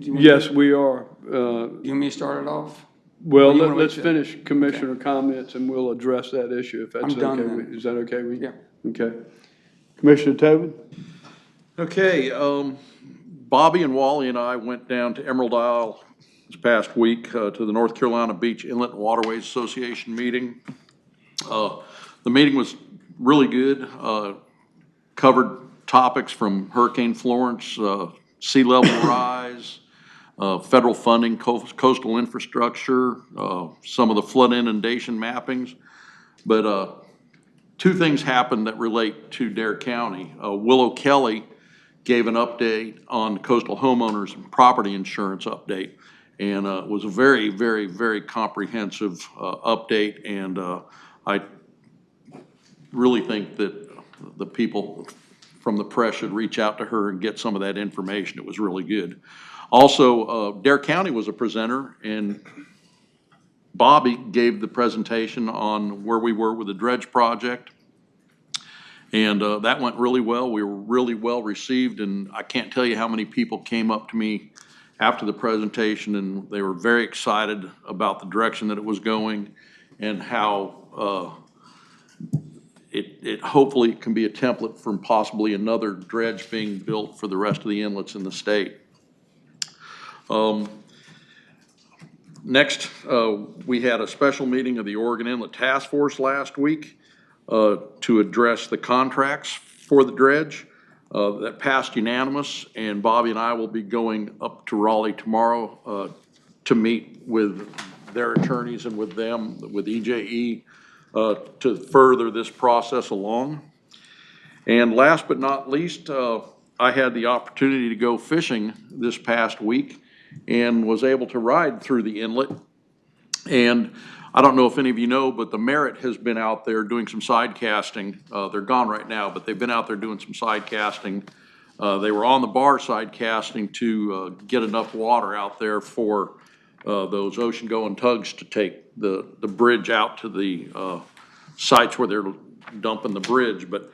Yes, we are. Do you want me to start it off? Well, let's finish commissioner comments, and we'll address that issue if that's I'm done okay. then. Is that okay with you? Yeah. Okay. Commissioner Tobin? Okay, Bobby and Wally and I went down to Emerald Isle this past week to the North Carolina Beach Inlet and Waterways Association meeting. The meeting was really good, covered topics from Hurricane Florence, sea level rise, federal funding, coastal infrastructure, some of the flood inundation mappings. But two things happened that relate to Dare County. Willow Kelly gave an update on coastal homeowners and property insurance update. And it was a very, very, very comprehensive update. And I really think that the people from the press should reach out to her and get some of that information. It was really good. Also, Dare County was a presenter, and Bobby gave the presentation on where we were with the Dredge project. And that went really well. We were really well received, and I can't tell you how many people came up to me after the presentation, and they were very excited about the direction that it was going and how it hopefully can be a template for possibly another dredge being built for the rest of the inlets in the state. Next, we had a special meeting of the Oregon Inlet Task Force last week to address the contracts for the dredge. That passed unanimous, and Bobby and I will be going up to Raleigh tomorrow to meet with their attorneys and with them, with EJE, to further this process along. And last but not least, I had the opportunity to go fishing this past week and was able to ride through the inlet. And I don't know if any of you know, but the Merit has been out there doing some side casting. They're gone right now, but they've been out there doing some side casting. They were on the bar side casting to get enough water out there for those ocean-going tugs to take the bridge out to the sites where they're dumping the bridge. But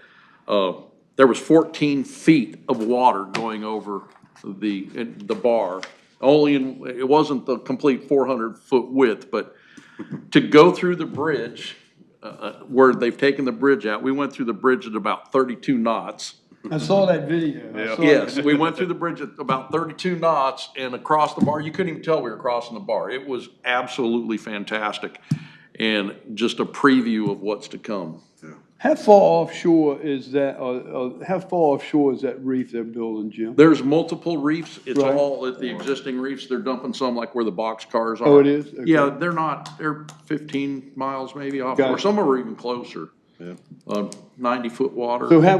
there was 14 feet of water going over the bar. It wasn't the complete 400-foot width, but to go through the bridge, where they've taken the bridge out, we went through the bridge at about 32 knots. I saw that video. Yes, we went through the bridge at about 32 knots and across the bar. You couldn't even tell we were crossing the bar. It was absolutely fantastic and just a preview of what's to come. How far offshore is that, how far offshore is that reef they're building, Jim? There's multiple reefs. It's Right. all at the existing reefs. They're dumping some like where the box cars are. Oh, it is? Okay. Yeah, they're 15 miles maybe offshore. Gotcha. Some are even closer. 90-foot water. So how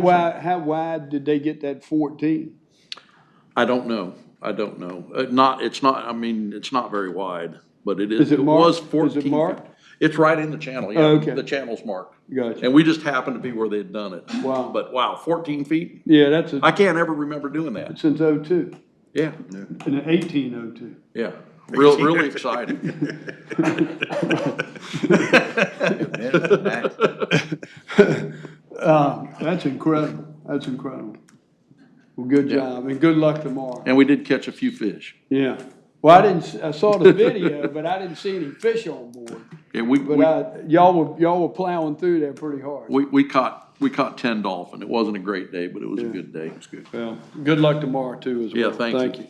wide did they get that 14? I don't know. It's not very wide, but it is. Is it It marked? was 14 Is it marked? feet. It's right in the channel, yeah. Oh, okay. The channel's marked. Gotcha. And we just happened to be where they'd done it. Wow. But wow, 14 feet? Yeah, that's I can't ever remember doing that. since '02, Yeah, in 1802. yeah. Really exciting. That's incredible. That's incredible. Well, good job, and good luck tomorrow. And we did catch a few fish. Yeah. Well, I saw the video, but I didn't see any fish on board. Yeah, But y'all were plowing through there pretty hard. we caught 10 dolphin. It wasn't a great day, but it was a good day. It was good. Well, good luck tomorrow too as well. Yeah, thank you.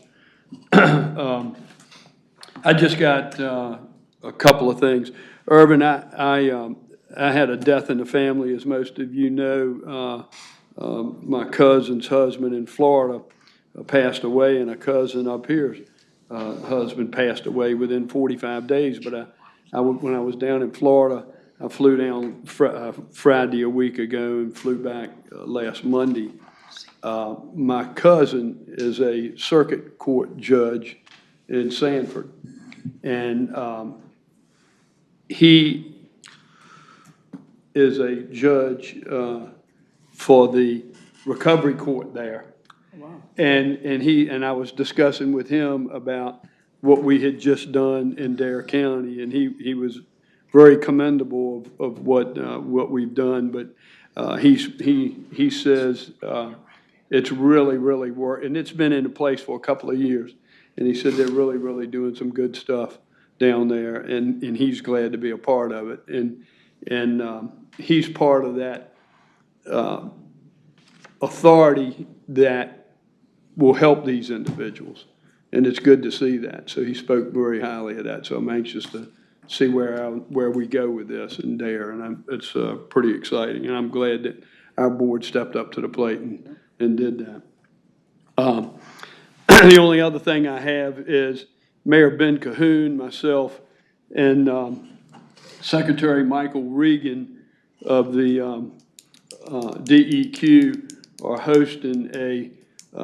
I just got a couple of things. Irvin, I had a death in the family, as most of you know. My cousin's husband in Florida passed away, and a cousin up here's husband passed away within 45 days. But when I was down in Florida, I flew down Friday a week ago and flew back last Monday. My cousin is a circuit court judge in Sanford, and he is a judge for the recovery court there. Wow. And I was discussing with him about what we had just done in Dare County, and he was very commendable of what we've done. But he says it's really work, and it's been in place for a couple of years. And he said they're really doing some good stuff down there, and he's glad to be a part of it. And he's part of that authority that will help these individuals. And it's good to see that. So he spoke very highly of that. So I'm anxious to see where we go with this in Dare. And it's pretty exciting. And I'm glad that our board stepped up to the plate and did that. The only other thing I have is Mayor Ben Cahoon, myself, and Secretary Michael Regan of the DEQ are hosting a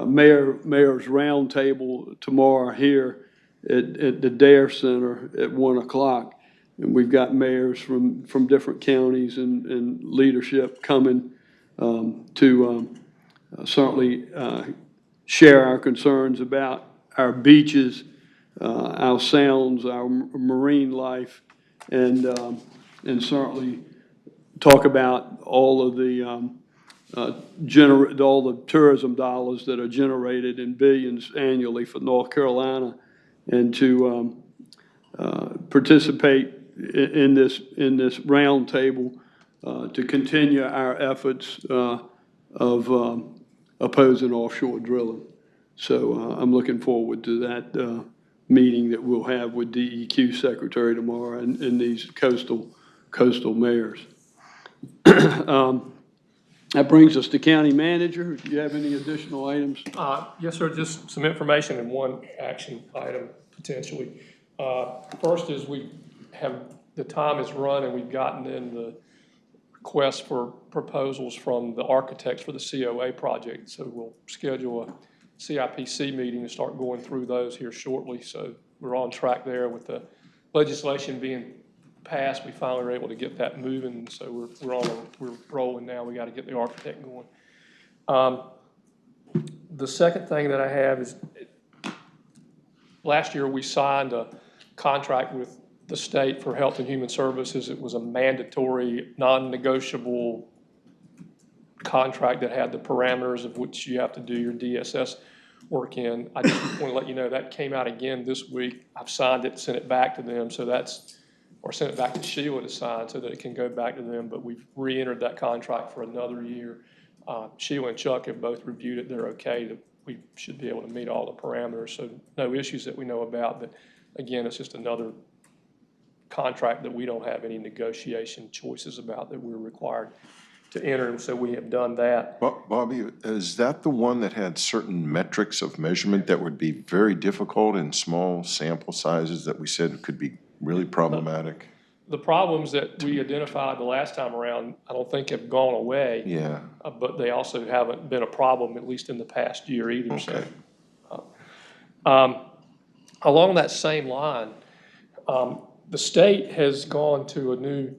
mayor's roundtable tomorrow here at the Dare Center at 1 o'clock. And we've got mayors from different counties and leadership coming to certainly share our concerns about our beaches, our sounds, our marine life, and certainly talk about all of the all the tourism dollars that are generated in billions annually for North Carolina, and to participate in this roundtable to continue our efforts of opposing offshore drilling. So I'm looking forward to that meeting that we'll have with DEQ Secretary tomorrow and these coastal mayors. That brings us to County Manager. Do you have any additional items? Yes, sir, just some information and one action item potentially. First is the time is run and we've gotten in the request for proposals from the architects for the COA project. So we'll schedule a CIPC meeting to start going through those here shortly. So we're on track there with the legislation being passed. We finally were able to get that moving. So we're rolling now. We got to get the architect going. The second thing that I have is last year we signed a contract with the state for Health and Human Services. It was a mandatory, non-negotiable contract that had the parameters of which you have to do your DSS work in. I just want to let you know that came out again this week. I've signed it, sent it back to them, so that's, or sent it back to Sheila to sign so that it can go back to them, but we've re-entered that contract for another year. Sheila and Chuck have both reviewed it. They're okay. That we should be able to meet all the parameters, so no issues that we know about, but again, it's just another contract that we don't have any negotiation choices about that we're required to enter, and so we have done that. Bobby, is that the one that had certain metrics of measurement that would be very difficult in small sample sizes that we said could be really problematic? The problems that we identified the last time around, I don't think have gone away. Yeah. But they also haven't been a problem, at least in the past year either. Okay. So, along that same line, the state has gone to a new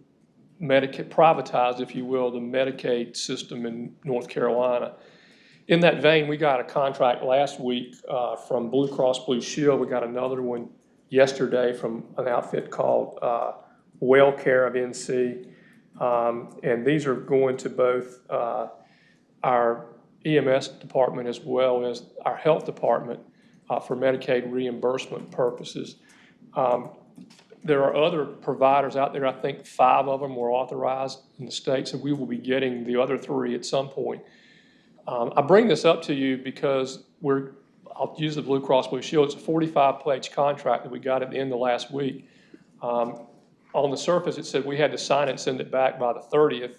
Medicaid, privatized, if you will, the Medicaid system in North Carolina. In that vein, we got a contract last week from Blue Cross Blue Shield. We got another one yesterday from an outfit called WellCare of NC. And these are going to both our EMS department as well as our health department for Medicaid reimbursement purposes. There are other providers out there. I think 5 of them were authorized in the state, so we will be getting the other 3 at some point. I bring this up to you because I'll use the Blue Cross Blue Shield. It's a 45-page contract that we got at the end of last week. On the surface, it said we had to sign it and send it back by the 30th,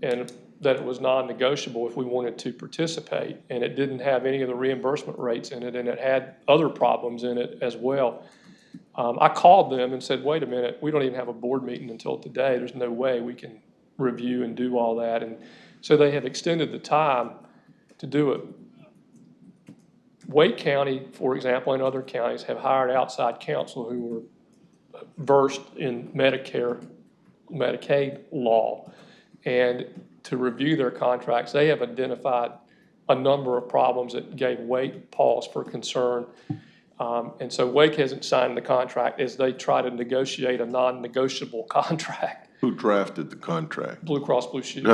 and that it was non-negotiable if we wanted to participate. And it didn't have any of the reimbursement rates in it, and it had other problems in it as well. I called them and said, wait a minute, we don't even have a board meeting until today. There's no way we can review and do all that. And so they have extended the time to do it. Wake County, for example, and other counties have hired outside counsel who are versed in Medicaid law. And to review their contracts, they have identified a number of problems that gave Wake pause for concern. And so Wake hasn't signed the contract as they try to negotiate a non-negotiable contract. Who drafted the contract? Blue Cross Blue Shield.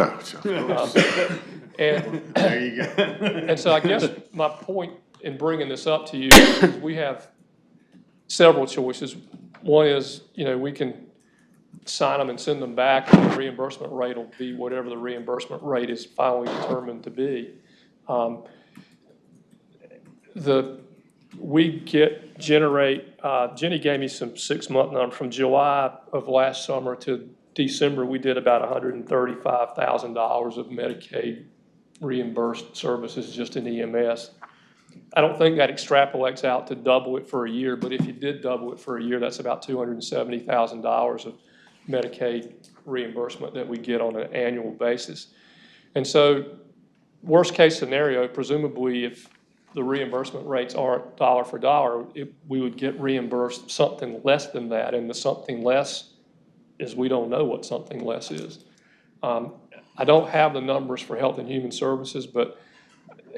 And there you go. And so I guess my point in bringing this up to you is we have several choices. One is, we can sign them and send them back, and the reimbursement rate will be whatever the reimbursement rate is finally determined to be. Jenny gave me some 6-month numbers. From July of last summer to December, we did about $135,000 of Medicaid reimbursed services just in EMS. I don't think that extrapolates out to double it for a year, but if you did double it for a year, that's about $270,000 of Medicaid reimbursement that we get on an annual basis. And so, worst case scenario, presumably if the reimbursement rates aren't dollar for dollar, we would get reimbursed something less than that, and the something less is we don't know what something less is. I don't have the numbers for Health and Human Services, but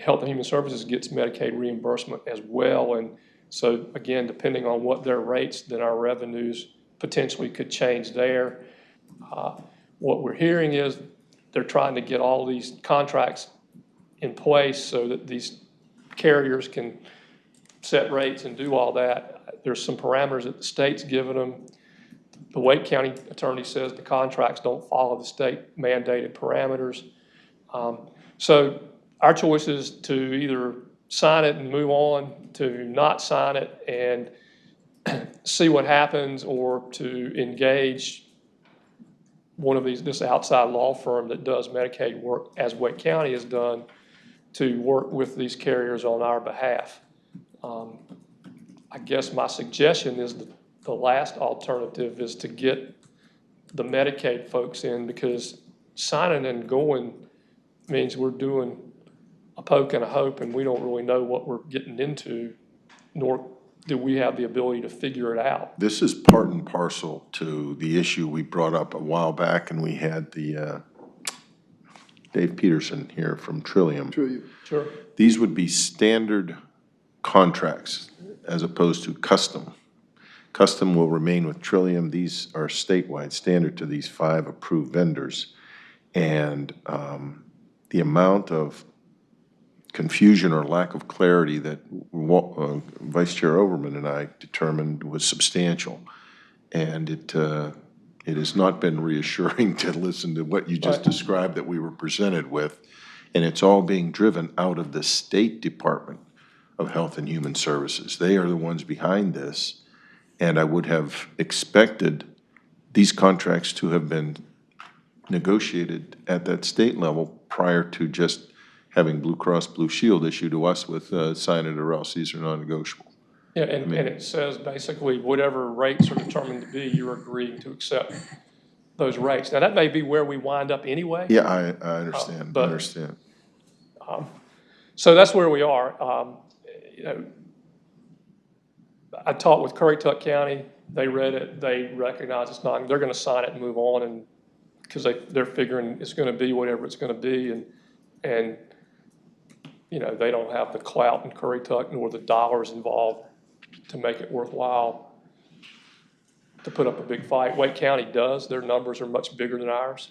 Health and Human Services gets Medicaid reimbursement as well, and so again, depending on what their rates, then our revenues potentially could change there. What we're hearing is they're trying to get all these contracts in place so that these carriers can set rates and do all that. There's some parameters that the state's given them. The Wake County attorney says the contracts don't follow the state mandated parameters. So our choice is to either sign it and move on, to not sign it and see what happens, or to engage one of this outside law firm that does Medicaid work, as Wake County has done, to work with these carriers on our behalf. I guess my suggestion is the last alternative is to get the Medicaid folks in, because signing and going means we're doing a poke and a hope, and we don't really know what we're getting into, nor do we have the ability to figure it out. This is part and parcel to the issue we brought up a while back, and we had the Dave Peterson here from Trillium. Sure. These would be standard contracts as opposed to custom. Custom will remain with Trillium. These are statewide standard to these 5 approved vendors. And the amount of confusion or lack of clarity that Vice Chair Overman and I determined was substantial. And it has not been reassuring to listen to what you just described that we were presented with. And it's all being driven out of the State Department of Health and Human Services. They are the ones behind this. And I would have expected these contracts to have been negotiated at that state level prior to just having Blue Cross Blue Shield issue to us with sign it or else these are non-negotiable. Yeah, and it says basically whatever rates are determined to be, you're agreeing to accept those rates. Now, that may be where we wind up anyway. Yeah, I understand, but, I understand. So that's where we are. You know, I talked with Currituck County. They read it. They recognize it's not. They're going to sign it and move on, and because they're figuring it's going to be whatever it's going to be, and you know, they don't have the clout in Currituck nor the dollars involved to make it worthwhile to put up a big fight. Wake County does. Their numbers are much bigger than ours.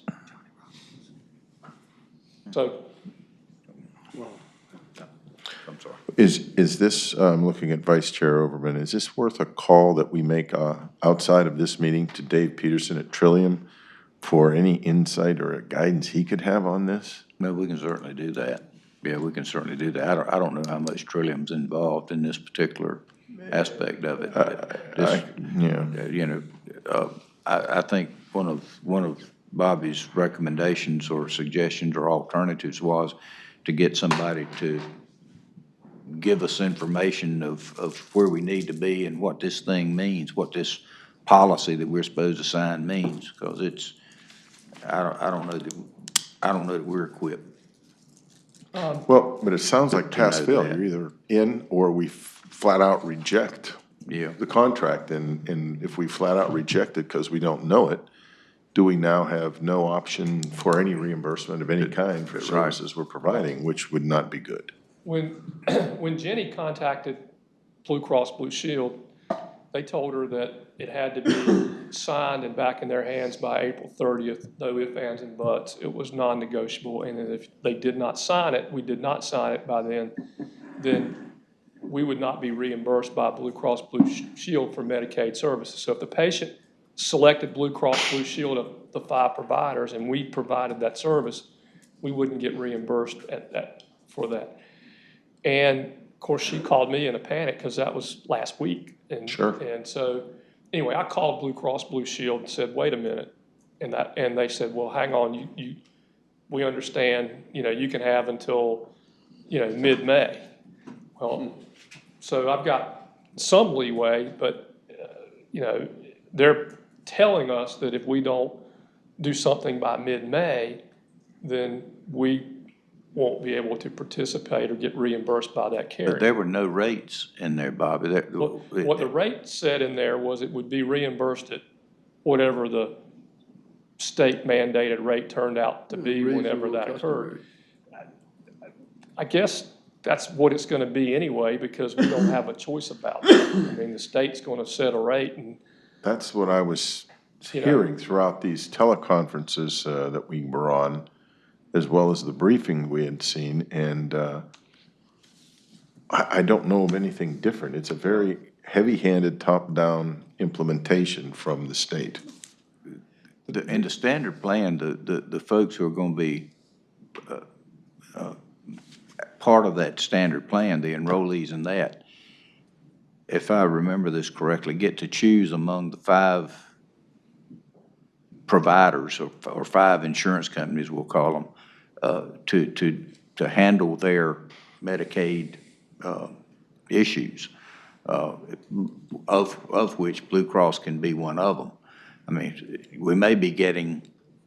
So, I'm sorry. Is this, I'm looking at Vice Chair Overman, is this worth a call that we make outside of this meeting to Dave Peterson at Trillium for any insight or guidance he could have on this? No, we can certainly do that. Yeah, we can certainly do that. I don't know how much Trillium's involved in this particular aspect of it. I think one of Bobby's recommendations or suggestions or alternatives was to get somebody to give us information of where we need to be and what this thing means, what this policy that we're supposed to sign means, because it's, I don't know that we're equipped. Well, but it sounds like pass fail. You're either in or we flat out reject the contract. And if we flat out reject it because we don't know it, do we now have no option for any reimbursement of any kind for services we're providing, which would not be good? When Jenny contacted Blue Cross Blue Shield, they told her that it had to be signed and back in their hands by April 30th, no ifs, ands, and buts. It was non-negotiable, and if they did not sign it, we did not sign it by then we would not be reimbursed by Blue Cross Blue Shield for Medicaid services. So if the patient selected Blue Cross Blue Shield of the 5 providers and we provided that service, we wouldn't get reimbursed for that. And of course, she called me in a panic because that was last week. And, and so anyway, I called Blue Cross Blue Shield and said, wait a minute. And they said, well, hang on, we understand, you know, you can have until, you know, mid-May. Well, so I've got some leeway, but, you know, they're telling us that if we don't do something by mid-May, then we won't be able to participate or get reimbursed by that carrier. But there were no rates in there, Bobby. What the rate said in there was it would be reimbursed at whatever the state mandated rate turned out to be whenever that occurred. I guess that's what it's going to be anyway, because we don't have a choice about it. I mean, the state's going to set a rate, and that's what I was hearing throughout these teleconferences that we were on, as well as the briefing we had seen, and I don't know of anything different. It's a very heavy-handed, top-down implementation from the state. In the standard plan, the folks who are going to be part of that standard plan, the enrollees in that, if I remember this correctly, get to choose among the 5 providers or 5 insurance companies, we'll call them, to handle their Medicaid issues, of which Blue Cross can be one of them. I mean, we may be getting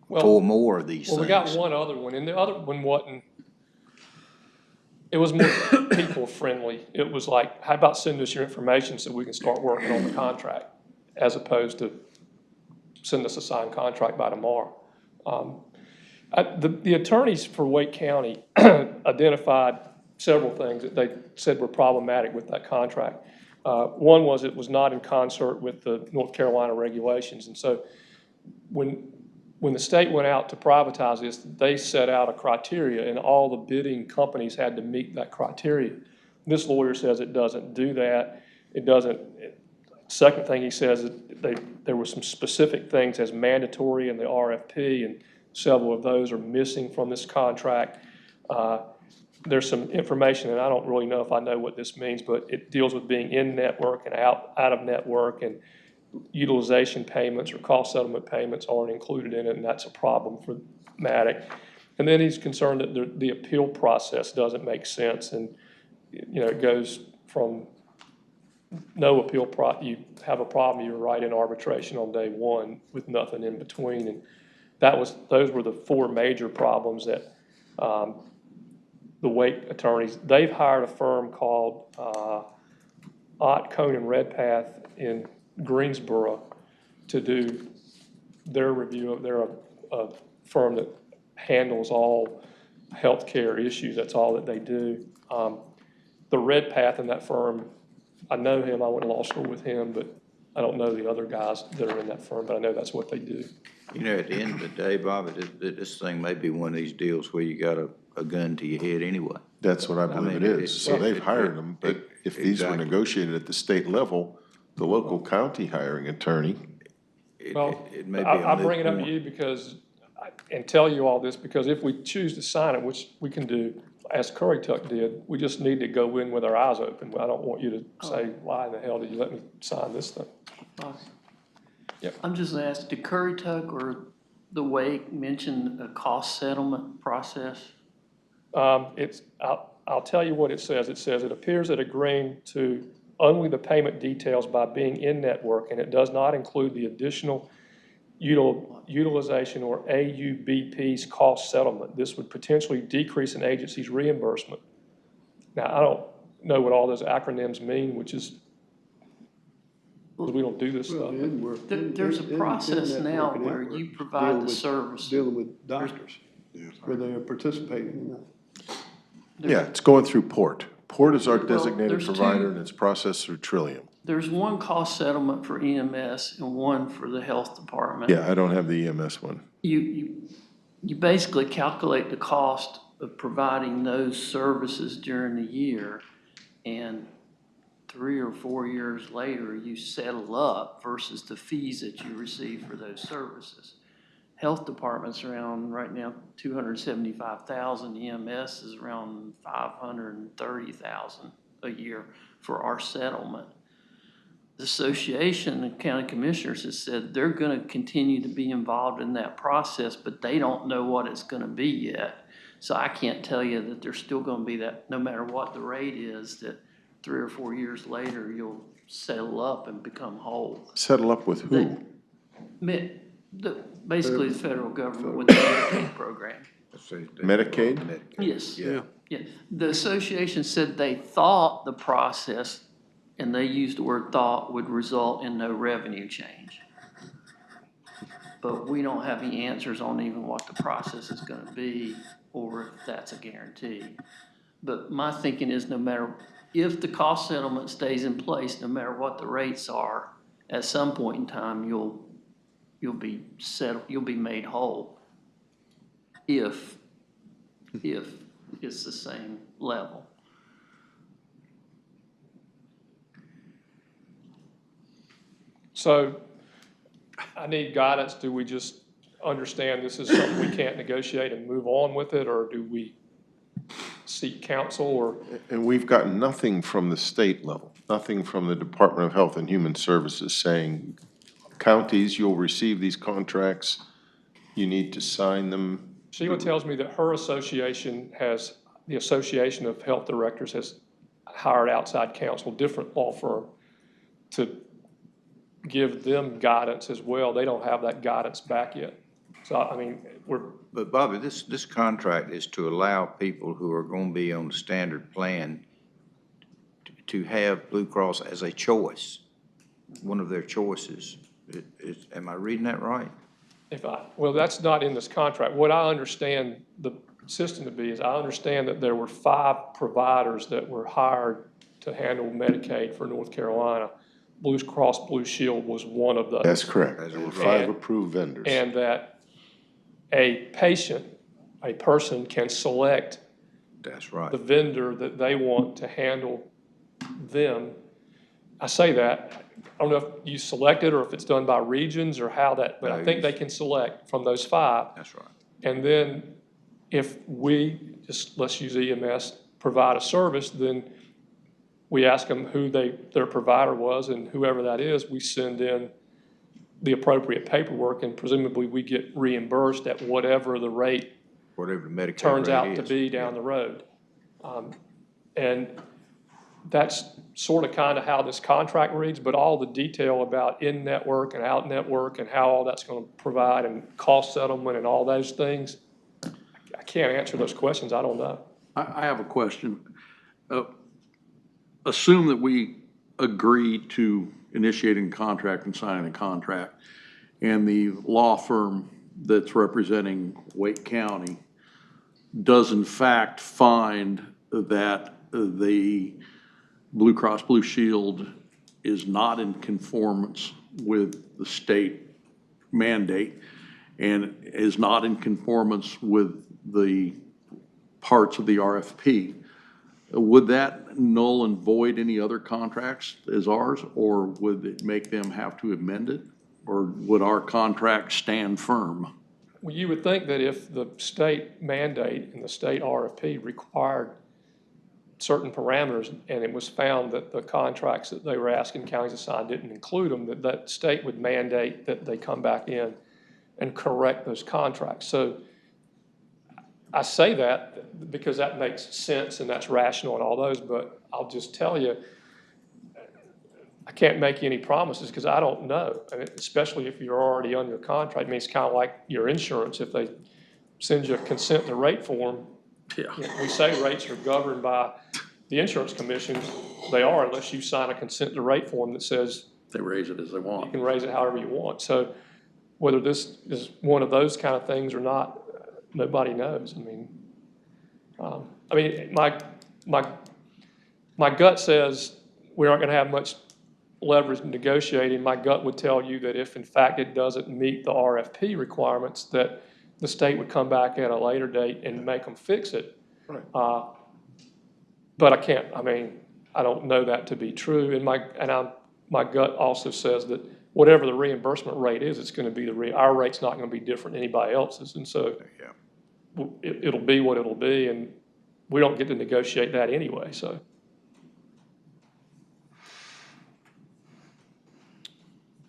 4 more of these things. We got one other one, and the other one wasn't. It was more people friendly. It was like, how about send us your information so we can start working on the contract, as opposed to send us a signed contract by tomorrow. The attorneys for Wake County identified several things that they said were problematic with that contract. One was it was not in concert with the North Carolina regulations. And so when the state went out to privatize this, they set out a criteria, and all the bidding companies had to meet that criteria. This lawyer says it doesn't do that. It doesn't. Second thing he says, there were some specific things as mandatory in the RFP, and several of those are missing from this contract. There's some information, and I don't really know if I know what this means, but it deals with being in network and out of network, and utilization payments or cost settlement payments aren't included in it, and that's a problem for Matic. And then he's concerned that the appeal process doesn't make sense, and it goes from no appeal, you have a problem, you're right in arbitration on day one with nothing in between. And those were the four major problems that the Wake attorneys, they've hired a firm called Ott, Cone, and Redpath in Greensboro to do their review. They're a firm that handles all healthcare issues. That's all that they do. The Redpath in that firm, I know him, I went to law school with him, but I don't know the other guys that are in that firm, but I know that's what they do. At the end of the day, Bobby, this thing may be one of these deals where you got a gun to your head anyway. That's what I believe it is. So they've hired them, but if these were negotiated at the state level, the local county hiring attorney. Well, it may be I bring it up to you because, and tell you all this, because if we choose to sign it, which we can do, as Currituck did, we just need to go in with our eyes open. I don't want you to say, why in the hell did you let me sign this thing? Yep. I'm just gonna ask, did Currituck or the Wake mention a cost settlement process? I'll tell you what it says. It says, it appears that agreeing to only the payment details by being in network, and it does not include the additional utilization or AUBP's cost settlement. This would potentially decrease an agency's reimbursement. Now, I don't know what all those acronyms mean, which is, because we don't do this stuff. There's a process now where you provide the service. Dealing with doctors, where they are participating in that. Yeah, it's going through Port. Port is our designated there's provider, two. and it's processed through Trillium. There's one cost settlement for EMS and one for the health department. Yeah, I don't have the EMS one. You basically calculate the cost of providing those services during the year, and 3 or 4 years later, you settle up versus the fees that you receive for those services. Health department's around right now 275,000. EMS is around 530,000 a year for our settlement. The Association of County Commissioners has said they're going to continue to be involved in that process, but they don't know what it's going to be yet. So I can't tell you that there's still going to be that, no matter what the rate is, that 3 or 4 years later you'll settle up and become whole. Settle up with who? Basically the federal government with the Delegate program. Medicaid? Yes. Yeah. The association said they thought the process, and they used the word thought, would result in no revenue change. But we don't have any answers on even what the process is going to be or if that's a guarantee. But my thinking is no matter, if the cost settlement stays in place, no matter what the rates are, at some point in time, you'll be settled, you'll be made whole if it's the same level. So I need guidance. Do we just understand this is something we can't negotiate and move on with it, or do we seek counsel? Or And we've gotten nothing from the state level, nothing from the Department of Health and Human Services saying, counties, you'll receive these contracts, you need to sign them. Sheila tells me that her association has, the Association of Health Directors has hired outside counsel, different law firm, to give them guidance as well. They don't have that guidance back yet. So, I mean, But Bobby, this contract is to allow people who are going to be on the standard plan to have Blue Cross as a choice, one of their choices. Am I reading that right? Well, that's not in this contract. What I understand the system to be is I understand that there were 5 providers that were hired to handle Medicaid for North Carolina. Blue Cross Blue Shield was one of those. That's correct. There were 5 And- approved vendors. And that a patient, a person can select That's right. the vendor that they want to handle them. I say that, I don't know if you select it or if it's done by regions or how that, but I think they can select from those 5. That's right. And then if we, just let's use EMS, provide a service, then we ask them who their provider was, and whoever that is, we send in the appropriate paperwork, and presumably we get reimbursed at whatever the rate Whatever the Medicare turns rate out to is. be down the road. And that's sort of kind of how this contract reads, but all the detail about in-network and out-network and how all that's going to provide and cost settlement and all those things, I can't answer those questions. I don't know. I have a question. Assume that we agree to initiating a contract and signing a contract, and the law firm that's representing Wake County does in fact find that the Blue Cross Blue Shield is not in conformance with the state mandate and is not in conformance with the parts of the RFP. Would that null and void any other contracts as ours, or would it make them have to amend it? Or would our contract stand firm? Well, you would think that if the state mandate and the state RFP required certain parameters, and it was found that the contracts that they were asking counties to sign didn't include them, that state would mandate that they come back in and correct those contracts. So I say that because that makes sense and that's rational and all those, but I'll just tell you, I can't make you any promises because I don't know. I mean, especially if you're already under contract. I mean, it's kind of like your insurance. If they send you a consent to rate form, we say rates are governed by the insurance commission. They are, unless you sign a consent to rate form that says they raise it as they want. You can raise it however you want. So whether this is one of those kind of things or not, nobody knows. I mean, my gut says we aren't going to have much leverage in negotiating. My gut would tell you that if in fact it doesn't meet the RFP requirements, that the state would come back at a later date and make them fix it. Right. But I can't, I don't know that to be true. And my gut also says that whatever the reimbursement rate is, it's going to be our rate's not going to be different than anybody else's. And so it'll be what it'll be, and we don't get to negotiate that anyway, so.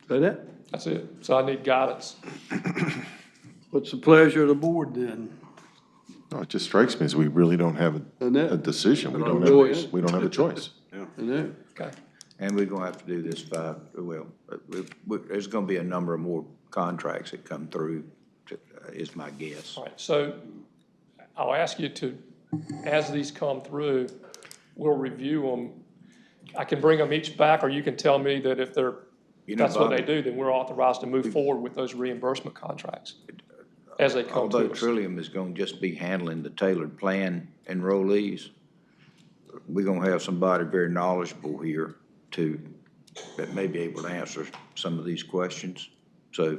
Is that it? That's it. So I need guidance. What's the pleasure of the board then? No, it just strikes me as we really don't have a decision. We don't have a choice. Okay. And we're gonna have to do this there's gonna be a number of more contracts that come through, is my guess. All right, so I'll ask you to, as these come through, we'll review them. I can bring them each back, or you can tell me that if that's what they do, then we're authorized to move forward with those reimbursement contracts as they come to Although us. Trillium is gonna just be handling the tailored plan enrollees, we're gonna have somebody very knowledgeable here that may be able to answer some of these questions. So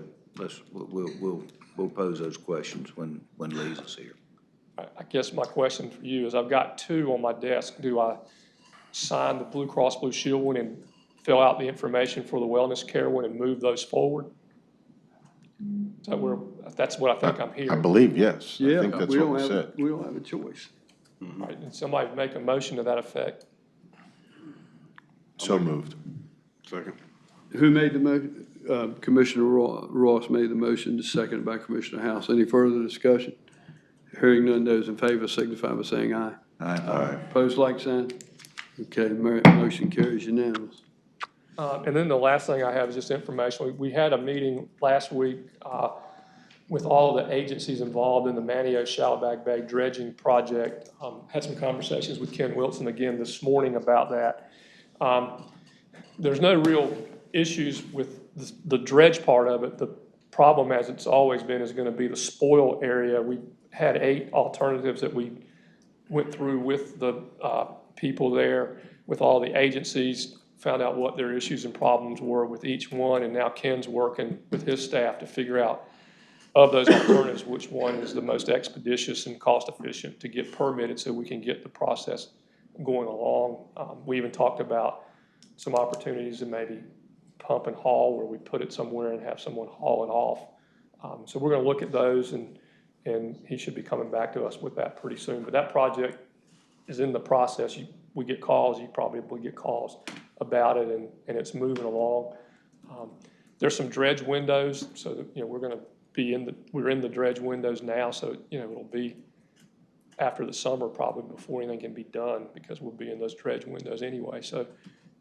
we'll pose those questions when Lisa's here. I guess my question for you is, I've got 2 on my desk. Do I sign the Blue Cross Blue Shield one and fill out the information for the wellness care one and move those forward? That's what I think I'm hearing. I believe, yes. Yeah, I think that's what we said. We don't have a choice. All right, and somebody make a motion to that effect. So moved. Second. Who made the motion? Commissioner Ross made the motion, seconded by Commissioner House. Any further discussion? Hearing none, those in favor signify by saying aye. Aye. Opposed, like sign. Okay, motion carries unanimous. And then the last thing I have is just information. We had a meeting last week with all the agencies involved in the Manteo Shallowbag Bay dredging project. Had some conversations with Ken Wilson again this morning about that. There's no real issues with the dredge part of it. The problem, as it's always been, is going to be the spoil area. We had 8 alternatives that we went through with the people there. with all the agencies, found out what their issues and problems were with each one, and now Ken's working with his staff to figure out of those alternatives, which one is the most expeditious and cost efficient to get permitted so we can get the process going along. We even talked about some opportunities to maybe pump and haul, where we put it somewhere and have someone haul it off. So we're gonna look at those, and he should be coming back to us with that pretty soon. But that project is in the process. We get calls, you probably get calls about it, and it's moving along. There's some dredge windows, so that, you know, we're in the dredge windows now, so, you know, it'll be after the summer probably before anything can be done, because we'll be in those dredge windows anyway. So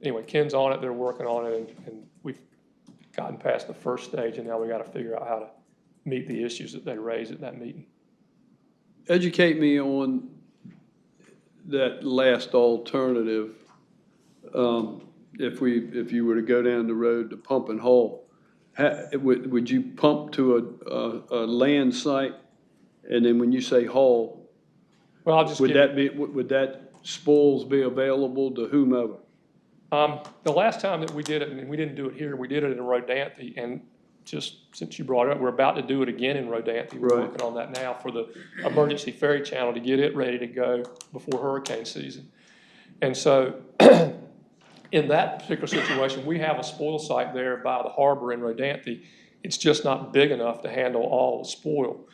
anyway, Ken's on it, they're working on it, and we've gotten past the first stage, and now we got to figure out how to meet the issues that they raised at that meeting. Educate me on that last alternative. If you were to go down the road to pump and haul, would you pump to a land site, and then when you say haul, well, I'll just would that spoils be available to whomever? The last time that we did it, and we didn't do it here, we did it in Rodanthe, and just since you brought it up, we're about to do it again in Rodanthe. We're working on that now for the emergency ferry channel to get it ready to go before hurricane season. And so in that particular situation, we have a spoil site there by the harbor in Rodanthe. It's just not big enough to handle all the spoil.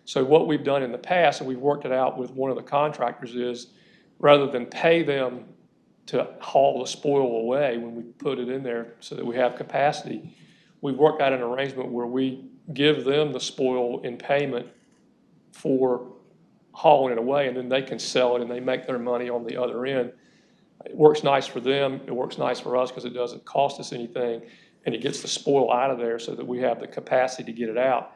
So what we've done in the past, and we've worked it out with one of the contractors, is rather than pay them to haul the spoil away when we put it in there so that we have capacity, we've worked out an arrangement where we give them the spoil in payment for hauling it away, and then they can sell it and they make their money on the other end. It works nice for them, it works nice for us because it doesn't cost us anything, and it gets the spoil out of there so that we have the capacity to get it out.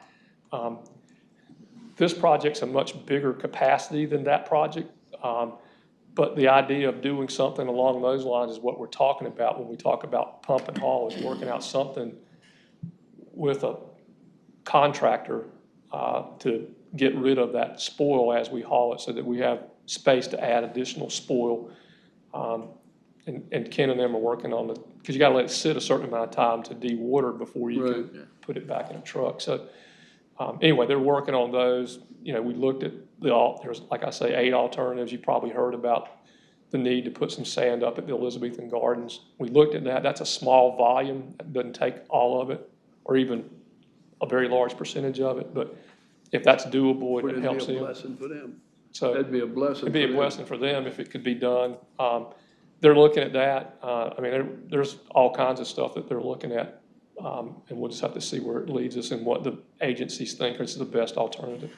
This project's a much bigger capacity than that project, but the idea of doing something along those lines is what we're talking about when we talk about pump and haul, is working out something with a contractor to get rid of that spoil as we haul it, so that we have space to add additional spoil. And Ken and them are working on it, because you gotta let it sit a certain amount of time to de-water before you can put it back in a truck. So anyway, they're working on those. You know, we looked at there's, like I say, 8 alternatives. You probably heard about the need to put some sand up at the Elizabethan Gardens. We looked at that. That's a small volume. That doesn't take all of it, or even a very large percentage of it. But if that's doable and it helps them. It'd be a blessing for them. So that'd be a blessing. It'd be a blessing for them if it could be done. They're looking at that. I mean, there's all kinds of stuff that they're looking at, and we'll just have to see where it leads us and what the agencies think is the best alternative.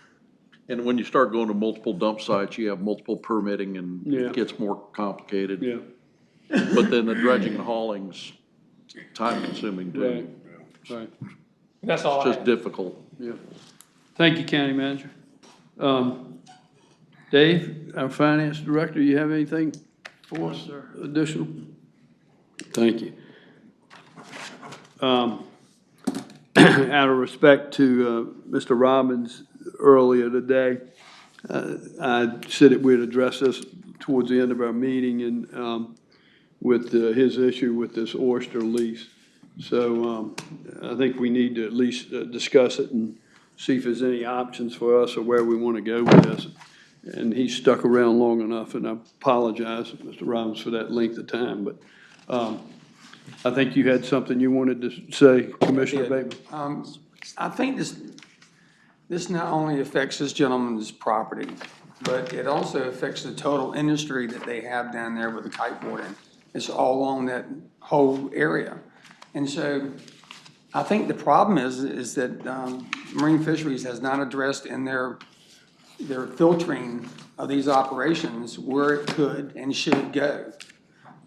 And when you start going to multiple dump sites, you have multiple permitting, and it gets more complicated. Yeah. But then the dredging and hauling's time consuming too. Right. That's all. It's just difficult. Yeah. Thank you, County Manager. Dave, our Finance Director, you have anything for us additional? Thank you. Out of respect to Mr. Robbins earlier today, I said that we'd address this towards the end of our meeting, and with his issue with this oyster lease. So I think we need to at least discuss it and see if there's any options for us or where we want to go with this. And he stuck around long enough, and I apologize, Mr. Robbins, for that length of time. But I think you had something you wanted to say, Commissioner Bateman. I think this not only affects this gentleman's property, but it also affects the total industry that they have down there with the kiteboarding. It's all along that whole area. And so I think the problem is that Marine Fisheries has not addressed in their filtering of these operations where it could and should go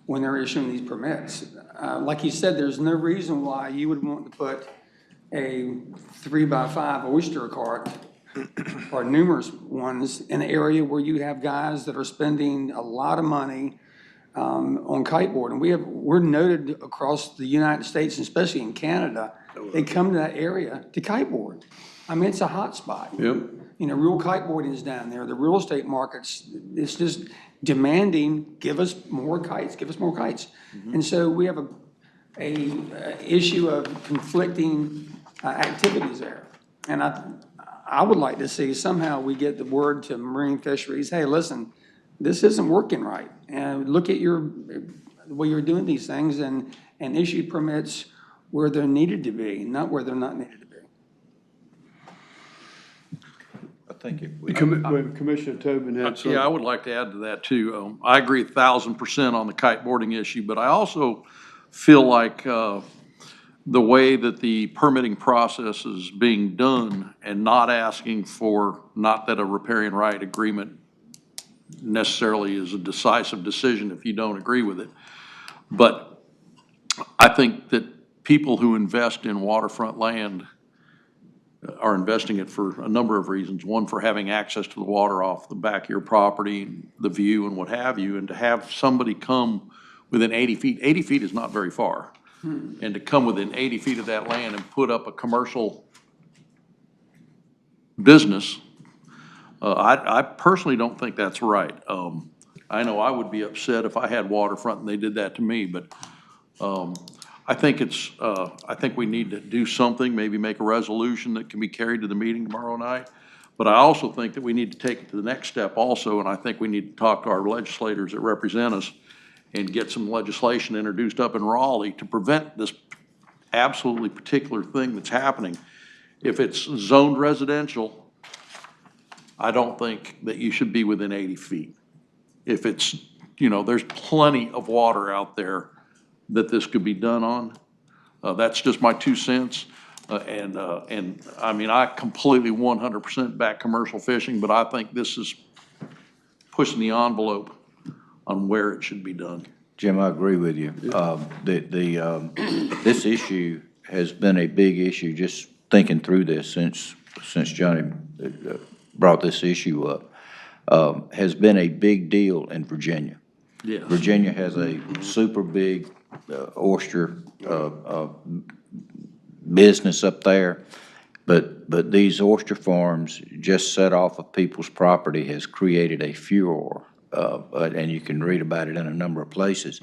when they're issuing these permits. Like you said, there's no reason why you would want to put a 3x5 oyster cart or numerous ones in an area where you have guys that are spending a lot of money on kiteboard. And we're noted across the United States, especially in Canada, they come to that area to kiteboard. I mean, it's a hot spot. Yep. You know, real kiteboarding is down there. The real estate markets, it's just demanding, give us more kites, give us more kites. And so we have a issue of conflicting activities there. And I would like to see somehow we get the word to marine fisheries, hey, listen, this isn't working right. And look at the way you're doing these things and issue permits where they're needed to be, not where they're not needed to be. I think if we. Commissioner Tobin had something. Yeah, I would like to add to that too. I agree 1,000% on the kiteboarding issue, but I also feel like the way that the permitting process is being done and not asking for, not that a riparian right agreement necessarily is a decisive decision if you don't agree with it, but I think that people who invest in waterfront land are investing it for a number of reasons. One, for having access to the water off the back of your property, the view and what have you, and to have somebody come within 80 feet. 80 feet is not very far. And to come within 80 feet of that land and put up a commercial business, I personally don't think that's right. I know I would be upset if I had waterfront and they did that to me, but I think we need to do something, maybe make a resolution that can be carried to the meeting tomorrow night. But I also think that we need to take it to the next step also, and I think we need to talk to our legislators that represent us and get some legislation introduced up in Raleigh to prevent this absolutely particular thing that's happening. If it's zoned residential, I don't think that you should be within 80 feet. If it's, you know, there's plenty of water out there that this could be done on. That's just my 2 cents. And I mean, I completely 100% back commercial fishing, but I think this is pushing the envelope on where it should be done. Jim, I agree with you. This issue has been a big issue, just thinking through this since Johnny brought this issue up, has been a big deal in Virginia. Yes. Virginia has a super big oyster business up there, but these oyster farms just set off of people's property has created a furor, and you can read about it in a number of places.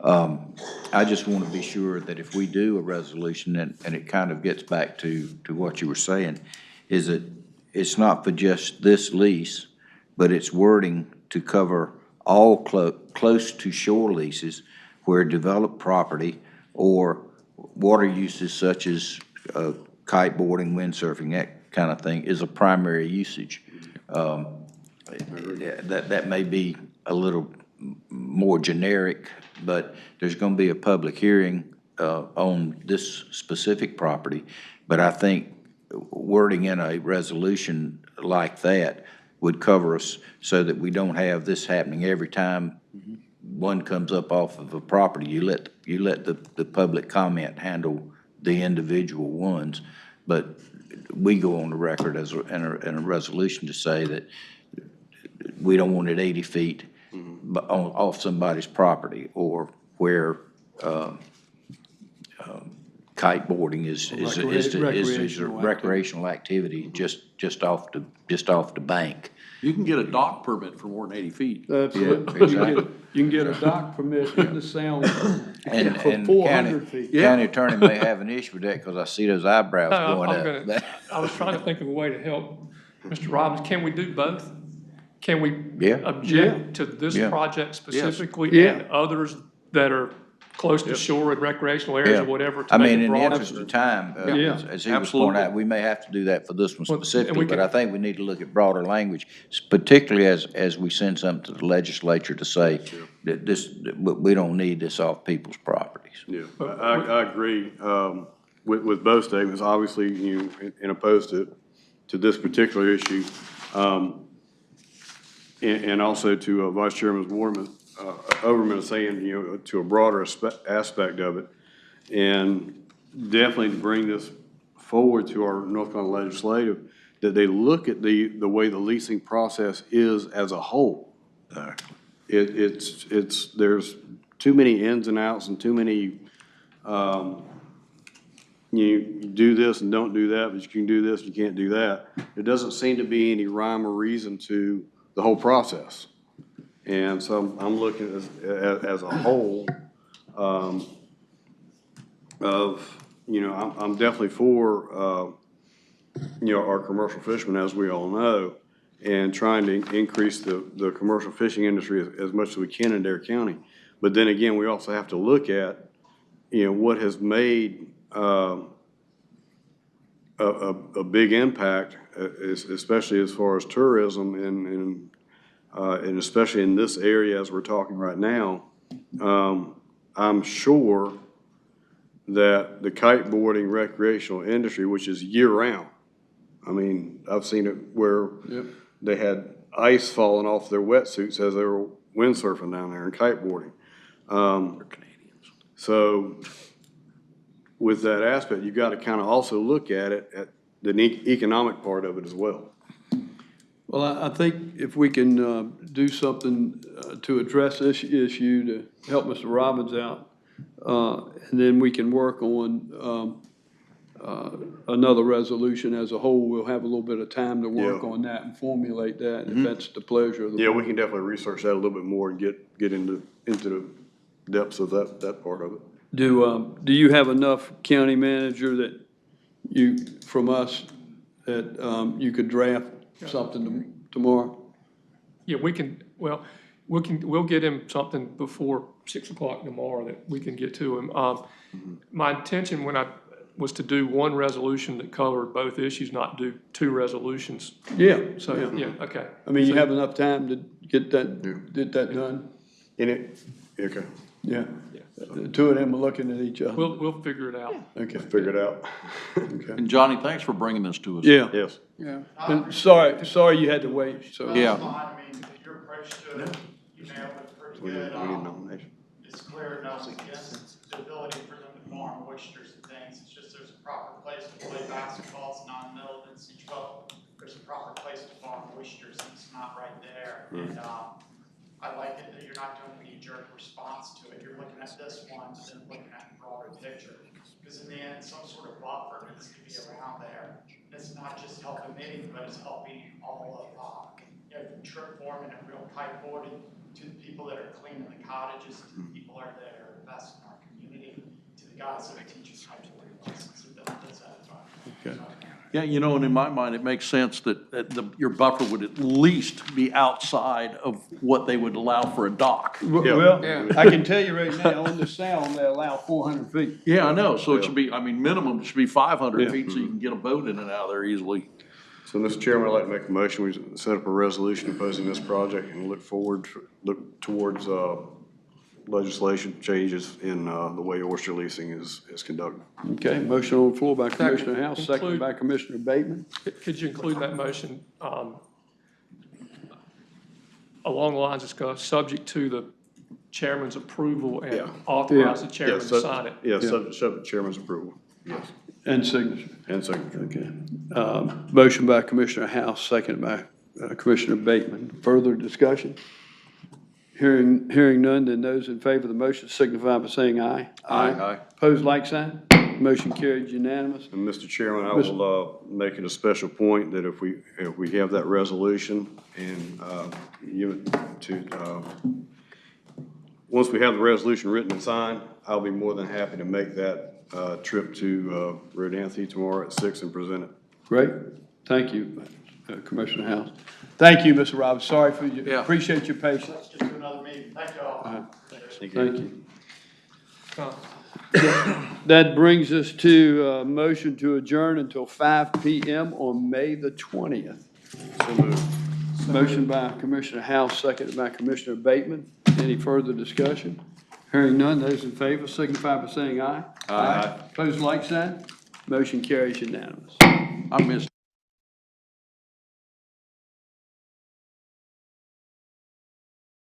I just want to be sure that if we do a resolution, and it kind of gets back to what you were saying, is that it's not for just this lease, but it's wording to cover all close to shore leases where developed property or water uses such as kiteboarding, windsurfing, that kind of thing is a primary usage. That may be a little more generic, but there's going to be a public hearing on this specific property. But I think wording in a resolution like that would cover us so that we don't have this happening every time one comes up off of a property. You let the public comment handle the individual ones, but we go on the record as in a resolution to say that we don't want it 80 feet off somebody's property, or where kiteboarding is a recreational activity just off the bank. You can get a dock permit for more than 80 feet. That's Yeah, it. exactly. You can get a dock permit in the sound And for 400 feet. county attorney may have an issue with that because I see those eyebrows going up. I was trying to think of a way to help Mr. Robbins. Can we do both? Can we Yeah. object to this Yeah. project specifically Yeah. and others that are close to shore and recreational areas or whatever? To I make mean, it in the broader? interest of time, Yeah. as he was pointing out, we may have to do that for this one specifically, but I think we need to look at broader language, particularly as we send something to the legislature to say that we don't need this off people's properties. Yeah, I agree with both statements. Obviously, and opposed to this particular issue, and also to Vice Chairman Overman saying, to a broader aspect of it, and definitely to bring this forward to our North Carolina legislative, that they look at the way the leasing process is as a whole. There's too many ins and outs and too many you do this and don't do that, but you can do this, you can't do that. There doesn't seem to be any rhyme or reason to the whole process. And so I'm looking as a whole, I'm definitely for, our commercial fishermen, as we all know, and trying to increase the commercial fishing industry as much as we can in Dare County. But then again, we also have to look at, what has made a big impact, especially as far as tourism and especially in this area as we're talking right now. I'm sure that the kiteboarding recreational industry, which is year-round, I mean, I've seen it where they had ice falling off their wetsuits as they were windsurfing down there and kiteboarding. So with that aspect, you've got to kind of also look at it, at the economic part of it as well. Well, I think if we can do something to address this issue to help Mr. Robbins out, and then we can work on another resolution as a whole. We'll have a little bit of time to work on that and formulate that, if that's the pleasure of the board. We can definitely research that a little bit more and get into the depths of that part of it. Do you have enough county manager that from us, that you could draft something tomorrow? Yeah, we'll get him something before 6 o'clock tomorrow that we can get to him. My intention was to do one resolution that covered both issues, not do two resolutions. Yeah. So, okay. I mean, you have enough time to get that done? Okay. Yeah. The two of them are looking at each other. We'll figure it out. Okay. Figure it out. Okay. And Johnny, thanks for bringing this to us. Yeah. Yes. Yeah. And sorry you had to wait, so. Yeah. I mean, your approach to it, you nailed it pretty good. It's clear enough against the ability for them to farm oysters and things. It's just there's a proper place to play basketball. It's not in the middle of NC12. There's a proper place to farm oysters, and it's not right there. And I like it that you're not doing a knee-jerk response to it. You're looking at this one and then looking at the broader picture. Because in the end, some sort of buffer needs to be around there. It's not just helping me, but it's helping all of from trip forming and real kiteboarding to the people that are cleaning the cottages, to the people that are investing in our community, to the guys that are teaching kiteboarding lessons. It does that fun. Okay. Yeah, and in my mind, it makes sense that your buffer would at least be outside of what they would allow for a dock. Well, I can tell you right now, on the Sound, they allow 400 feet. Yeah, I know, so it should be, minimum should be 500 feet, so you can get a boat in and out of there easily. So, Mr. Chairman, I'd like to make a motion. We set up a resolution opposing this project and look towards legislation changes in the way oyster leasing is conducted. Okay, motion on the floor by Commissioner House, second by Commissioner Bateman. Could you include that motion along the lines discussed, subject to the chairman's approval and authorize the chairman to sign it? Yeah, subject to chairman's approval. Yes. And signature. And signature. Okay. Motion by Commissioner House, second by Commissioner Bateman. Further discussion? Hearing none, then those in favor of the motion signify by saying aye. Aye. Opposed, like sign. Motion carried unanimous. And Mr. Chairman, I will make it a special point that if we have that resolution and give it to, once we have the resolution written and signed, I'll be more than happy to make that trip to Rodanthe tomorrow at 6 and present it. Great. Thank you, Commissioner House. Thank you, Mr. Robbins. Sorry for you. Yeah. Appreciate your patience. Let's just do another meeting. Thank you all. Thank you. That brings us to a motion to adjourn until 5 p.m. on May the 20th. So moved. Motion by Commissioner House, seconded by Commissioner Bateman. Any further discussion? Hearing none, those in favor signify by saying aye. Aye. Opposed, like sign. Motion carries unanimous. I missed